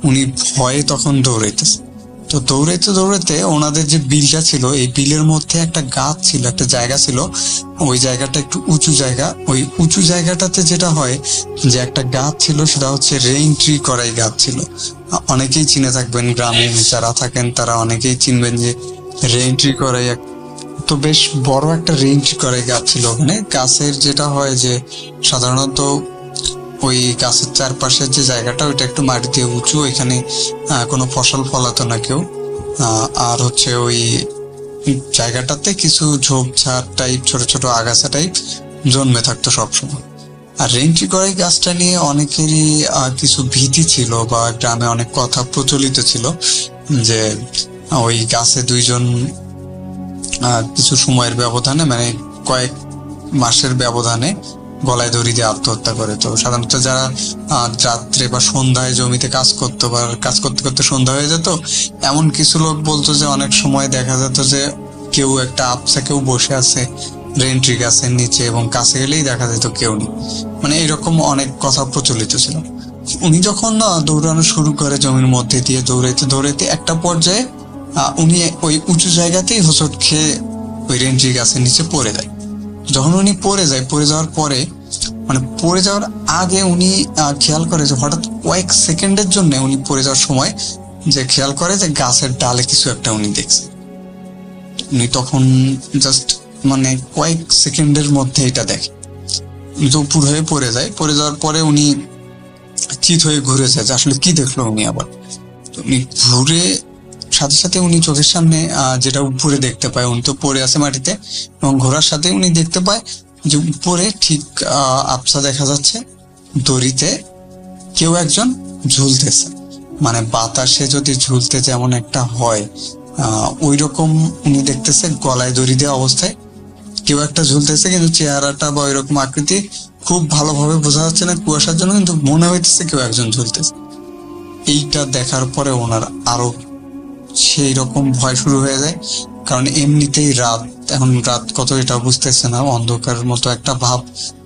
উনি ভয়ে তখন দৌড়াইতেছে। তো দৌড়াইতে দৌড়াইতে ওনাদের যে বিলটা ছিল, এই বিলের মধ্যে একটা গাছ ছিল, একটা জায়গা ছিল, ওই জায়গাটা একটু উঁচু জায়গা। ওই উঁচু জায়গাটাতে যেটা হয় যে একটা গাছ ছিল, সেটা হচ্ছে রেইন ট্রি করাই গাছ ছিল। অনেকেই চিনে থাকবেন, গ্রামে যারা থাকেন তারা অনেকেই চিনবেন যে রেইন ট্রি করাই, তো বেশ বড় একটা রেইন ট্রি করাই গাছ ছিল ওখানে। গাছের যেটা হয় যে সাধারণত ওই গাছের চারপাশের যে জায়গাটা, ওইটা একটু মাটি দিয়ে উঁচু, এখানে কোনো ফসল ফলাতো না কেউ। আর হচ্ছে ওই জায়গাটাতে কিছু ঝোপঝাড় টাইপ, ছোট ছোট আগাছা টাইপ জন্মে থাকতো সবসময়। আর রেইনট্রি করাই গাছটা নিয়ে অনেকেরই কিছু ভীতি ছিল, বা গ্রামে অনেক কথা প্রচলিত ছিল যে ওই গাছে দুইজন কিছু সময়ের ব্যবধানে, মানে কয়েক মাসের ব্যবধানে গলায় দড়ি দিয়ে আত্মহত্যা করে। তো সাধারণত যারা রাত্রে বা সন্ধ্যায় জমিতে কাজ করতো বা কাজ করতে করতে সন্ধ্যা হয়ে যেত, এমন কিছু লোক বলতো যে অনেক সময় দেখা যেত যে কেউ একটা আপসা কেউ বসে আছে রেন্ট্রি গাছের নিচে, এবং কাছে গেলেই দেখা যেত কেউ নেই। মানে এরকম অনেক কথা প্রচলিত ছিল। উনি যখন দৌড়ানো শুরু করে জমির মধ্যে দিয়ে দৌড়াইতে দৌড়াইতে একটা পর্যায়ে উনি ওই উঁচু জায়গাতেই হোঁচট খেয়ে ওই রেন্ট্রি গাছের নিচে পড়ে যায়। যখন উনি পড়ে যাওয়ার পরে মানে পড়ে যাওয়ার আগে উনি খেয়াল করে যে হঠাৎ কয়েক সেকেন্ডের জন্য উনি পড়ে যাওয়ার সময় যে খেয়াল করে যে গাছের ডালে কিছু একটা উনি দেখছে। উনি তখন জাস্ট মানে কয়েক সেকেন্ডের মধ্যে এটা দেখে, উনি তো উপর হয়ে পড়ে যায়। পড়ে যাওয়ার পরে উনি চিত হয়ে ঘুরে যায় যে আসলে কি দেখলো উনি। আবার উনি ঘুরে সাথে সাথে উনি চোখের সামনে যেটা উপরে দেখতে পায়, উনি তো পড়ে আছে মাটিতে, এবং ঘোরার সাথে উনি দেখতে পায় যে উপরে ঠিক আবছা দেখা যাচ্ছে দড়িতে কেউ একজন ঝুলতেছে। মানে বাতাসে যদি ঝুলতে যেমন একটা হয় ওই রকম উনি দেখতেছে গলায় দড়ি দেওয়া অবস্থায় কেউ একটা ঝুলতেছে, কিন্তু চেহারাটা বা ওই রকম আকৃতি খুব ভালোভাবে বোঝা যাচ্ছে না কুয়াশার জন্য, কিন্তু মনে হইতেছে কেউ একজন ঝুলতেছে। এইটা দেখার পরে ওনার আরো সেই রকম ভয় শুরু হয়ে যায়, কারণ এমনিতেই রাত, এখন রাত কত এটা বুঝতেছে না, অন্ধকার মতো একটা ভাব,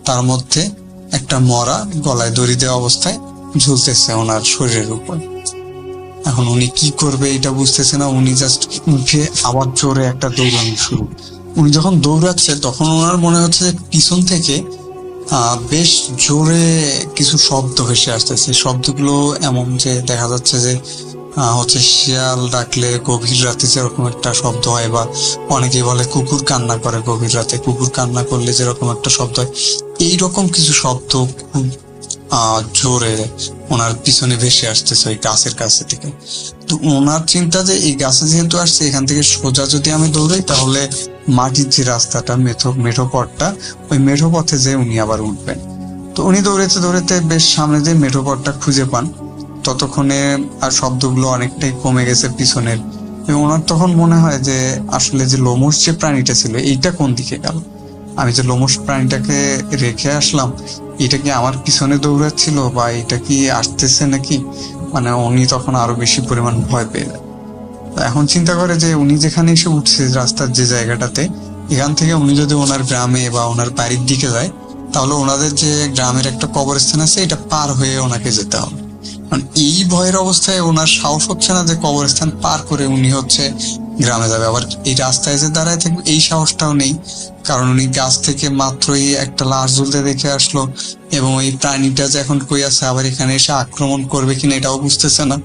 তার মধ্যে একটা মরা গলায় দড়ি দেওয়া অবস্থায় ঝুলতেছে ওনার শরীরের উপর। এখন উনি কি করবে এটা বুঝতেছে না, উনি জাস্ট উঠে আবার জোরে একটা দৌড়ানো শুরু। উনি যখন দৌড়াচ্ছে তখন ওনার মনে হচ্ছে যে পিছন থেকে বেশ জোরে কিছু শব্দ ভেসে আসতেছে। শব্দগুলো এমন যে দেখা যাচ্ছে যে হচ্ছে শিয়াল ডাকলে গভীর রাতে যেরকম একটা শব্দ হয়, বা অনেকেই বলে কুকুর কান্না করে গভীর রাতে, কুকুর কান্না করলে যেরকম একটা শব্দ হয়, এইরকম কিছু শব্দ খুব জোরে ওনার পিছনে ভেসে আসতেছে ওই গাছের কাছে থেকে। তো ওনার চিন্তা যে এই গাছে যেহেতু আসছে, এখান থেকে সোজা যদি আমি দৌড়াই তাহলে মাটির যে রাস্তাটা মেঠো পথটা, ওই মেঠো পথে যে উনি আবার উঠবেন। তো উনি দৌড়াতে দৌড়াতে বেশ সামনে যে মেঠো পথটা খুঁজে পান, ততক্ষণে আর শব্দগুলো অনেকটাই কমে গেছে পিছনের, এবং ওনার তখন মনে হয় যে আসলে যে লোমশ যে প্রাণীটা ছিল এইটা কোন দিকে গেল, আমি যে লোমশ প্রাণীটাকে রেখে আসলাম এটা কি আমার পিছনে দৌড়াচ্ছিল, বা এটা কি আসতেছে নাকি। মানে উনি তখন আরো বেশি পরিমাণ ভয় পেয়ে যায়। এখন চিন্তা করে যে উনি যেখানে এসে উঠছে রাস্তার যে জায়গাটাতে, এখান থেকে উনি যদি ওনার গ্রামে বা ওনার বাড়ির দিকে যায় তাহলে ওনাদের যে গ্রামের একটা কবরস্থান আছে এটা পার হয়ে ওনাকে যেতে হবে। কারণ এই ভয়ের অবস্থায় ওনার সাহস হচ্ছে না যে কবরস্থান পার করে উনি হচ্ছে গ্রামে যাবে। আবার এই রাস্তায় যে দাঁড়ায় থাকবে এই সাহসটাও নেই, কারণ উনি গাছ থেকে মাত্রই একটা লাশ ঝুলতে দেখে আসলো, এবং ওই প্রাণীটা যে এখন কই আছে আবার এখানে এসে আক্রমণ করবে কিনা এটাও বুঝতেছে না।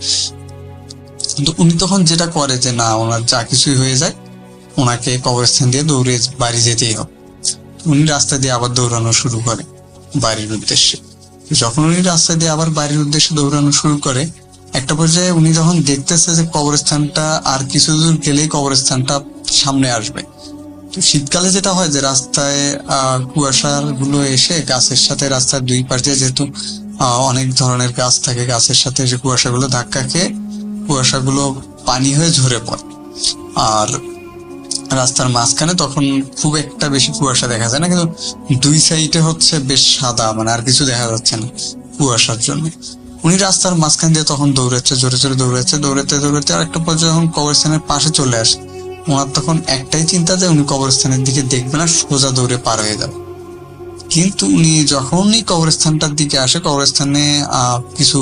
কিন্তু উনি তখন যেটা করে যে না, ওনার যা কিছুই হয়ে যায় ওনাকে কবরস্থান দিয়ে দৌড়ে বাড়ি যেতেই হবে। উনি রাস্তা দিয়ে আবার দৌড়ানো শুরু করে বাড়ির উদ্দেশ্যে। যখন উনি রাস্তা দিয়ে আবার বাড়ির উদ্দেশ্যে দৌড়ানো শুরু করে, একটা পর্যায়ে উনি যখন দেখতেছে যে কবরস্থানটা আর কিছু দূর গেলেই কবরস্থানটা সামনে আসবে। তো শীতকালে যেটা হয় যে রাস্তায় কুয়াশার গুলো এসে গাছের সাথে রাস্তার দুই পাশে যেহেতু অনেক ধরনের গাছ থাকে, গাছের সাথে যে কুয়াশাগুলো ধাক্কা খেয়ে কুয়াশাগুলো পানি হয়ে ঝরে পড়ে। আর রাস্তার মাঝখানে তখন খুব একটা বেশি কুয়াশা দেখা যায় না, কিন্তু দুই সাইডে হচ্ছে বেশ সাদা, মানে আর কিছু দেখা যাচ্ছে না কুয়াশার জন্য। উনি রাস্তার মাঝখান দিয়ে তখন দৌড়াচ্ছে, জোরে জোরে দৌড়াচ্ছে, দৌড়াতে দৌড়াতে আর একটা পর্যায়ে যখন কবরস্থানের পাশে চলে আসে, ওনার তখন একটাই চিন্তা যে উনি কবরস্থানের দিকে দেখবে না, সোজা দৌড়ে পার হয়ে যাবে। কিন্তু উনি যখনই কবরস্থানটার দিকে আসে, কবরস্থানে কিছু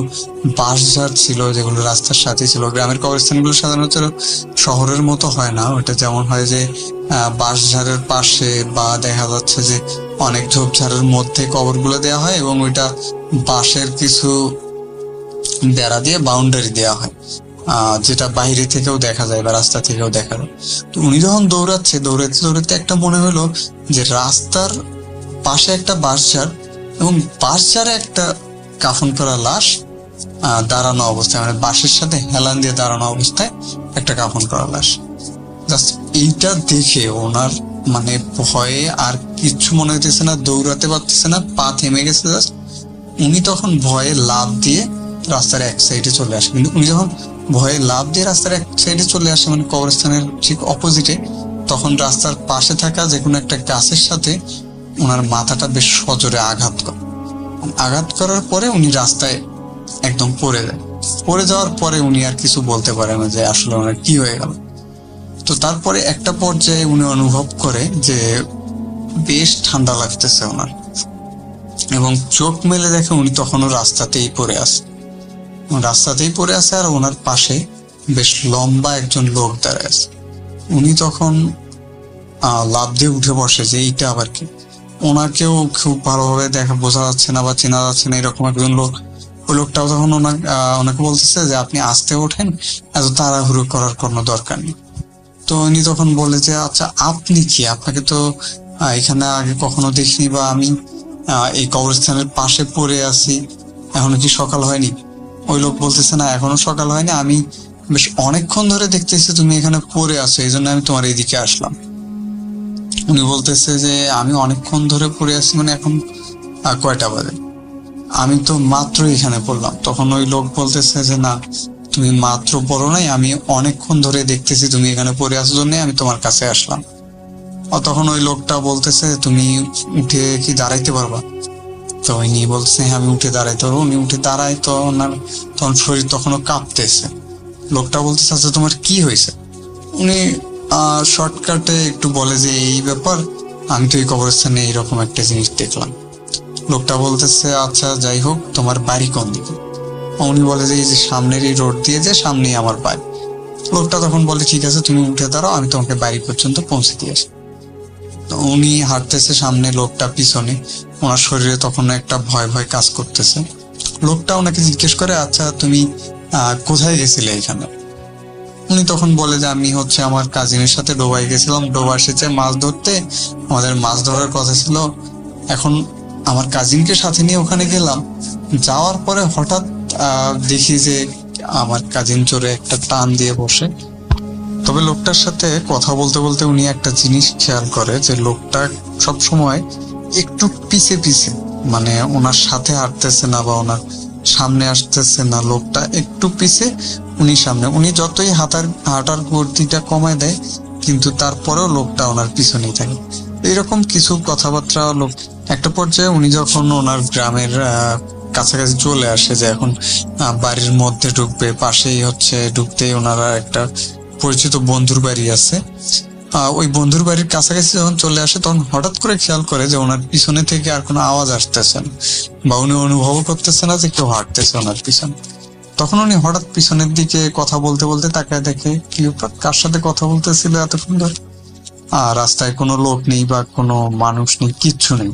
বাঁশঝাড় ছিল যেগুলো রাস্তার সাথে ছিল। গ্রামের কবরস্থানগুলো সাধারণত শহরের মতো হয় না, ওটা যেমন হয় যে বাঁশঝাড়ের পাশে বা দেখা যাচ্ছে যে অনেক ঝোপঝাড়ের মধ্যে কবরগুলো দেওয়া হয়, এবং ওইটা বাঁশের কিছু বেড়া দিয়ে বাউন্ডারি দেওয়া হয়, যেটা বাইরে থেকেও দেখা যায় বা রাস্তা থেকেও দেখা যায়। তো উনি যখন দৌড়াচ্ছে দৌড়াতে দৌড়াতে একটা মনে হলো যে রাস্তার পাশে একটা বাঁশঝাড়, এবং বাঁশঝাড়ে একটা কাফন করা লাশ দাঁড়ানো অবস্থায়, মানে বাঁশের সাথে হেলান দিয়ে দাঁড়ানো অবস্থায় একটা কাফন করা লাশ। জাস্ট এইটা দেখে ওনার মানে ভয়ে আর কিচ্ছু মনে হইতেছে না, দৌড়াতে পারতেছে না, পা থেমে গেছে। জাস্ট উনি তখন ভয়ে লাফ দিয়ে রাস্তার এক সাইডে চলে আসে। কিন্তু উনি যখন ভয়ে লাফ দিয়ে রাস্তার এক সাইডে চলে আসে, মানে কবরস্থানের ঠিক অপোজিটে, তখন রাস্তার পাশে থাকা যে কোনো একটা গাছের সাথে ওনার মাথাটা বেশ সজোরে আঘাত করে। আঘাত করার পরে উনি রাস্তায় একদম পড়ে যায়। পড়ে যাওয়ার পরে উনি আর কিছু বলতে পারে না যে আসলে ওনার কি হয়ে গেল। তো তারপরে একটা পর্যায়ে উনি অনুভব করে যে বেশ ঠান্ডা লাগতেছে ওনার, এবং চোখ মেলে দেখে উনি তখনও রাস্তাতেই পড়ে আছে। আর ওনার পাশে বেশ লম্বা একজন লোক দাঁড়ায় আছে। উনি তখন লাফ দিয়ে উঠে বসে যে এইটা আবার কি। ওনাকেও খুব ভালোভাবে বোঝা যাচ্ছে না বা চেনা যাচ্ছে না, এরকম একজন লোক। ওই লোকটাও তখন ওনাকে বলতেছে যে আপনি আস্তে ওঠেন, এত তাড়াহুড়ো করার কোনো দরকার নেই। তো উনি তখন বলে যে আচ্ছা আপনি কি, আপনাকে তো এখানে আগে কখনো দেখিনি, বা আমি এই কবরস্থানের পাশে পড়ে আছি, এখনো কি সকাল হয়নি? ওই লোক বলতেছে না এখনো সকাল হয়নি, আমি বেশ অনেকক্ষণ ধরে দেখতেছি তুমি এখানে পড়ে আছো, এই জন্য আমি তোমার এইদিকে আসলাম। উনি বলতেছে যে আমি অনেকক্ষণ ধরে পড়ে আছি মানে এখন কয়টা বাজে? আমি তো মাত্র এখানে পড়লাম। তখন ওই লোক বলতেছে যে না, তুমি মাত্র পড়ো নাই, আমি অনেকক্ষণ ধরে দেখতেছি তুমি এখানে পড়ে আছো, জন্য আমি তোমার কাছে আসলাম। তখন ওই লোকটা বলতেছে তুমি উঠে কি দাঁড়াইতে পারবা? তো উনি বলতেছে হ্যাঁ আমি উঠে দাঁড়াইতে পারবো। উনি উঠে দাঁড়ায়, তো ওনার তখন শরীর তখনও কাঁপতেছে। লোকটা বলতেছে আচ্ছা তোমার কি হয়েছে? উনি শর্টকাটে একটু বলে যে এই ব্যাপার, আমি তো এই কবরস্থানে এইরকম একটা জিনিস দেখলাম। লোকটা বলতেছে আচ্ছা যাই হোক, তোমার বাড়ি কোন দিকে? উনি বলে যে এই যে সামনের এই রোড দিয়ে যে সামনেই আমার বাড়ি। লোকটা তখন বলে ঠিক আছে তুমি উঠে দাঁড়াও, আমি তোমাকে বাড়ি পর্যন্ত পৌঁছে দিয়ে আসি। উনি হাঁটতেছে সামনে, লোকটা পিছনে। ওনার শরীরে তখন একটা ভয় ভয় কাজ করতেছে। লোকটা ওনাকে জিজ্ঞেস করে আচ্ছা তুমি কোথায় গেছিলে এখানে? উনি তখন বলে যে আমি আমার কাজিনের সাথে ডোবায় গেছিলাম, ডোবা এসেছে মাছ ধরতে, আমাদের মাছ ধরার কথা ছিল। এখন আমার কাজিনকে সাথে নিয়ে ওখানে গেলাম, যাওয়ার পরে হঠাৎ দেখি যে আমার কাজিন চোরে একটা টান দিয়ে বসে। তবে লোকটার সাথে কথা বলতে বলতে উনি একটা জিনিস খেয়াল করে যে লোকটা সব সময় একটু পিছে পিছে, মানে ওনার সাথে হাঁটতেছে না বা ওনার সামনে আসতেছে না, লোকটা একটু পিছে উনি সামনে। উনি যতই হাঁটার গতিটা কমায় দেয়, কিন্তু তারপরেও লোকটা ওনার পিছনেই থাকে। এইরকম কিছু কথাবার্তা লোক। একটা পর্যায়ে উনি যখন ওনার গ্রামের কাছাকাছি চলে আসে, যে এখন বাড়ির মধ্যে ঢুকবে, পাশেই ঢুকতেই ওনারা একটা পরিচিত বন্ধুর বাড়ি আছে। ওই বন্ধুর বাড়ির কাছাকাছি যখন চলে আসে, তখন হঠাৎ করে খেয়াল করে যে ওনার পিছনে থেকে আর কোনো আওয়াজ আসতেছে না, বা উনি অনুভব করতেছে না যে কেউ হাঁটতেছে ওনার পিছনে। তখন উনি হঠাৎ পিছনের দিকে কথা বলতে বলতে তাকায় দেখে কি কার সাথে কথা বলতেছিল এতক্ষণ ধরে। রাস্তায় কোনো লোক নেই বা কোনো মানুষ নেই, কিচ্ছু নেই।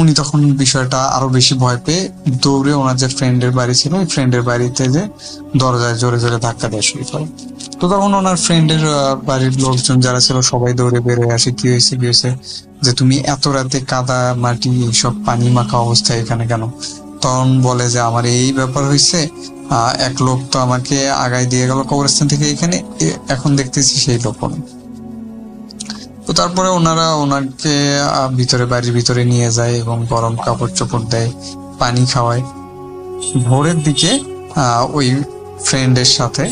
উনি তখন বিষয়টা আরো বেশি ভয় পেয়ে দৌড়ে ওনার যে ফ্রেন্ডের বাড়ি ছিল, ওই ফ্রেন্ডের বাড়িতে যে দরজায় জোরে জোরে ধাক্কা দেওয়া শুরু করে। তো তখন ওনার ফ্রেন্ডের বাড়ির লোকজন যারা ছিল সবাই দৌড়ে বেরোয় আসে। কি হয়েছে যে তুমি এত রাতে কাদা মাটি এইসব পানি মাখা অবস্থায় এখানে কেন? তখন বলে যে আমার এই ব্যাপার হয়েছে, এক লোক তো আমাকে আগায় দিয়ে গেল কবরস্থান থেকে এখানে, এখন দেখতেছি সেই লোক। তো তারপরে ওনারা ওনাকে বাড়ির ভিতরে নিয়ে যায় এবং গরম কাপড় চোপড় দেয়, পানি খাওয়ায়। ভোরের দিকে ওই ফ্রেন্ডের সাথে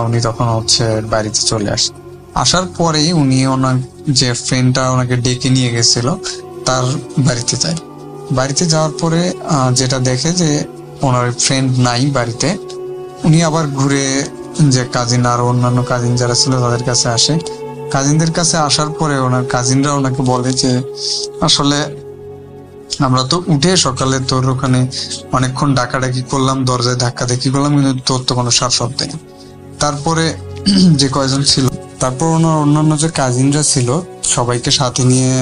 উনি তখন বাড়িতে চলে আসে। আসার পরেই উনি ওনার যে ফ্রেন্ডটা ওনাকে ডেকে নিয়ে গেছিল তার বাড়িতে যায়। বাড়িতে যাওয়ার পরে যেটা দেখে যে ওনার ফ্রেন্ড নাই বাড়িতে। উনি আবার ঘুরে যে কাজিন আর অন্যান্য কাজিন যারা ছিল তাদের কাছে আসে। কাজিনদের কাছে আসার পরে ওনার কাজিনরা ওনাকে বলে যে আসলে আমরা তো উঠে সকালে তোর ওখানে অনেকক্ষণ ডাকাডাকি করলাম, দরজায় ধাক্কা দেখি করলাম, কিন্তু তোর তো কোনো সার শব্দ নেই। তারপরে যে কয়জন ছিল, তারপর ওনার অন্যান্য যে কাজিনরা ছিল সবাইকে সাথে নিয়ে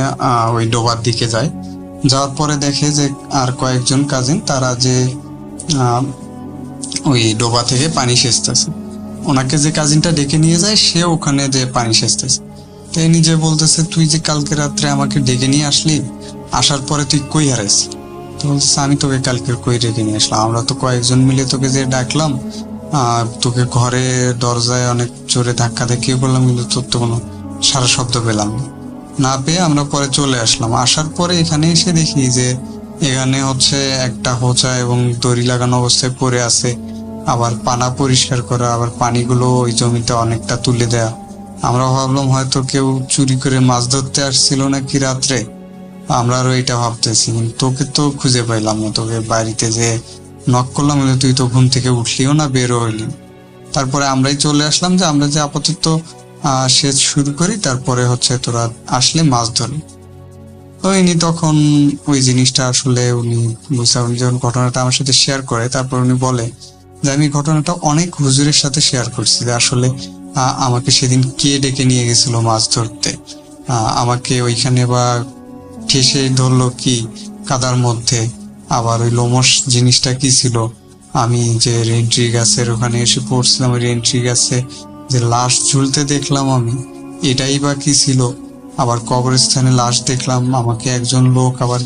ওই ডোবার দিকে যায়। যাওয়ার পরে দেখে যে আর কয়েকজন কাজিন তারা যে ওই ডোবা থেকে পানি সেচতেছে। ওনাকে যে কাজিনটা ডেকে নিয়ে যায় সে ওখানে যে পানি সেচতেছে। তো নিজে বলতেছে তুই যে কালকে রাত্রে আমাকে ডেকে নিয়ে আসলি, আসার পরে তুই কই হারাইছি? তো বলতেছে আমি তোকে কালকে কই ডেকে নিয়ে আসলাম, আমরা তো কয়েকজন মিলে তোকে যে ডাকলাম, তোকে ঘরে দরজায় অনেক জোরে ধাক্কা দেখিয়ে বললাম, কিন্তু তোর তো কোনো সারা শব্দ পেলাম না পেয়ে আমরা পরে চলে আসলাম। আসার পরে এখানে এসে দেখি যে এখানে একটা হোঁচা এবং দড়ি লাগানো অবস্থায় পড়ে আছে, আবার পানা পরিষ্কার করা, আবার পানিগুলো ওই জমিতে অনেকটা তুলে দেয়া। আমরা ভাবলাম হয়তো কেউ চুরি করে মাছ ধরতে আসছিল নাকি রাত্রে, আমরা আরো এটা ভাবতেছি, কিন্তু তোকে তো খুঁজে পাইলাম না। তোকে বাড়িতে যে নক করলাম, বলে তুই তো ঘুম থেকে উঠলিও না, বেরো হইলি। তারপরে আমরাই চলে আসলাম যে আমরা যে আপাতত সেচ শুরু করি, তারপরে হচ্ছে তোরা আসলে মাছ ধরি। তো ইনি তখন ওই জিনিসটা আসলে উনি বুঝতে যখন ঘটনাটা আমার সাথে শেয়ার করে, তারপর উনি বলে যে আমি ঘটনাটা অনেক হুজুরের সাথে শেয়ার করছি, যে আসলে আমাকে সেদিন কে ডেকে নিয়ে গেছিল মাছ ধরতে, আমাকে ওইখানে বা ঠেসে ধরলো কি কাদার মধ্যে, আবার ওই লোমস জিনিসটা কি ছিল, আমি যে রেন্ট্রি গাছের ওখানে এসে পড়ছিলাম, ওই রেন্ট্রি গাছে যে লাশ ঝুলতে দেখলাম আমি, এটাই বা কি ছিল। আবার কবরস্থানে লাশ দেখলাম, আমাকে একজন লোক আবার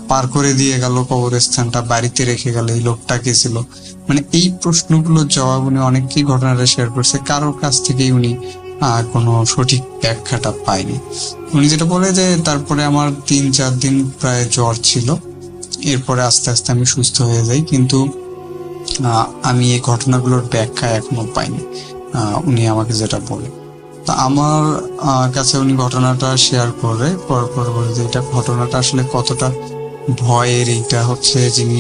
পার করে দিয়ে গেল কবরস্থানটা, বাড়িতে রেখে গেল, এই লোকটা কে ছিল। মানে এই প্রশ্নগুলোর জবাব উনি অনেককেই ঘটনাটা শেয়ার করছে, কারোর কাছ থেকেই উনি কোনো সঠিক ব্যাখ্যাটা পায়নি। উনি যেটা বলে যে তারপরে আমার 3-4 দিন প্রায় জ্বর ছিল, এরপরে আস্তে আস্তে আমি সুস্থ হয়ে যাই, কিন্তু আমি এই ঘটনাগুলোর ব্যাখ্যা এখনো পাইনি। উনি আমাকে যেটা বলে, তা আমার কাছে উনি ঘটনাটা শেয়ার করে বলে যে এটা ঘটনাটা আসলে কতটা ভয়ের, এইটা হচ্ছে যিনি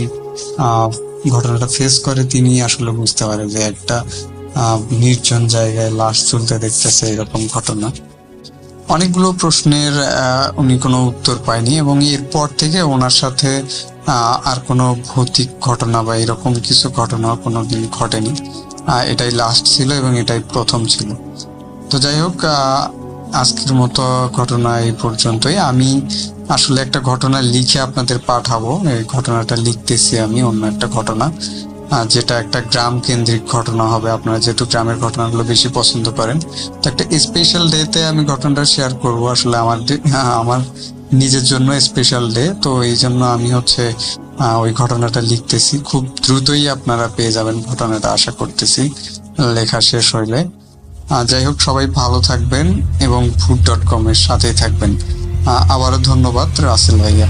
ঘটনাটা ফেস করে তিনি আসলে বুঝতে পারে যে একটা নির্জন জায়গায় লাশ ঝুলতে দেখতেছে এরকম ঘটনা। অনেকগুলো প্রশ্নের উনি কোনো উত্তর পায়নি, এবং এরপর থেকে ওনার সাথে আর কোনো ভৌতিক ঘটনা বা এরকম কিছু ঘটনা কোনোদিন ঘটেনি। এটাই লাস্ট ছিল এবং এটাই প্রথম ছিল। তো যাই হোক, আজকের মতো ঘটনা এই পর্যন্তই। আমি আসলে একটা ঘটনা লিখে আপনাদের পাঠাবো, এই ঘটনাটা লিখতেছি আমি, অন্য একটা ঘটনা, যেটা একটা গ্রাম কেন্দ্রিক ঘটনা হবে। আপনারা যেহেতু গ্রামের ঘটনাগুলো বেশি পছন্দ করেন, তো একটা স্পেশাল ডেতে আমি ঘটনাটা শেয়ার করব। আসলে আমার নিজের জন্য স্পেশাল ডে, তো এই জন্য আমি হচ্ছে ওই ঘটনাটা লিখতেছি। খুব দ্রুতই আপনারা পেয়ে যাবেন ঘটনাটা, আশা করতেছি লেখা শেষ হইলে। যাই হোক, সবাই ভালো থাকবেন এবং food.com এর সাথেই থাকবেন। আবারও ধন্যবাদ রাসেল ভাইয়া।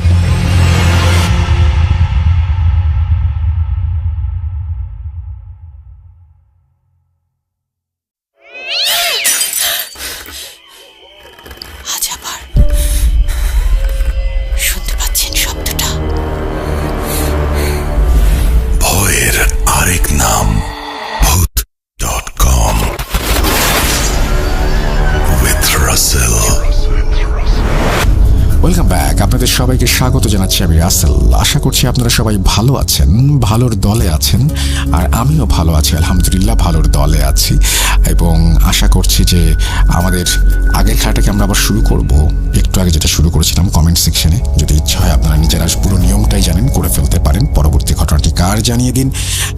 আজ আবার শুনতে পাচ্ছেন শব্দটা? ভয়ের আরেক নাম ভূত.com with Russell. ওয়েলকাম ব্যাক, আপনাদের সবাইকে স্বাগত জানাচ্ছি আমি রাসেল। আশা করছি আপনারা সবাই ভালো আছেন, ভালোর দলে আছেন, আর আমিও ভালো আছি, আলহামদুলিল্লাহ ভালোর দলে আছি। এবং আশা করছি যে আমাদের আগের খেলাটাকে আমরা আবার শুরু করব। একটু আগে যেটা শুরু করেছিলাম, কমেন্ট সেকশনে যদি ইচ্ছা হয় আপনারা নিজেরা পুরো নিয়মটাই জানেন, করে ফেলতে পারেন। পরবর্তী ঘটনাটি কার জানিয়ে দিন।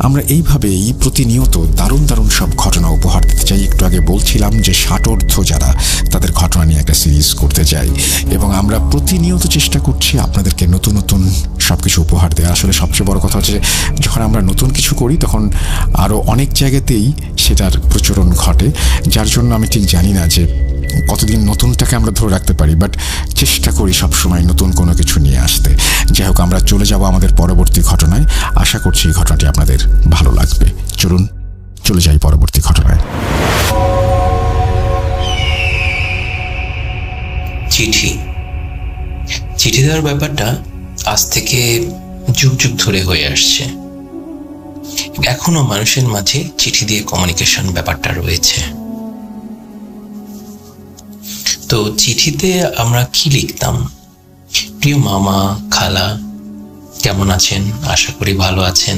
আমরা এইভাবেই প্রতিনিয়ত দারুণ দারুণ সব ঘটনা উপহার দিতে চাই। একটু আগে বলছিলাম যে ষাটোর্ধ্ব যারা, তাদের ঘটনা নিয়ে একটা সিরিজ করতে চাই, এবং আমরা প্রতিনিয়ত চেষ্টা করছি আপনাদেরকে নতুন নতুন সবকিছু উপহার দেওয়া। আসলে সবচেয়ে বড় কথা হচ্ছে যখন আমরা নতুন কিছু করি তখন আরও অনেক জায়গাতেই সেটার প্রচলন ঘটে, যার জন্য আমি ঠিক জানি না যে কতদিন নতুনটাকে আমরা ধরে রাখতে পারি, বাট চেষ্টা করি সবসময় নতুন কোনো কিছু নিয়ে আসতে। যাই হোক, আমরা চলে যাব আমাদের পরবর্তী ঘটনায়। আশা করছি এই ঘটনাটি আপনাদের ভালো লাগবে। চলুন চলে যাই পরবর্তী ঘটনায়। চিঠি দেওয়ার ব্যাপারটা আজ থেকে যুগ যুগ ধরে হয়ে আসছে। এখনো মানুষের মাঝে চিঠি দিয়ে কমিউনিকেশন ব্যাপারটা রয়েছে। তো চিঠিতে আমরা কি লিখতাম? প্রিয় মামা, খালা, কেমন আছেন? আশা করি ভালো আছেন,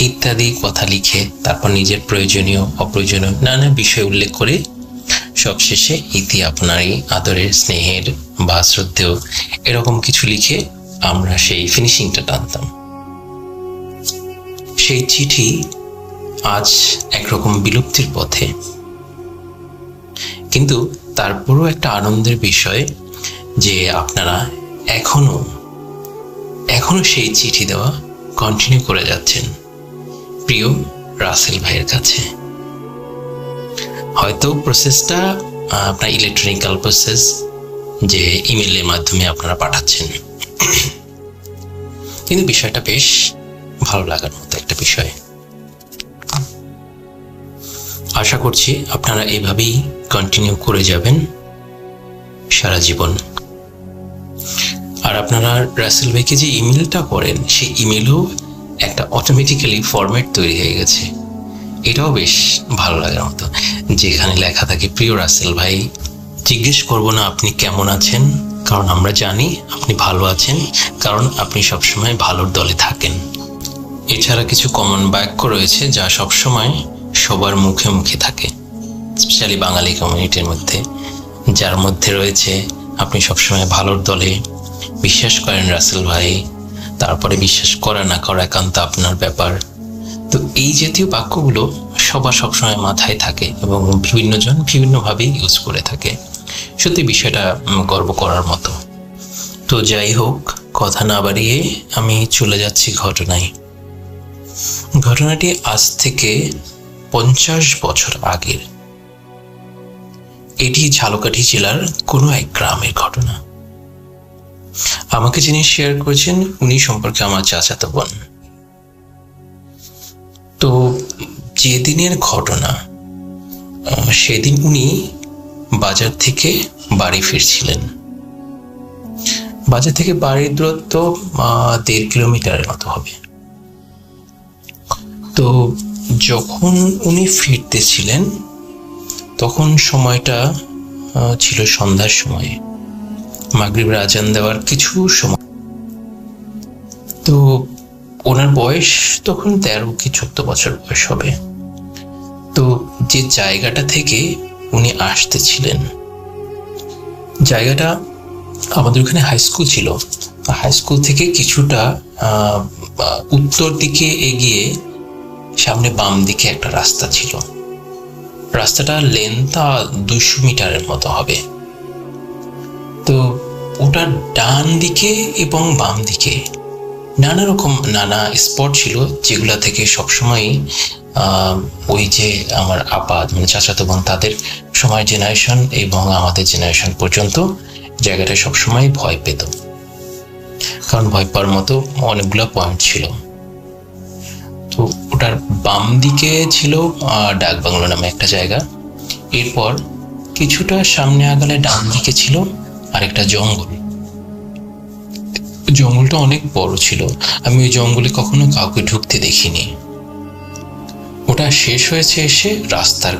ইত্যাদি কথা লিখে তারপর নিজের প্রয়োজনীয় অপ্রয়োজনীয় নানা বিষয় উল্লেখ করে সবশেষে ইতি আপনারই, আদরের, স্নেহের বা শ্রদ্ধেয়, এরকম কিছু লিখে আমরা সেই ফিনিশিংটা টানতাম। সেই চিঠি আজ একরকম বিলুপ্তির পথে, কিন্তু তারপরও একটা আনন্দের বিষয় যে আপনারা এখনো সেই চিঠি দেওয়া কন্টিনিউ করে যাচ্ছেন প্রিয় রাসেল ভাইয়ের কাছে। হয়তো প্রসেসটা আপনার ইলেকট্রনিক্যাল প্রসেস, যে ইমেলের মাধ্যমে আপনারা পাঠাচ্ছেন, কিন্তু বিষয়টা বেশ ভালো লাগার মতো একটা বিষয়। আশা করছি আপনারা এভাবেই কন্টিনিউ করে যাবেন সারা জীবন। আর আপনারা রাসেল ভাইকে যে ইমেলটা করেন সেই ইমেলও একটা অটোমেটিক্যালি ফরম্যাট তৈরি হয়ে গেছে। এটাও বেশ ভালো লাগার মতো, যেখানে লেখা থাকে প্রিয় রাসেল ভাই, জিজ্ঞেস করবো না আপনি কেমন আছেন, কারণ আমরা জানি আপনি ভালো আছেন, কারণ আপনি সবসময় ভালোর দলে থাকেন। এছাড়া কিছু কমন বাক্য রয়েছে যা সবসময় সবার মুখে মুখে থাকে, স্পেশালি বাঙালি কমিউনিটির মধ্যে, যার মধ্যে রয়েছে আপনি সবসময় ভালোর দলে, বিশ্বাস করেন রাসেল ভাই, তারপরে বিশ্বাস করা না করা একান্ত আপনার ব্যাপার। তো এই জাতীয় বাক্যগুলো সবার সবসময় মাথায় থাকে এবং বিভিন্ন জন বিভিন্নভাবেই ইউজ করে থাকে। সত্যি বিষয়টা গর্ব করার মতো। তো যাই হোক, কথা না বাড়িয়ে আমি চলে যাচ্ছি ঘটনায়। ঘটনাটি আজ থেকে 50 বছর আগের। এটি ঝালকাঠি জেলার কোনো এক গ্রামের ঘটনা। আমাকে যিনি শেয়ার করেছেন উনি সম্পর্কে আমার চাচাতো বোন। তো যেদিনের ঘটনা, সেদিন উনি বাজার থেকে বাড়ি ফিরছিলেন। বাজার থেকে বাড়ির দূরত্ব 1.5 কিলোমিটারের মতো হবে। তো যখন উনি ফিরতেছিলেন তখন সময়টা ছিল সন্ধ্যার সময়, মাগরিবের আজান দেওয়ার কিছু সময়। তো ওনার বয়স তখন 13 কি 14 বছর বয়স হবে। তো যে জায়গাটা থেকে উনি আসতেছিলেন, জায়গাটা আমাদের ওখানে হাই স্কুল ছিল, হাই স্কুল থেকে কিছুটা উত্তর দিকে এগিয়ে সামনে বাম দিকে একটা রাস্তা ছিল। রাস্তাটা লেন্থটা 200 মিটারের মতো হবে। তো ওটার ডান দিকে এবং বাম দিকে নানা স্পট ছিল, যেগুলা থেকে সবসময় ওই যে আমার আপা মানে চাচাতো বোন তাদের সময় জেনারেশন এবং আমাদের জেনারেশন পর্যন্ত জায়গাটা সবসময় ভয় পেত, কারণ ভয় পাওয়ার মতো অনেকগুলো পয়েন্ট ছিল। তো ওটার বাম দিকে ছিল ডাক বাংলো নামে একটা জায়গা। এরপর কিছুটা সামনে আগালে ডান দিকে ছিল আরেকটা জঙ্গল। জঙ্গলটা অনেক বড় ছিল, আমি ওই জঙ্গলে কখনো কাউকে ঢুকতে দেখিনি। ওটা শেষ হয়েছে এসে রাস্তার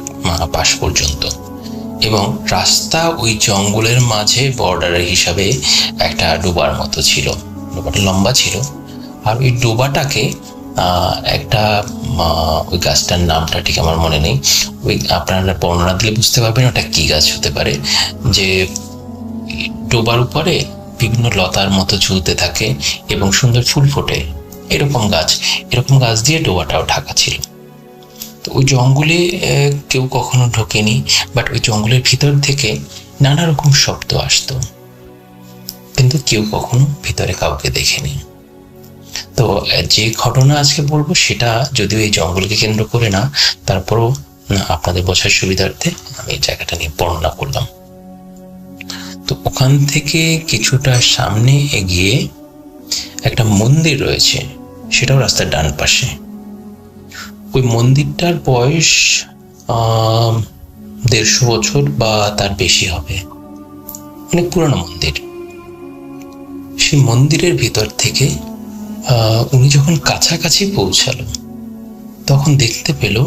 পাশ পর্যন্ত, এবং রাস্তা ওই জঙ্গলের মাঝে বর্ডার হিসাবে একটা ডোবার মতো ছিল। ডোবাটা লম্বা ছিল, আর ওই ডোবাটাকে একটা ওই গাছটার নামটা ঠিক আমার মনে নেই, ওই আপনারা বর্ণনা দিলে বুঝতে পারবেন ওটা কি গাছ হতে পারে, যে ডোবার উপরে বিভিন্ন লতার মতো ঝুলতে থাকে এবং সুন্দর ফুল ফোটে, এরকম গাছ দিয়ে ডোবাটাও ঢাকা ছিল। তো ওই জঙ্গলে কেউ কখনো ঢোকেনি, বাট ওই জঙ্গলের ভিতর থেকে নানা রকম শব্দ আসতো, কিন্তু কেউ কখনো ভিতরে কাউকে দেখেনি। তো যে ঘটনা আজকে বলবো সেটা যদিও এই জঙ্গলকে কেন্দ্র করে না, তারপরও আপনাদের বোঝার সুবিধার্থে আমি এই জায়গাটা নিয়ে বর্ণনা করলাম। তো ওখান থেকে কিছুটা সামনে এগিয়ে একটা মন্দির রয়েছে, সেটাও রাস্তার ডান পাশে। ওই মন্দিরটার বয়স 150 বছর বা তার বেশি হবে, অনেক পুরানো মন্দির। সেই মন্দিরের ভিতর থেকে উনি যখন কাছাকাছি পৌঁছালো তখন দেখতে পেল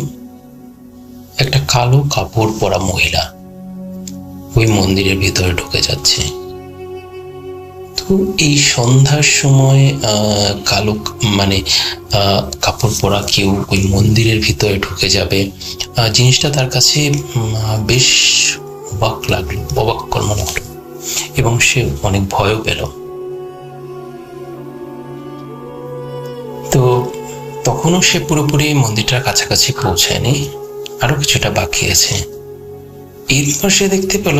একটা কালো কাপড় পরা মহিলা ওই মন্দিরের ভিতরে ঢুকে যাচ্ছে। তো এই সন্ধ্যার সময় কালো কাপড় পরা কেউ ওই মন্দিরের ভিতরে ঢুকে যাবে, জিনিসটা তার কাছে বেশ অবাক মনে হলো, এবং সে অনেক ভয়ও পেল। তো তখনও সে পুরোপুরি মন্দিরটার কাছাকাছি পৌঁছায়নি, আরো কিছুটা বাকি আছে। এরপর সে দেখতে পেল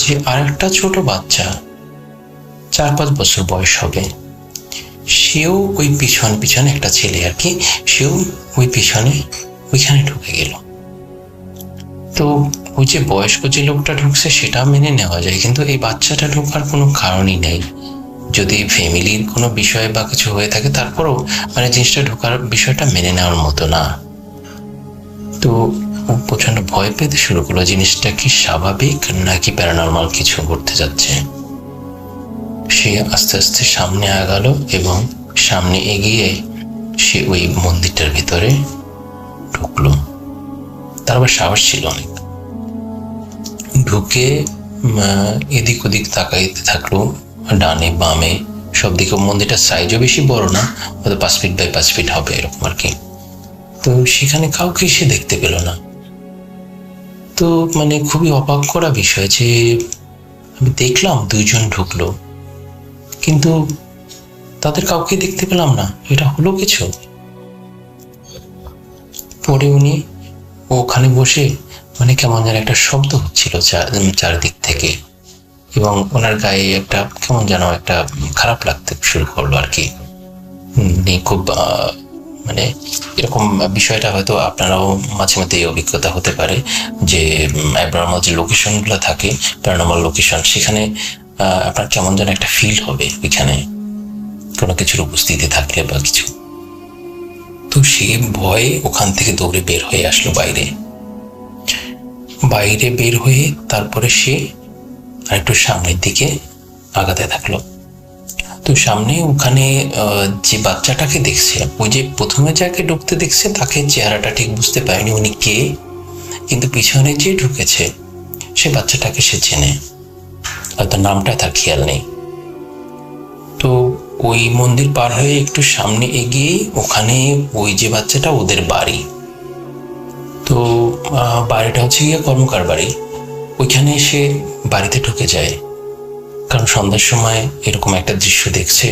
যে আরেকটা ছোট বাচ্চা, 4-5 বছর বয়স হবে, সেও ওই পিছনে একটা ছেলে আর কি, সেও ওই ওইখানে ঢুকে গেল। তো ওই যে বয়স্ক যে লোকটা ঢুকছে সেটা মেনে নেওয়া যায়, কিন্তু এই বাচ্চাটা ঢোকার কোনো কারণই নেই। যদি ফ্যামিলির কোনো বিষয় বা কিছু হয়ে থাকে তারপরেও জিনিসটা ঢোকার বিষয়টা মেনে নেওয়ার মতো না। তো প্রচন্ড ভয় পেতে শুরু করলো, জিনিসটা কি স্বাভাবিক নাকি প্যারানর্মাল কিছু ঘটতে যাচ্ছে। সে আস্তে আস্তে সামনে আগালো এবং সামনে এগিয়ে সে ওই মন্দিরটার ভিতরে ঢুকলো। তার আবার সাহস ছিল অনেক। ঢুকে এদিক ওদিক তাকাইতে থাকলো, ডানে বামে সব দিকে। মন্দিরটার সাইজও বেশি বড় না, হয়তো 5 ফিট বাই 5 ফিট হবে এরকম আর কি। তো সেখানে কাউকে সে দেখতে পেল না। তো মানে খুবই অবাক করা বিষয় যে আমি দেখলাম 2 জন ঢুকলো, কিন্তু তাদের কাউকে দেখতে পেলাম না। এটা হলো কিছু। পরে উনি ওখানে বসে মানে কেমন যেন একটা শব্দ হচ্ছিল চারিদিক থেকে, এবং ওনার গায়ে একটা কেমন যেন একটা খারাপ লাগতে শুরু করলো আর কি। উনি খুব মানে এরকম বিষয়টা হয়তো আপনারাও মাঝে মধ্যে এই অভিজ্ঞতা হতে পারে যে অ্যাবনর্মাল যে লোকেশনগুলো থাকে, প্যারানর্মাল লোকেশন, সেখানে আপনার কেমন যেন একটা ফিল হবে ওইখানে কোনো কিছুর উপস্থিতি থাকলে বা কিছু। তো সে ভয়ে ওখান থেকে দৌড়ে বের হয়ে আসলো বাইরে বের হয়ে তারপরে সে আরেকটু সামনের দিকে আগাতে থাকলো। তো সামনে ওখানে যে বাচ্চাটাকে দেখছে, ওই যে প্রথমে যাকে ঢুকতে দেখছে তাকে চেহারাটা ঠিক বুঝতে পারেনি উনি কে, কিন্তু পিছনে যে ঢুকেছে সে বাচ্চাটাকে সে চেনে, হয়তো নামটা তার খেয়াল নেই। তো ওই মন্দির পার হয়ে একটু সামনে এগিয়ে ওখানে ওই যে বাচ্চাটা ওদের বাড়ি। তো বাড়িটা হচ্ছে গিয়ে কর্মকার বাড়ি। ওইখানে সে বাড়িতে ঢুকে যায়, কারণ সন্ধ্যার সময় এরকম একটা দৃশ্য দেখছে।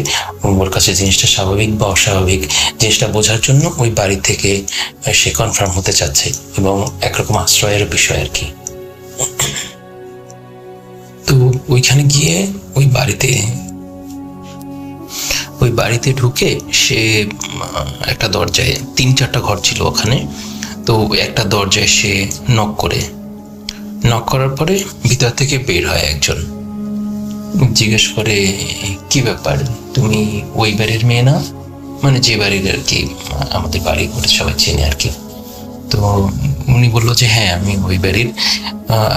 ওর কাছে জিনিসটা স্বাভাবিক বা অস্বাভাবিক জিনিসটা বোঝার জন্য ওই বাড়ি থেকে সে কনফার্ম হতে চাচ্ছে, এবং একরকম আশ্রয়ের বিষয় আর কি। তো ওইখানে গিয়ে ওই বাড়িতে ঢুকে সে একটা দরজায়, 3-4টা ঘর ছিল ওখানে, তো একটা দরজায় সে নক করার পরে ভিতর থেকে বের হয় একজন, জিজ্ঞেস করে কি ব্যাপার, তুমি ওই বাড়ির মেয়ে না? মানে যে বাড়ির আর কি আমাদের বাড়ি করে সবাই চেনে আর কি। তো উনি বললো যে হ্যাঁ আমি ওই বাড়ির।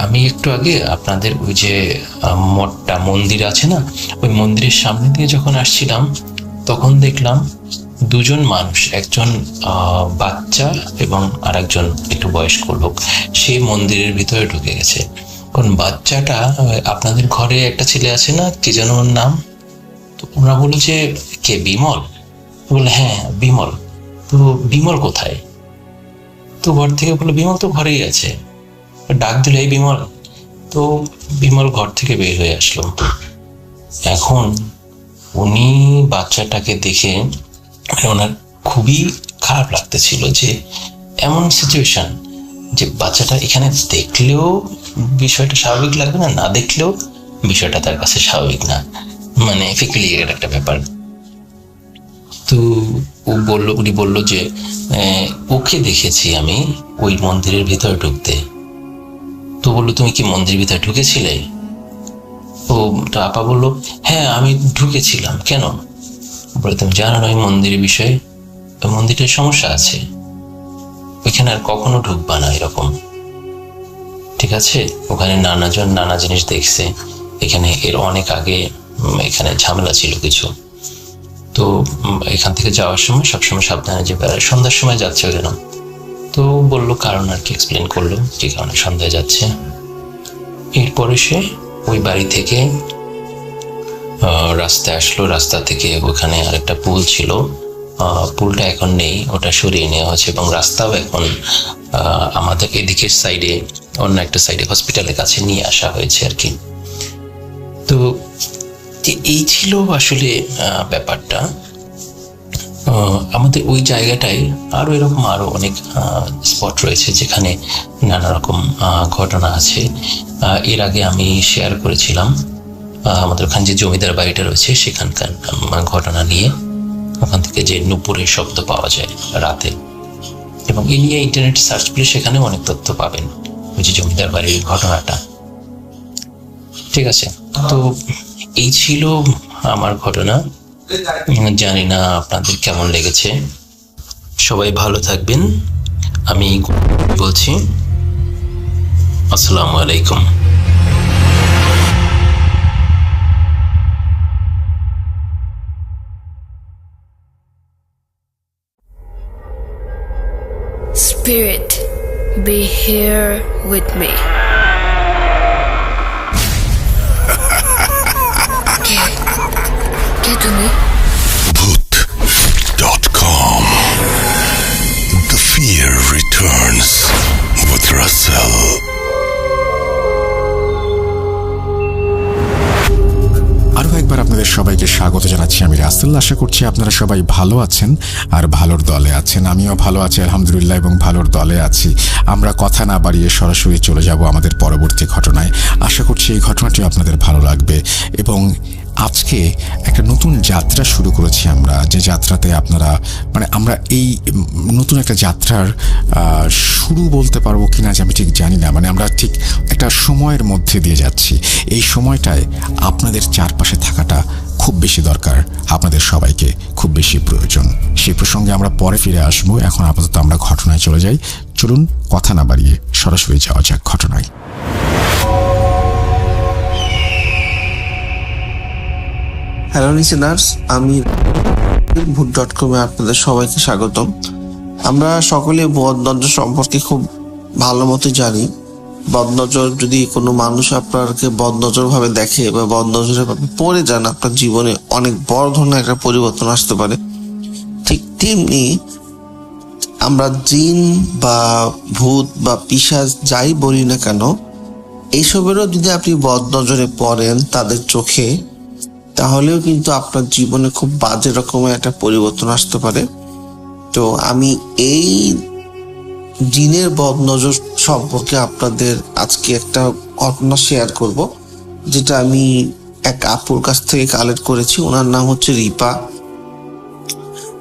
আমি একটু আগে আপনাদের ওই যে মন্দির আছে না, ওই মন্দিরের সামনে দিয়ে যখন আসছিলাম তখন দেখলাম 2 জন মানুষ, একজন বাচ্চা এবং আর একজন একটু বয়স্ক লোক, সেই মন্দিরের ভিতরে ঢুকে গেছে। কারণ বাচ্চাটা আপনাদের ঘরে একটা ছেলে আছে না, কি যেন ওর নাম? তো ওরা বললো যে কে, বিমল? বললো হ্যাঁ বিমল। তো বিমল কোথায়? তো ঘর থেকে বললো বিমল তো ঘরেই আছে। ডাক দিল এই বিমল। তো বিমল ঘর থেকে বের হয়ে আসলো। এখন উনি বাচ্চাটাকে দেখে ওনার খুবই খারাপ লাগতেছিল যে এমন সিচুয়েশন যে বাচ্চাটা এখানে দেখলেও বিষয়টা স্বাভাবিক লাগবে না, না দেখলেও বিষয়টা তার কাছে স্বাভাবিক না, মানে ফিক্লিয়ার একটা ব্যাপার। তো উনি বলল যে ওকে দেখেছি আমি ওই মন্দিরের ভিতরে ঢুকতে। তো বললো তুমি কি মন্দিরের ভিতরে ঢুকেছিলে? তো আপা বললো হ্যাঁ আমি ঢুকেছিলাম। কেন? বলে তুমি জানো না ওই মন্দিরের বিষয়ে? ওই মন্দিরের সমস্যা আছে, ওইখানে আর কখনো ঢুকবা না এরকম, ঠিক আছে? ওখানে নানাজন নানা জিনিস দেখছে, এখানে এর অনেক আগে এখানে ঝামেলা ছিল কিছু। তো এখান থেকে যাওয়ার সময় সবসময় সাবধানে যে সন্ধ্যার সময় যাচ্ছে কেন? তো বললো কারণ আর কি, এক্সপ্লেন করলো যে কারণে সন্ধ্যায় যাচ্ছে। এরপরে সে ওই বাড়ি থেকে রাস্তায় আসলো। রাস্তা থেকে ওখানে আরেকটা পুল ছিল, পুলটা এখন নেই, ওটা সরিয়ে নেওয়া হয়েছে, এবং রাস্তাও এখন আমাদের এদিকের সাইডে অন্য একটা সাইডে হসপিটালের কাছে নিয়ে আসা হয়েছে আর কি। তো এই ছিল আসলে ব্যাপারটা। আমাদের ওই জায়গাটায় আরো এরকম আরো অনেক স্পট রয়েছে যেখানে নানা রকম ঘটনা আছে। এর আগে আমি শেয়ার করেছিলাম আমাদের ওখানে যে জমিদার বাড়িটা রয়েছে সেখানকার ঘটনা নিয়ে, ওখান থেকে যে নুপুরের শব্দ পাওয়া যায় রাতে, এবং এই নিয়ে ইন্টারনেট সার্চ করলে সেখানে অনেক তথ্য পাবেন, ওই যে জমিদার বাড়ির ঘটনাটা। ঠিক আছে, তো এই ছিল আমার ঘটনা। জানি না আপনাদের কেমন লেগেছে। সবাই ভালো থাকবেন। আমি বলছি আসসালামু আলাইকুম। Spirit, be here with me. কে তুমি? Bhoot.com. The fear returns with Russell. আরও একবার আপনাদের সবাইকে স্বাগত জানাচ্ছি। আমি রাসেল। আশা করছি আপনারা সবাই ভালো আছেন আর ভালোর দলে আছেন। আমিও ভালো আছি আলহামদুলিল্লাহ, এবং ভালোর দলে আছি। আমরা কথা না বাড়িয়ে সরাসরি চলে যাব আমাদের পরবর্তী ঘটনায়। আশা করছি এই ঘটনাটি আপনাদের ভালো লাগবে। এবং আজকে একটা নতুন যাত্রা শুরু করেছি আমরা, যে যাত্রাতে আপনারা আমরা এই নতুন একটা যাত্রার শুরু বলতে পারবো কিনা যে আমি ঠিক জানি না। আমরা ঠিক একটা সময়ের মধ্যে দিয়ে যাচ্ছি। এই সময়টায় আপনাদের চারপাশে থাকাটা খুব বেশি দরকার, আপনাদের সবাইকে খুব বেশি প্রয়োজন। সেই প্রসঙ্গে আমরা পরে ফিরে আসবো। এখন আপাতত আমরা ঘটনায় চলে যাই। চলুন কথা না বাড়িয়ে সরাসরি যাওয়া যাক ঘটনায়। হ্যালো লিসেনার্স, আমি Bhoot.com-এ আপনাদের সবাইকে স্বাগতম। আমরা সকলে বদনজর সম্পর্কে খুব ভালো মতো জানি। বদনজর, যদি কোনো মানুষ আপনাকে বদনজর ভাবে দেখে বা বদনজরে পড়ে যান, আপনার জীবনে অনেক বড় ধরনের একটা পরিবর্তন আসতে পারে। ঠিক তেমনি আমরা জিন বা ভূত বা পিশাচ যাই বলি না কেন, এইসবেরও যদি আপনি বদনজরে পড়েন তাদের চোখে, তাহলেও কিন্তু আপনার জীবনে খুব বাজে রকমের একটা পরিবর্তন আসতে পারে। তো আমি এই জিনের বদনজর সম্পর্কে আপনাদের আজকে একটা ঘটনা শেয়ার করব, যেটা আমি এক আপুর কাছ থেকে কালেক্ট করেছি। ওনার নাম হচ্ছে রিপা।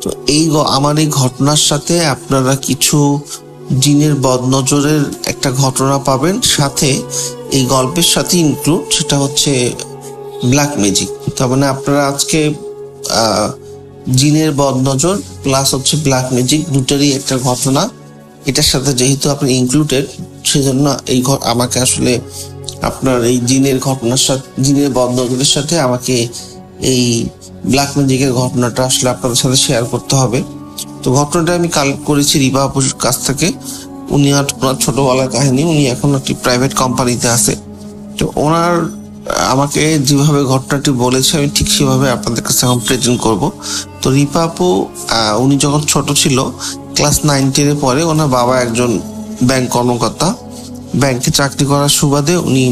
তো আমার এই ঘটনার সাথে আপনারা কিছু জিনের বদনজরের একটা ঘটনা পাবেন, সাথে এই গল্পের সাথে ইনক্লুড, সেটা হচ্ছে ব্ল্যাক ম্যাজিক। তার মানে আপনারা আজকে জিনের বদনজর প্লাস হচ্ছে ব্ল্যাক ম্যাজিক দুটারই একটা ঘটনা এটার সাথে যেহেতু আপনি ইনক্লুডেড, সেজন্য আমাকে আসলে আপনার এই জিনের ঘটনার সাথে, জিনের বদনজরের সাথে আমাকে এই ব্ল্যাক ম্যাজিকের ঘটনাটা আসলে আপনাদের সাথে শেয়ার করতে হবে। তো ঘটনাটা আমি কালেক্ট করেছি রিপা আপুর কাছ থেকে। ওনার ছোটবেলার কাহিনী। উনি এখন একটি প্রাইভেট কোম্পানিতে আছে। তো ওনার আমাকে যেভাবে ঘটনাটি বলেছে আমি ঠিক সেভাবে আপনাদের কাছে এখন প্রেজেন্ট করব। তো রিপা আপু, উনি যখন ছোট ছিল, ক্লাস 9-10-এ পরে, ওনার বাবা একজন ব্যাংক কর্মকর্তা। ব্যাংকে চাকরি করার সুবাদে উনি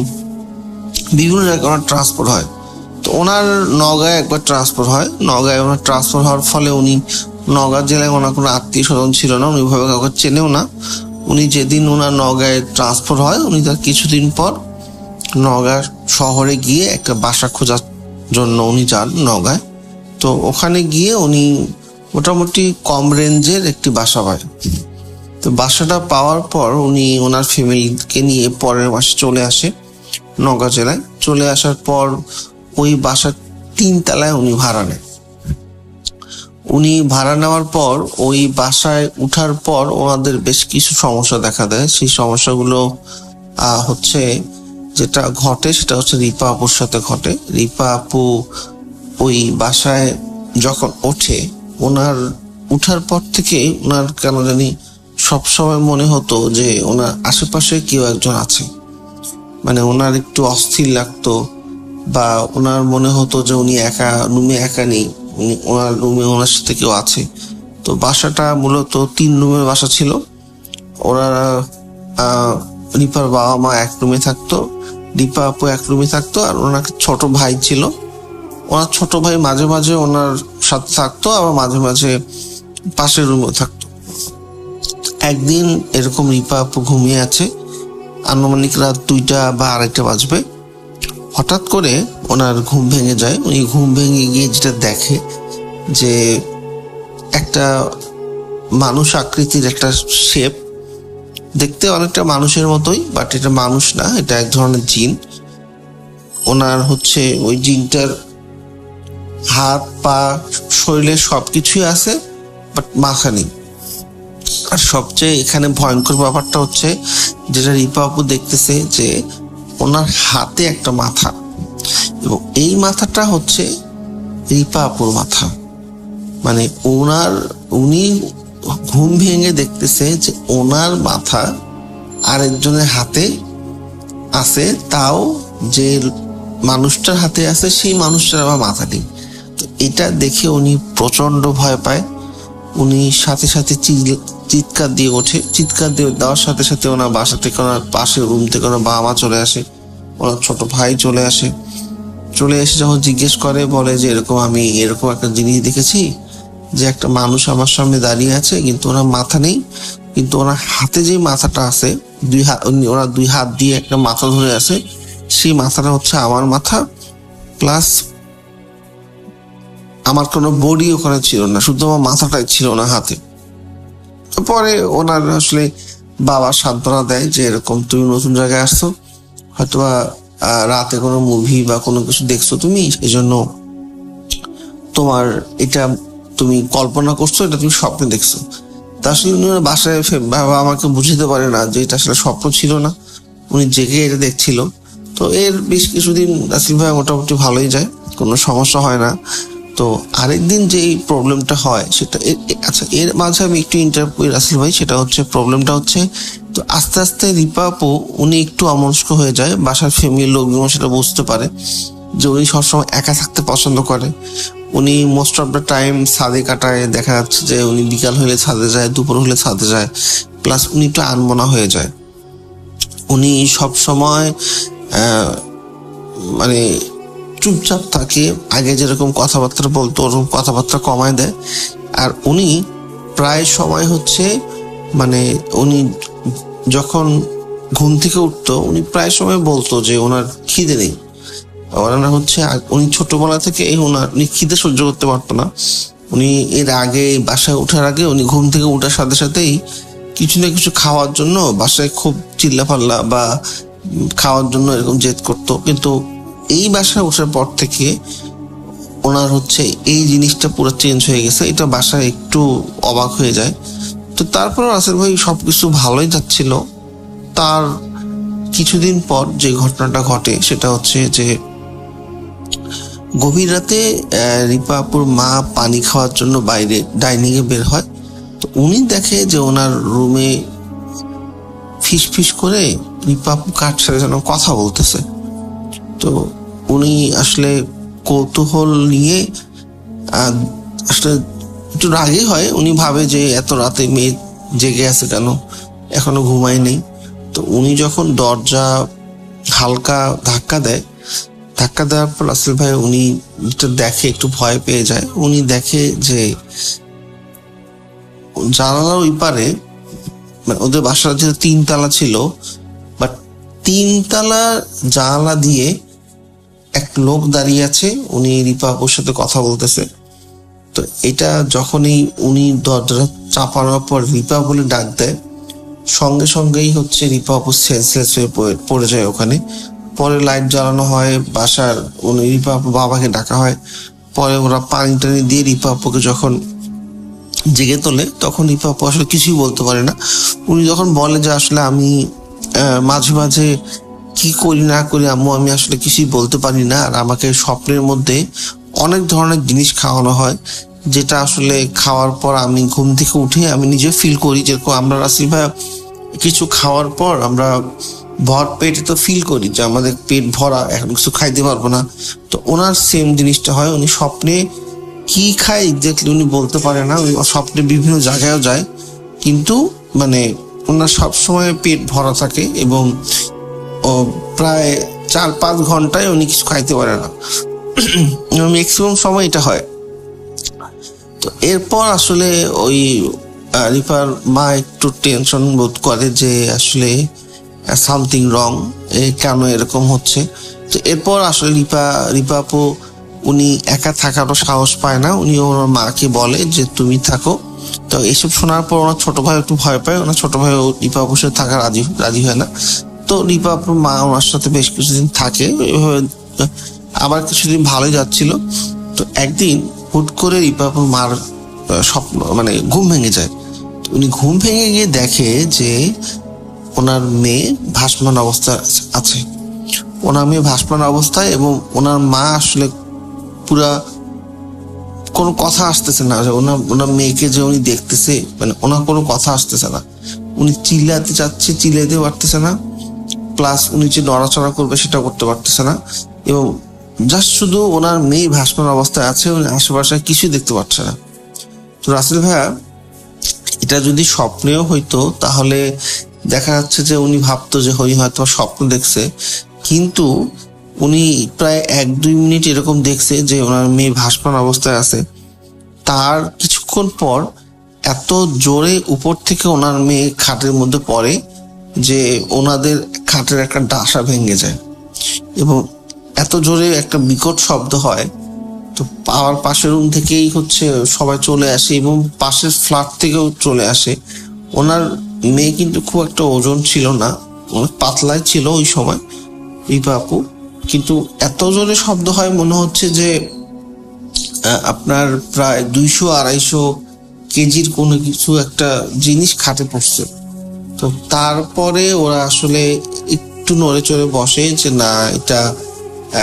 বিভিন্ন জায়গায় ওনার ট্রান্সফার হয়। তো ওনার নওগাঁয় একবার ট্রান্সফার হয়। নওগাঁয় ওনার ট্রান্সফার হওয়ার ফলে উনি নওগাঁ জেলায় ওনার কোনো আত্মীয় স্বজন ছিল না, উনি ওইভাবে কাউকে চেনেও না। উনি যেদিন ওনার নওগাঁয় ট্রান্সফার হয়, উনি তার কিছুদিন পর নওগাঁ শহরে গিয়ে একটা বাসা খোঁজার জন্য উনি যান নওগাঁয়। তো ওখানে গিয়ে উনি মোটামুটি কম রেঞ্জের একটি বাসা পায়। তো বাসাটা পাওয়ার পর উনি ওনার ফ্যামিলিকে নিয়ে পরের মাসে চলে আসে নওগাঁ জেলায়। চলে আসার পর ওই বাসার 3 তলায় উনি ভাড়া নেয়। উনি ভাড়া নেওয়ার পর ওই বাসায় উঠার পর ওনাদের বেশ কিছু সমস্যা দেখা দেয়। সেই সমস্যাগুলো হচ্ছে, যেটা ঘটে সেটা হচ্ছে রিপা আপুর সাথে ঘটে। রিপা আপু ওই বাসায় যখন ওঠে, ওনার উঠার পর থেকে ওনার কেন জানি সবসময় মনে হতো যে ওনার আশেপাশে কেউ একজন আছে। ওনার একটু অস্থির লাগতো, বা ওনার মনে হতো যে উনি রুমে একা নেই, ওনার রুমে ওনার সাথে কেউ আছে। তো বাসাটা মূলত 3 রুমের বাসা ছিল। ওনারা রিপার বাবা মা এক রুমে থাকতো, রিপা আপু এক রুমে থাকতো, আর ওনার ছোট ভাই ছিল। ওনার ছোট ভাই মাঝে মাঝে ওনার সাথে থাকতো, আবার মাঝে মাঝে পাশের রুমেও থাকতো। একদিন এরকম রিপা আপু ঘুমিয়ে আছে, আনুমানিক রাত 2টা বা 2:30 বাজবে। হঠাৎ করে ওনার ঘুম ভেঙে যায়। উনি ঘুম ভেঙে গিয়ে যেটা দেখে যে একটা মানুষ আকৃতির একটা শেপ, দেখতে অনেকটা মানুষের মতোই, বাট এটা মানুষ না, এটা এক ধরনের জিন। ওনার হচ্ছে ওই জিনটার হাত পা শরীরের সবকিছুই আছে, বাট মাথা নেই। আর সবচেয়ে এখানে ভয়ঙ্কর ব্যাপারটা হচ্ছে, যেটা রিপা আপু দেখতেছে, যে ওনার হাতে একটা মাথা, এবং এই মাথাটা হচ্ছে রিপা আপুর মাথা। উনি ঘুম ভেঙে দেখতেছে যে ওনার মাথা আরেকজনের হাতে আছে, তাও যে মানুষটার হাতে আছে সেই মানুষটার আবার মাথা নেই। তো এটা দেখে উনি প্রচন্ড ভয় পায়। উনি সাথে সাথে চিৎকার দিয়ে ওঠে। চিৎকার দিয়ে দেওয়ার সাথে সাথে ওনার বাসা থেকে, ওনার পাশের রুম থেকে ওনার বাবা মা চলে আসে, ওনার ছোট ভাই চলে আসে। চলে এসে যখন জিজ্ঞেস করে, বলে যে আমি এরকম একটা জিনিস দেখেছি যে একটা মানুষ আমার সামনে দাঁড়িয়ে আছে, কিন্তু ওনার মাথা নেই, কিন্তু ওনার হাতে যে মাথাটা আছে, ওনার 2 হাত দিয়ে একটা মাথা ধরে আছে, সেই মাথাটা হচ্ছে আমার মাথা, প্লাস আমার কোনো বডি ওখানে ছিল না, শুধু আমার মাথাটাই ছিল না হাতে। পরে ওনার আসলে বাবা সান্ত্বনা দেয় যে এরকম তুমি নতুন জায়গায় আসছো, হয়তোবা রাতে কোনো মুভি বা কোনো কিছু দেখছো তুমি, এই জন্য তোমার এটা তুমি কল্পনা করছো, এটা তুমি স্বপ্নে দেখছো। তা আসলে উনি বাসায় বাবা আমাকে বুঝতে পারে না যে এটা আসলে স্বপ্ন ছিল না, উনি জেগে এটা দেখছিল। তো এর বেশ কিছুদিন রাসেল ভাই মোটামুটি ভালোই যায়, কোনো সমস্যা হয় না। তো আরেকদিন যে প্রবলেমটা হয় সেটা, আচ্ছা এর মাঝে আমি একটু ইন্টারাপ্ট করি রাসেল ভাই, সেটা হচ্ছে প্রবলেমটা হচ্ছে, তো আস্তে আস্তে রিপা আপু উনি একটু অমনস্ক হয়ে যায়। বাসার ফ্যামিলির লোকজন সেটা বুঝতে পারে যে উনি সবসময় একা থাকতে পছন্দ করে। উনি মোস্ট অফ দ্য টাইম ছাদে কাটায়, দেখা যাচ্ছে যে উনি বিকাল হলে ছাদে যায়, দুপুর হলে ছাদে যায়, প্লাস উনি একটু আনমনা হয়ে যায়। উনি সব সময় মানে চুপচাপ থাকে, আগে যেরকম কথাবার্তা বলতো ওরকম কথাবার্তা কমায় দেয়। আর উনি প্রায় সময় হচ্ছে মানে উনি যখন ঘুম থেকে উঠতো, উনি প্রায় সময় বলতো যে ওনার খিদে নেই। ওনার হচ্ছে উনি ছোটবেলা থেকে উনি খিদে সহ্য করতে পারতো না। উনি এর আগে বাসায় ওঠার আগে উনি ঘুম থেকে ওঠার সাথে সাথেই কিছু না কিছু খাওয়ার জন্য বাসায় খুব চিল্লাপাল্লা বা খাওয়ার জন্য এরকম জেদ করতো। কিন্তু এই বাসায় ওঠার পর থেকে ওনার হচ্ছে এই জিনিসটা পুরো চেঞ্জ হয়ে গেছে। এটা বাসায় একটু অবাক হয়ে যায়। তো তারপর রাসেল ভাই সবকিছু ভালোই যাচ্ছিল। তার কিছুদিন পর যে ঘটনাটা ঘটে সেটা হচ্ছে যে গভীর রাতে রিপা আপুর মা পানি খাওয়ার জন্য বাইরে ডাইনিং এ বের হয়। তো উনি দেখে যে ওনার রুমে ফিস ফিস করে রিপা আপু কার সাথে যেন কথা বলতেছে। তো উনি আসলে কৌতূহল নিয়ে আসলে একটু রাগই হয়। উনি ভাবে যে এত রাতে মেয়ে জেগে আছে কেন, এখনো ঘুমায় নেই। তো উনি যখন দরজা হালকা ধাক্কা দেওয়ার পর রাসেল ভাই উনি দেখে, একটু ভয় পেয়ে যায়। উনি দেখে যে জানালার ওই পারে, মানে ওদের বাসার যে 3 তালা ছিল, বাট 3 তালা জানালা দিয়ে এক লোক দাঁড়িয়ে আছে, উনি রিপা আপুর সাথে কথা বলতেছে। তো এটা যখনই উনি দরজাটা চাপানোর পর রিপা বলে ডাক দেয়, সঙ্গে সঙ্গেই হচ্ছে রিপা আপু সেন্সলেস হয়ে পড়ে যায় ওখানে। পরে লাইট জ্বালানো হয়, বাসার রিপা আপু বাবাকে ডাকা হয়। পরে ওরা পানি টানি দিয়ে রিপা আপুকে যখন জেগে তোলে, তখন রিপা আপু আসলে কিছুই বলতে পারে না। উনি যখন বলে যে আসলে আমি মাঝে মাঝে কি করি না করি আম্মু, আমি আসলে কিছুই বলতে পারি না, আর আমাকে স্বপ্নের মধ্যে অনেক ধরনের জিনিস খাওয়ানো হয়, যেটা আসলে খাওয়ার পর আমি ঘুম থেকে উঠে আমি নিজে ফিল করি। যেরকম আমরা রাসেল ভাই কিছু খাওয়ার পর আমরা ভর পেটে তো ফিল করি যে আমাদের পেট ভরা, এখন কিছু খাইতে পারবো না। তো ওনার সেম জিনিসটা হয়। উনি স্বপ্নে কি খায় এক্স্যাক্টলি উনি বলতে পারে না। উনি স্বপ্নে বিভিন্ন জায়গায়ও যায়, কিন্তু মানে ওনার সবসময় পেট ভরা থাকে এবং প্রায় 4-5 ঘন্টায় উনি কিছু খাইতে পারে না। ম্যাক্সিমাম সময় এটা হয়। তো এরপর আসলে ওই রিপার মা একটু টেনশন বোধ করে যে আসলে সামথিং রং, কেন এরকম হচ্ছে। তো এরপর আসলে রিপা আপু উনি একা থাকারও সাহস পায় না। উনি ওনার মাকে বলে যে তুমি থাকো। তো এইসব শোনার পর ওনার ছোট ভাই একটু ভয় পায়। ওনার ছোট ভাই রিপা আপুর সাথে থাকা রাজি হয় না। তো রিপা আপুর মা ওনার সাথে বেশ কিছুদিন থাকে। আবার কিছুদিন ভালোই যাচ্ছিল। তো একদিন হুট করে রিপা আপুর মার স্বপ্ন মানে ঘুম ভেঙে যায়। উনি ঘুম ভেঙে গিয়ে দেখে যে ওনার মেয়ে ভাসমান অবস্থা আছে, ওনার মেয়ে ভাসমান অবস্থায়, এবং ওনার মা আসলে পুরা কোনো কথা আসতেছে না, যে ওনার মেয়েকে যে উনি দেখতেছে, মানে ওনার কোনো কথা আসতেছে না, উনি চিল্লাতে চাচ্ছে, চিল্লাতে পারতেছে না, প্লাস উনি যে নড়াচড়া করবে সেটা করতে পারতেছে না, এবং জাস্ট শুধু ওনার মেয়ে ভাসমান অবস্থায় আছে, উনি আশেপাশে কিছু দেখতে পাচ্ছে না। তো রাসেল ভাইয়া, এটা যদি স্বপ্নেও হইতো তাহলে দেখা যাচ্ছে যে উনি ভাবতো যে হয়তো স্বপ্ন দেখছে, কিন্তু উনি প্রায় 1-2 মিনিট এরকম দেখছে যে ওনার মেয়ে ভাসমান অবস্থায় আছে। তার কিছুক্ষণ পর এত জোরে উপর থেকে ওনার মেয়ে খাটের মধ্যে পড়ে যে ওনাদের খাটের একটা ডাসা ভেঙে যায়, এবং এত জোরে একটা বিকট শব্দ হয়। তো পাওয়ার পাশের রুম থেকেই সবাই চলে আসে, এবং পাশের ফ্ল্যাট থেকেও চলে আসে। ওনার মেয়ে কিন্তু খুব একটা ওজন ছিল না, অনেক পাতলাই ছিল ওই সময় রিপা আপু, কিন্তু এত জোরে শব্দ হয় মনে হচ্ছে যে আপনার প্রায় 200-250 কেজির কোনো কিছু একটা জিনিস খাটে পড়ছে। তো তারপরে ওরা আসলে একটু নড়ে চড়ে বসে যে না, এটা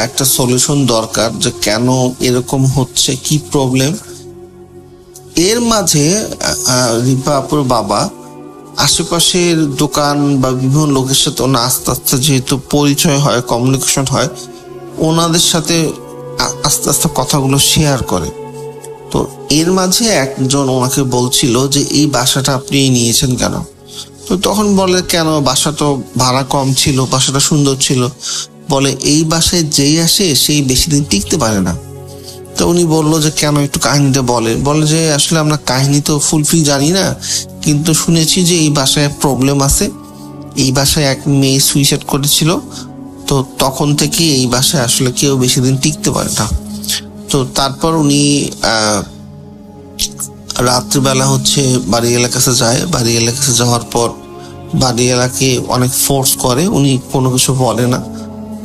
একটা সলিউশন দরকার, যে কেন এরকম হচ্ছে, কি প্রবলেম। এর মাঝে রিপা আপুর বাবা আশেপাশের দোকান বা বিভিন্ন লোকের সাথে আস্তে আস্তে যেহেতু পরিচয় হয়, কমিউনিকেশন হয়, ওনাদের সাথে আস্তে আস্তে কথাগুলো শেয়ার করে। তো এর মাঝে একজন ওনাকে বলছিল যে এই বাসাটা আপনি নিয়েছেন কেন? তো তখন বলে, কেন, বাসা তো ভাড়া কম ছিল, বাসাটা সুন্দর ছিল। বলে এই বাসায় যেই আসে সেই বেশি দিন টিকতে পারে না। তো উনি বললো যে কেন, একটু কাহিনীটা বলে যে আসলে আমরা কাহিনী তো ফুলফিল জানি না, কিন্তু শুনেছি যে এই বাসায় প্রবলেম আছে, এই বাসায় এক মেয়ে সুইসাইড করেছিল, তো তখন থেকে এই বাসায় আসলে কেউ বেশি দিন টিকতে পারে না। তো তারপর উনি রাত্রিবেলা বাড়ি এলাকাতে যায়, বাড়ি এলাকাতে যাওয়ার পর বাড়ি এলাকাকে অনেক ফোর্স করে, উনি কোনো কিছু বলে না।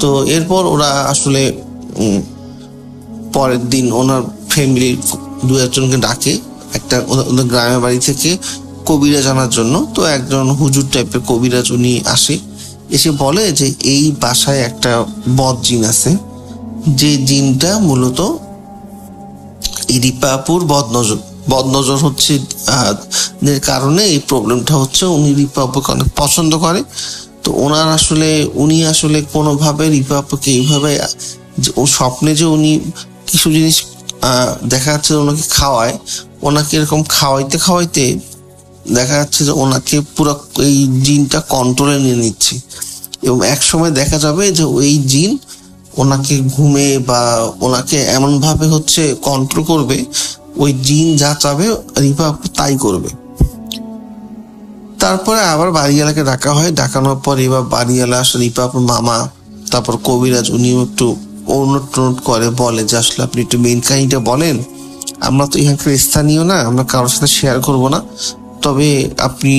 তো এরপর ওরা আসলে পরের দিন ওনার ফ্যামিলির 2-1জনকে ডাকে, একটা ওদের গ্রামের বাড়ি থেকে কবিরাজ আনার জন্য। তো একজন হুজুর টাইপের কবিরাজ উনি আসে, এসে বলে যে এই বাসায় একটা বদ জিন আছে, যে জিনটা মূলত রিপা আপুর বদনজর হচ্ছে কারণে এই প্রবলেমটা হচ্ছে। উনি রিপা আপুকে অনেক পছন্দ করে। তো উনি আসলে কোনোভাবে রিপা আপুকে এইভাবে ও স্বপ্নে যে উনি কিছু জিনিস দেখা যাচ্ছে ওনাকে খাওয়ায়, ওনাকে এরকম খাওয়াইতে দেখা যাচ্ছে যে ওনাকে পুরো এই জিনটা কন্ট্রোলে নিয়ে নিচ্ছে, এবং এক সময় দেখা যাবে যে ওই জিন ওনাকে ঘুমে বা ওনাকে এমন ভাবে কন্ট্রোল করবে, ওই জিন যা চাবে রিপা আপু তাই করবে। তারপরে আবার বাড়িওয়ালাকে ডাকা হয়, ডাকানোর পর এবার বাড়িওয়ালা আসলে রিপা আপুর মামা, তারপর কবিরাজ উনিও একটু অনুট করে, বলে যে আসলে আপনি একটু মেইন কাহিনীটা বলেন, আমরা তো এখানকার স্থানীয় না, আমরা কারোর সাথে শেয়ার করবো না, তবে আপনি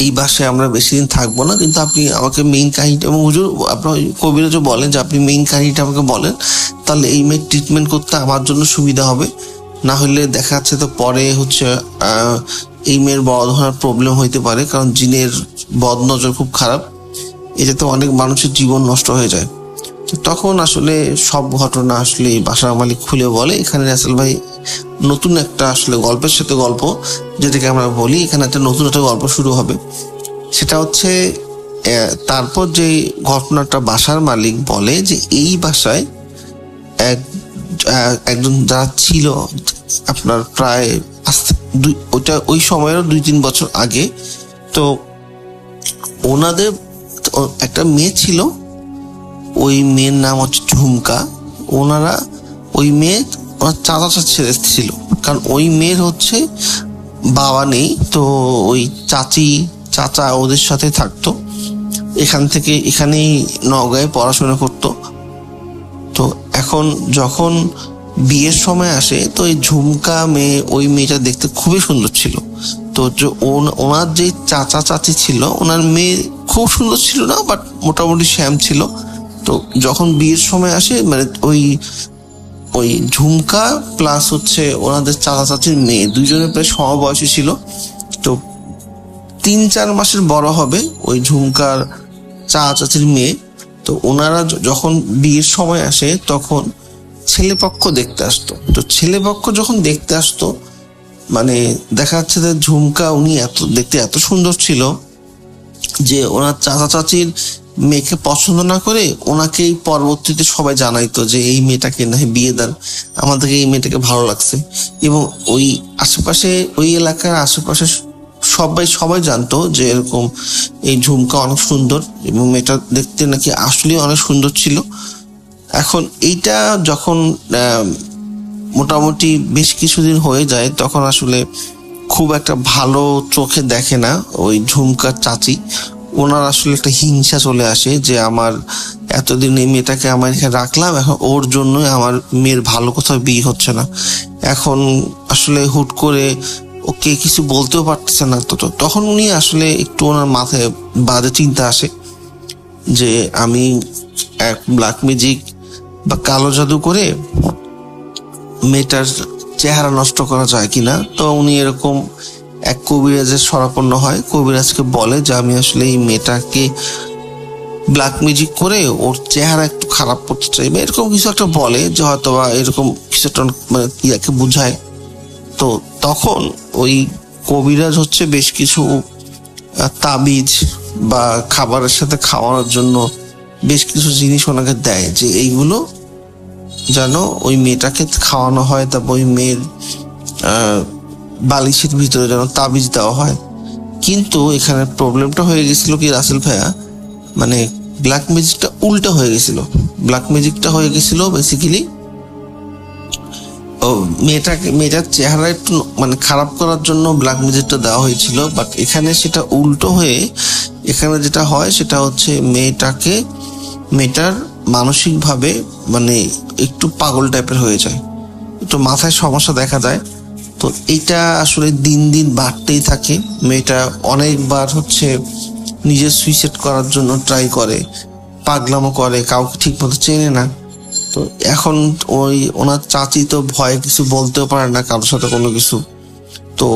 এই বাসায় আমরা বেশি দিন থাকবো না, কিন্তু আপনি আমাকে মেইন কাহিনীটা, এবং হুজুর আপনার কবিরাজও বলেন যে আপনি মেইন কাহিনীটা আমাকে বলেন, তাহলে এই মেয়ের ট্রিটমেন্ট করতে আমার জন্য সুবিধা হবে। না হলে দেখা যাচ্ছে তো পরে এই মেয়ের বড় ধরনের প্রবলেম হইতে পারে, কারণ জিনের বদনজর খুব খারাপ, এটাতে অনেক মানুষের জীবন নষ্ট হয়ে যায়। তো তখন আসলে সব ঘটনা আসলে বাসার মালিক খুলে বলে। এখানে রাসেল ভাই নতুন একটা আসলে গল্পের সাথে গল্প, যেটাকে আমরা বলি, এখানে একটা নতুন একটা গল্প শুরু হবে। সেটা তারপর যে ঘটনাটা বাসার মালিক বলে যে এই বাসায় একজন যারা ছিল আপনার প্রায় ওই সময়েরও 2-3 বছর আগে, তো ওনাদের একটা মেয়ে ছিল, ওই মেয়ের নাম ঝুমকা। ওনারা ওই মেয়ে ওনার চাচা ছিল, কারণ ওই মেয়ের বাবা নেই, তো ওই চাচা ওদের সাথে থাকতো, এখানেই নওগাঁয় পড়াশোনা করতো। তো এখন যখন বিয়ের সময় আসে, তো এই ঝুমকা মেয়ে, ওই মেয়েটা দেখতে খুবই সুন্দর ছিল। তো ওনার যে চাচি ছিল, ওনার মেয়ে খুব সুন্দর ছিল না, বাট মোটামুটি শ্যাম ছিল। তো যখন বিয়ের সময় আসে, মানে ওই ঝুমকা প্লাস ওনাদের চাচির মেয়ে দুইজনের প্রায় সমবয়সী ছিল। তো 3-4 মাসের বড় হবে ওই ঝুমকার চাচির মেয়ে। তো ওনারা যখন বিয়ের সময় আসে, তখন ছেলেপক্ষ দেখতে আসতো। তো ছেলেপক্ষ যখন দেখতে আসতো, মানে দেখা যাচ্ছে যে ঝুমকা উনি দেখতে এত সুন্দর ছিল যে ওনার চাচা চাচির মেয়েকে পছন্দ না করে ওনাকেই পরবর্তীতে সবাই জানাইতো যে এই মেয়েটাকে না বিয়ে দেন, আমাদেরকে এই মেয়েটাকে ভালো লাগছে। এবং ওই আশেপাশে, ওই এলাকার আশেপাশে সবাই জানতো যে এরকম এই ঝুমকা অনেক সুন্দর এবং মেয়েটা দেখতে নাকি আসলে অনেক সুন্দর ছিল। এখন এইটা যখন মোটামুটি বেশ কিছুদিন হয়ে যায়, তখন আসলে খুব একটা ভালো চোখে দেখে না ওই ঝুমকার চাচি। ওনার আসলে একটা হিংসা চলে আসে যে আমার এতদিন এই মেয়েটাকে আমার এখানে রাখলাম, এখন ওর জন্যই আমার মেয়ের ভালো কোথাও বিয়ে হচ্ছে না। এখন আসলে হুট করে ওকে কিছু বলতেও পারতেছে না। তো তখন উনি আসলে একটু ওনার মাথায় বাজে চিন্তা আসে যে আমি এক ব্ল্যাক ম্যাজিক বা কালো জাদু করে মেয়েটার চেহারা নষ্ট করা যায় কিনা। তো উনি এরকম এক কবিরাজের শরণাপন্ন হয়। কবিরাজকে বলে যে আমি আসলে এই মেয়েটাকে ব্ল্যাক ম্যাজিক করে ওর চেহারা একটু খারাপ করতে চাই, বা এরকম কিছু একটা বলে, যে হয়তো বা এরকম কিছু একটা মানে ইয়াকে বুঝায়। তো তখন ওই কবিরাজ হচ্ছে বেশ কিছু তাবিজ বা খাবারের সাথে খাওয়ানোর জন্য বেশ কিছু জিনিস ওনাকে দেয়, যে এইগুলো যেন ওই মেয়েটাকে খাওয়ানো হয়। তারপর ওই মেয়ের বালিশের ভিতরে যেন তাবিজ দেওয়া হয়। কিন্তু এখানে প্রবলেমটা হয়ে গেছিল কি রাসেল ভাইয়া, মানে ব্ল্যাক ম্যাজিকটা উল্টা হয়ে গেছিল। ব্ল্যাক ম্যাজিকটা হয়ে গেছিল বেসিক্যালি মেয়েটার চেহারা একটু মানে খারাপ করার জন্য ব্ল্যাক ম্যাজিকটা দেওয়া হয়েছিল। বাট এখানে সেটা উল্টো হয়ে এখানে যেটা হয় সেটা হচ্ছে মেয়েটার মানসিকভাবে মানে একটু পাগল টাইপের হয়ে যায়, একটু মাথায় সমস্যা দেখা যায়। তো এইটা আসলে দিন দিন বাড়তেই থাকে। মেয়েটা অনেকবার হচ্ছে নিজের সুইসাইড করার জন্য ট্রাই করে, পাগলামো করে, কাউকে ঠিক মতো চেনে না। তো এখন ওনার চাচি তো ভয়ে কিছু বলতেও পারে না কারোর সাথে কোনো কিছু। তো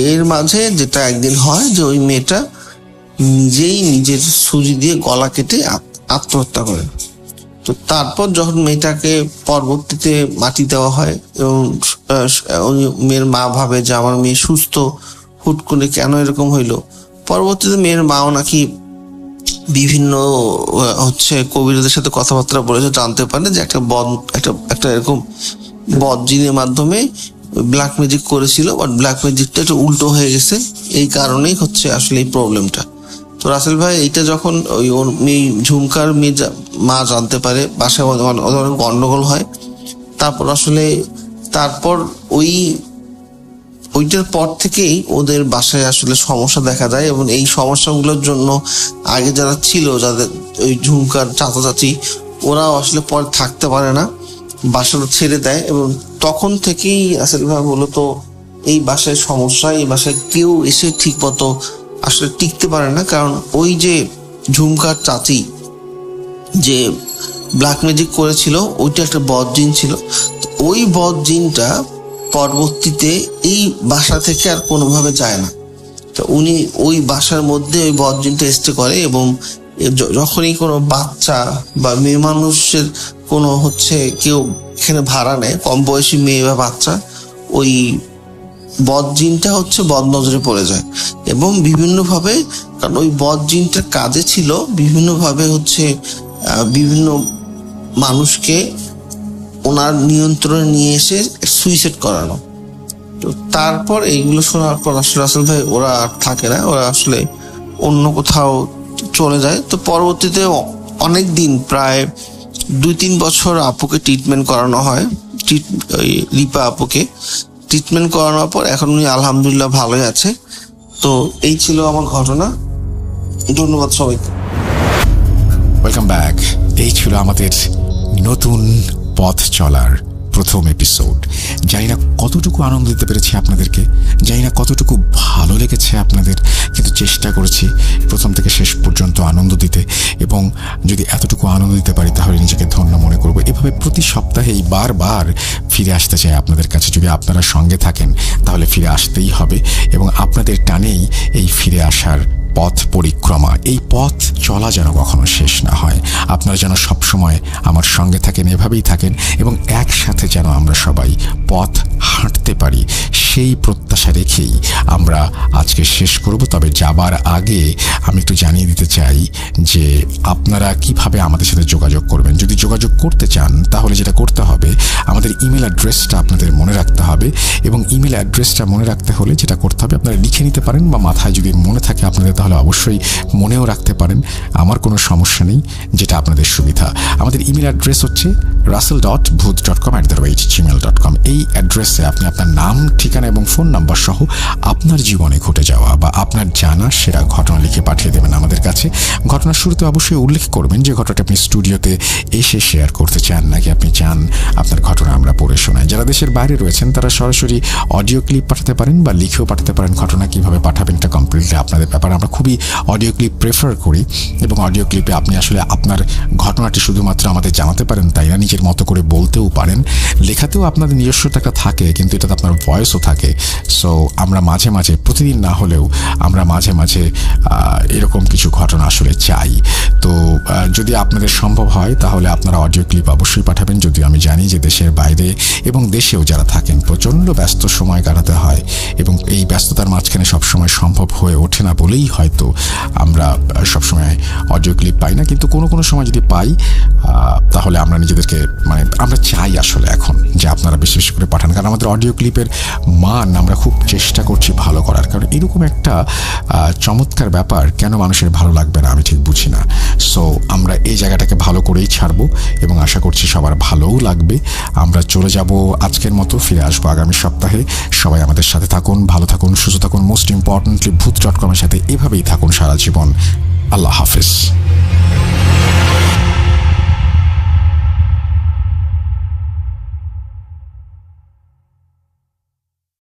এর মাঝে যেটা একদিন হয় যে ওই মেয়েটা নিজেই নিজের ছুরি দিয়ে গলা কেটে আত্মহত্যা করে। তো তারপর যখন মেয়েটাকে পরবর্তীতে মাটি দেওয়া হয় এবং মেয়ের মা ভাবে যে আমার মেয়ে সুস্থ, হুট করে কেন এরকম হইলো। পরবর্তীতে মেয়ের মাও নাকি বিভিন্ন হচ্ছে কবিরাজের সাথে কথাবার্তা বলেছে, জানতে পারে যে একটা এরকম বদ জিনের মাধ্যমে ব্ল্যাক ম্যাজিক করেছিল, বাট ব্ল্যাক ম্যাজিকটা একটু উল্টো হয়ে গেছে। এই কারণেই হচ্ছে আসলে এই প্রবলেমটা। তো রাসেল ভাই এইটা যখন ওর মেয়ে ঝুমকার মা জানতে পারে, বাসায় অনেক গন্ডগোল হয়। তারপর ওইটার পর থেকেই ওদের বাসায় আসলে সমস্যা দেখা যায়। এবং এই সমস্যাগুলোর জন্য আগে যারা ছিল, যাদের ওই ঝুমকার চাচা চাচি, ওরাও আসলে পরে থাকতে পারে না, বাসাটা ছেড়ে দেয়। এবং তখন থেকেই রাসেল ভাই মূলত এই বাসায় সমস্যা, এই বাসায় কেউ এসে ঠিক মতো আসলে টিকতে পারে না। কারণ ওই যে ঝুমকার চাচি যে ব্ল্যাক ম্যাজিক করেছিল, ওইটা একটা বদ জিন ছিল। ওই বদ জিনটা পরবর্তীতে এই বাসা থেকে আর কোনোভাবে যায় না। তো উনি ওই বাসার মধ্যে ওই বদ জিনটা স্টে করে। এবং যখনই কোনো বাচ্চা বা মেয়ে মানুষের কোনো হচ্ছে কেউ এখানে ভাড়া নেয়, কম বয়সী মেয়ে বা বাচ্চা, ওই বদ জিনটা হচ্ছে বদ নজরে পড়ে যায়। এবং বিভিন্নভাবে, কারণ ওই বদ জিনটার কাজে ছিল বিভিন্নভাবে হচ্ছে বিভিন্ন মানুষকে ওনার নিয়ন্ত্রণে নিয়ে এসে সুইসাইড করানো। তো তারপর এইগুলো শোনার পর আসলে রাসেল ভাই ওরা আর থাকে না, ওরা আসলে অন্য কোথাও চলে যায়। তো পরবর্তীতে অনেক দিন, প্রায় 2-3 বছর আপুকে ট্রিটমেন্ট করানো হয়, রিপা আপুকে ট্রিটমেন্ট করানোর পর এখন উনি আলহামদুলিল্লাহ ভালোই আছে। তো এই ছিল আমার ঘটনা। ধন্যবাদ সবাইকে। Welcome back. এই ছিল আমাদের নতুন পথ চলার প্রথম এপিসোড। জানি না কতটুকু আনন্দ দিতে পেরেছি আপনাদেরকে, জানি না কতটুকু ভালো লেগেছে আপনাদের, কিন্তু চেষ্টা করেছি প্রথম থেকে শেষ পর্যন্ত আনন্দ দিতে। এবং যদি এতটুকু আনন্দ দিতে পারি তাহলে নিজেকে ধন্য মনে করব। এভাবে প্রতি সপ্তাহেই বারবার ফিরে আসতে চাই আপনাদের কাছে। যদি আপনারা সঙ্গে থাকেন তাহলে ফিরে আসতেই হবে, এবং আপনাদের টানেই এই ফিরে আসার পথ পরিক্রমা, এই পথ চলা যেন কখনো শেষ না হয়। আপনারা যেন সবসময় আমার সঙ্গে থাকেন, এভাবেই থাকেন, এবং একসাথে যেন আমরা সবাই পথ হাঁটতে পারি, সেই প্রত্যাশা রেখেই আমরা আজকে শেষ করব। তবে যাবার আগে আমি একটু জানিয়ে দিতে চাই যে আপনারা কিভাবে আমাদের সাথে যোগাযোগ করবেন। যদি যোগাযোগ করতে চান তাহলে যেটা করতে হবে, আমাদের ইমেল অ্যাড্রেসটা আপনাদের মনে রাখতে হবে, এবং ইমেল অ্যাড্রেসটা মনে রাখতে হলে যেটা করতে হবে, আপনারা লিখে নিতে পারেন বা মাথায় যদি মনে থাকে আপনাদের তাহলে অবশ্যই মনেও রাখতে পারেন, আমার কোনো সমস্যা নেই, যেটা আপনাদের সুবিধা। আমাদের ইমেল অ্যাড্রেস হচ্ছে russell.booth.com@gmail.com। এই অ্যাড্রেসে আপনি আপনার নাম, ঠিকানা এবং ফোন নাম্বার সহ আপনার জীবনে ঘটে যাওয়া বা আপনার জানা সেরা ঘটনা লিখে পাঠিয়ে দেবেন আমাদের কাছে। ঘটনার শুরুতে অবশ্যই উল্লেখ করবেন যে ঘটনাটা আপনি স্টুডিওতে এসে শেয়ার করতে চান, নাকি আপনি চান আপনার ঘটনা আমরা পড়ে শোনাই। যারা দেশের বাইরে রয়েছেন তারা সরাসরি অডিও ক্লিপ পাঠাতে পারেন বা লিখেও পাঠাতে পারেন। ঘটনা কিভাবে পাঠাবেন এটা কমপ্লিটলি আপনাদের ব্যাপার। আমরা খুবই অডিও ক্লিপ প্রেফার করি, এবং অডিও ক্লিপে আপনি আসলে আপনার ঘটনাটি শুধুমাত্র আমাদের জানাতে পারেন তাই না, নিজের মতো করে বলতেও পারেন। লেখাতেও আপনাদের নিজস্বতা থাকে, কিন্তু এটাতে আপনার ভয়েসও থাকে। সো আমরা মাঝে মাঝে, প্রতিদিন না হলেও আমরা মাঝে মাঝে এরকম কিছু ঘটনা আসলে চাই। তো যদি আপনাদের সম্ভব হয় তাহলে আপনারা অডিও ক্লিপ অবশ্যই পাঠাবেন। যদিও আমি জানি যে দেশের বাইরে এবং দেশেও যারা থাকেন প্রচণ্ড ব্যস্ত সময় কাটাতে হয়, এবং এই ব্যস্ততার মাঝখানে সবসময় সম্ভব হয়ে ওঠে না বলেই হয়তো আমরা সবসময় অডিও ক্লিপ পাই না। কিন্তু কোনো কোনো সময় যদি পাই তাহলে আমরা নিজেদেরকে আমরা চাই আসলে এখন যে আপনারা বেশি বেশি করে পাঠান, কারণ আমাদের অডিও ক্লিপের মান আমরা খুব চেষ্টা করছি ভালো করার। কারণ এরকম একটা চমৎকার ব্যাপার কেন মানুষের ভালো লাগবে না আমি ঠিক বুঝি না। সো আমরা এই জায়গাটাকে ভালো করেই ছাড়বো, এবং আশা করছি সবার ভালোও লাগবে। আমরা চলে যাব আজকের মতো, ফিরে আসবো আগামী সপ্তাহে। সবাই আমাদের সাথে থাকুন, ভালো থাকুন, সুস্থ থাকুন, মোস্ট ইম্পর্টেন্টলি ভূত.com-এর সাথে এভাবেই থাকুন সারা জীবন। আল্লাহ হাফেজ।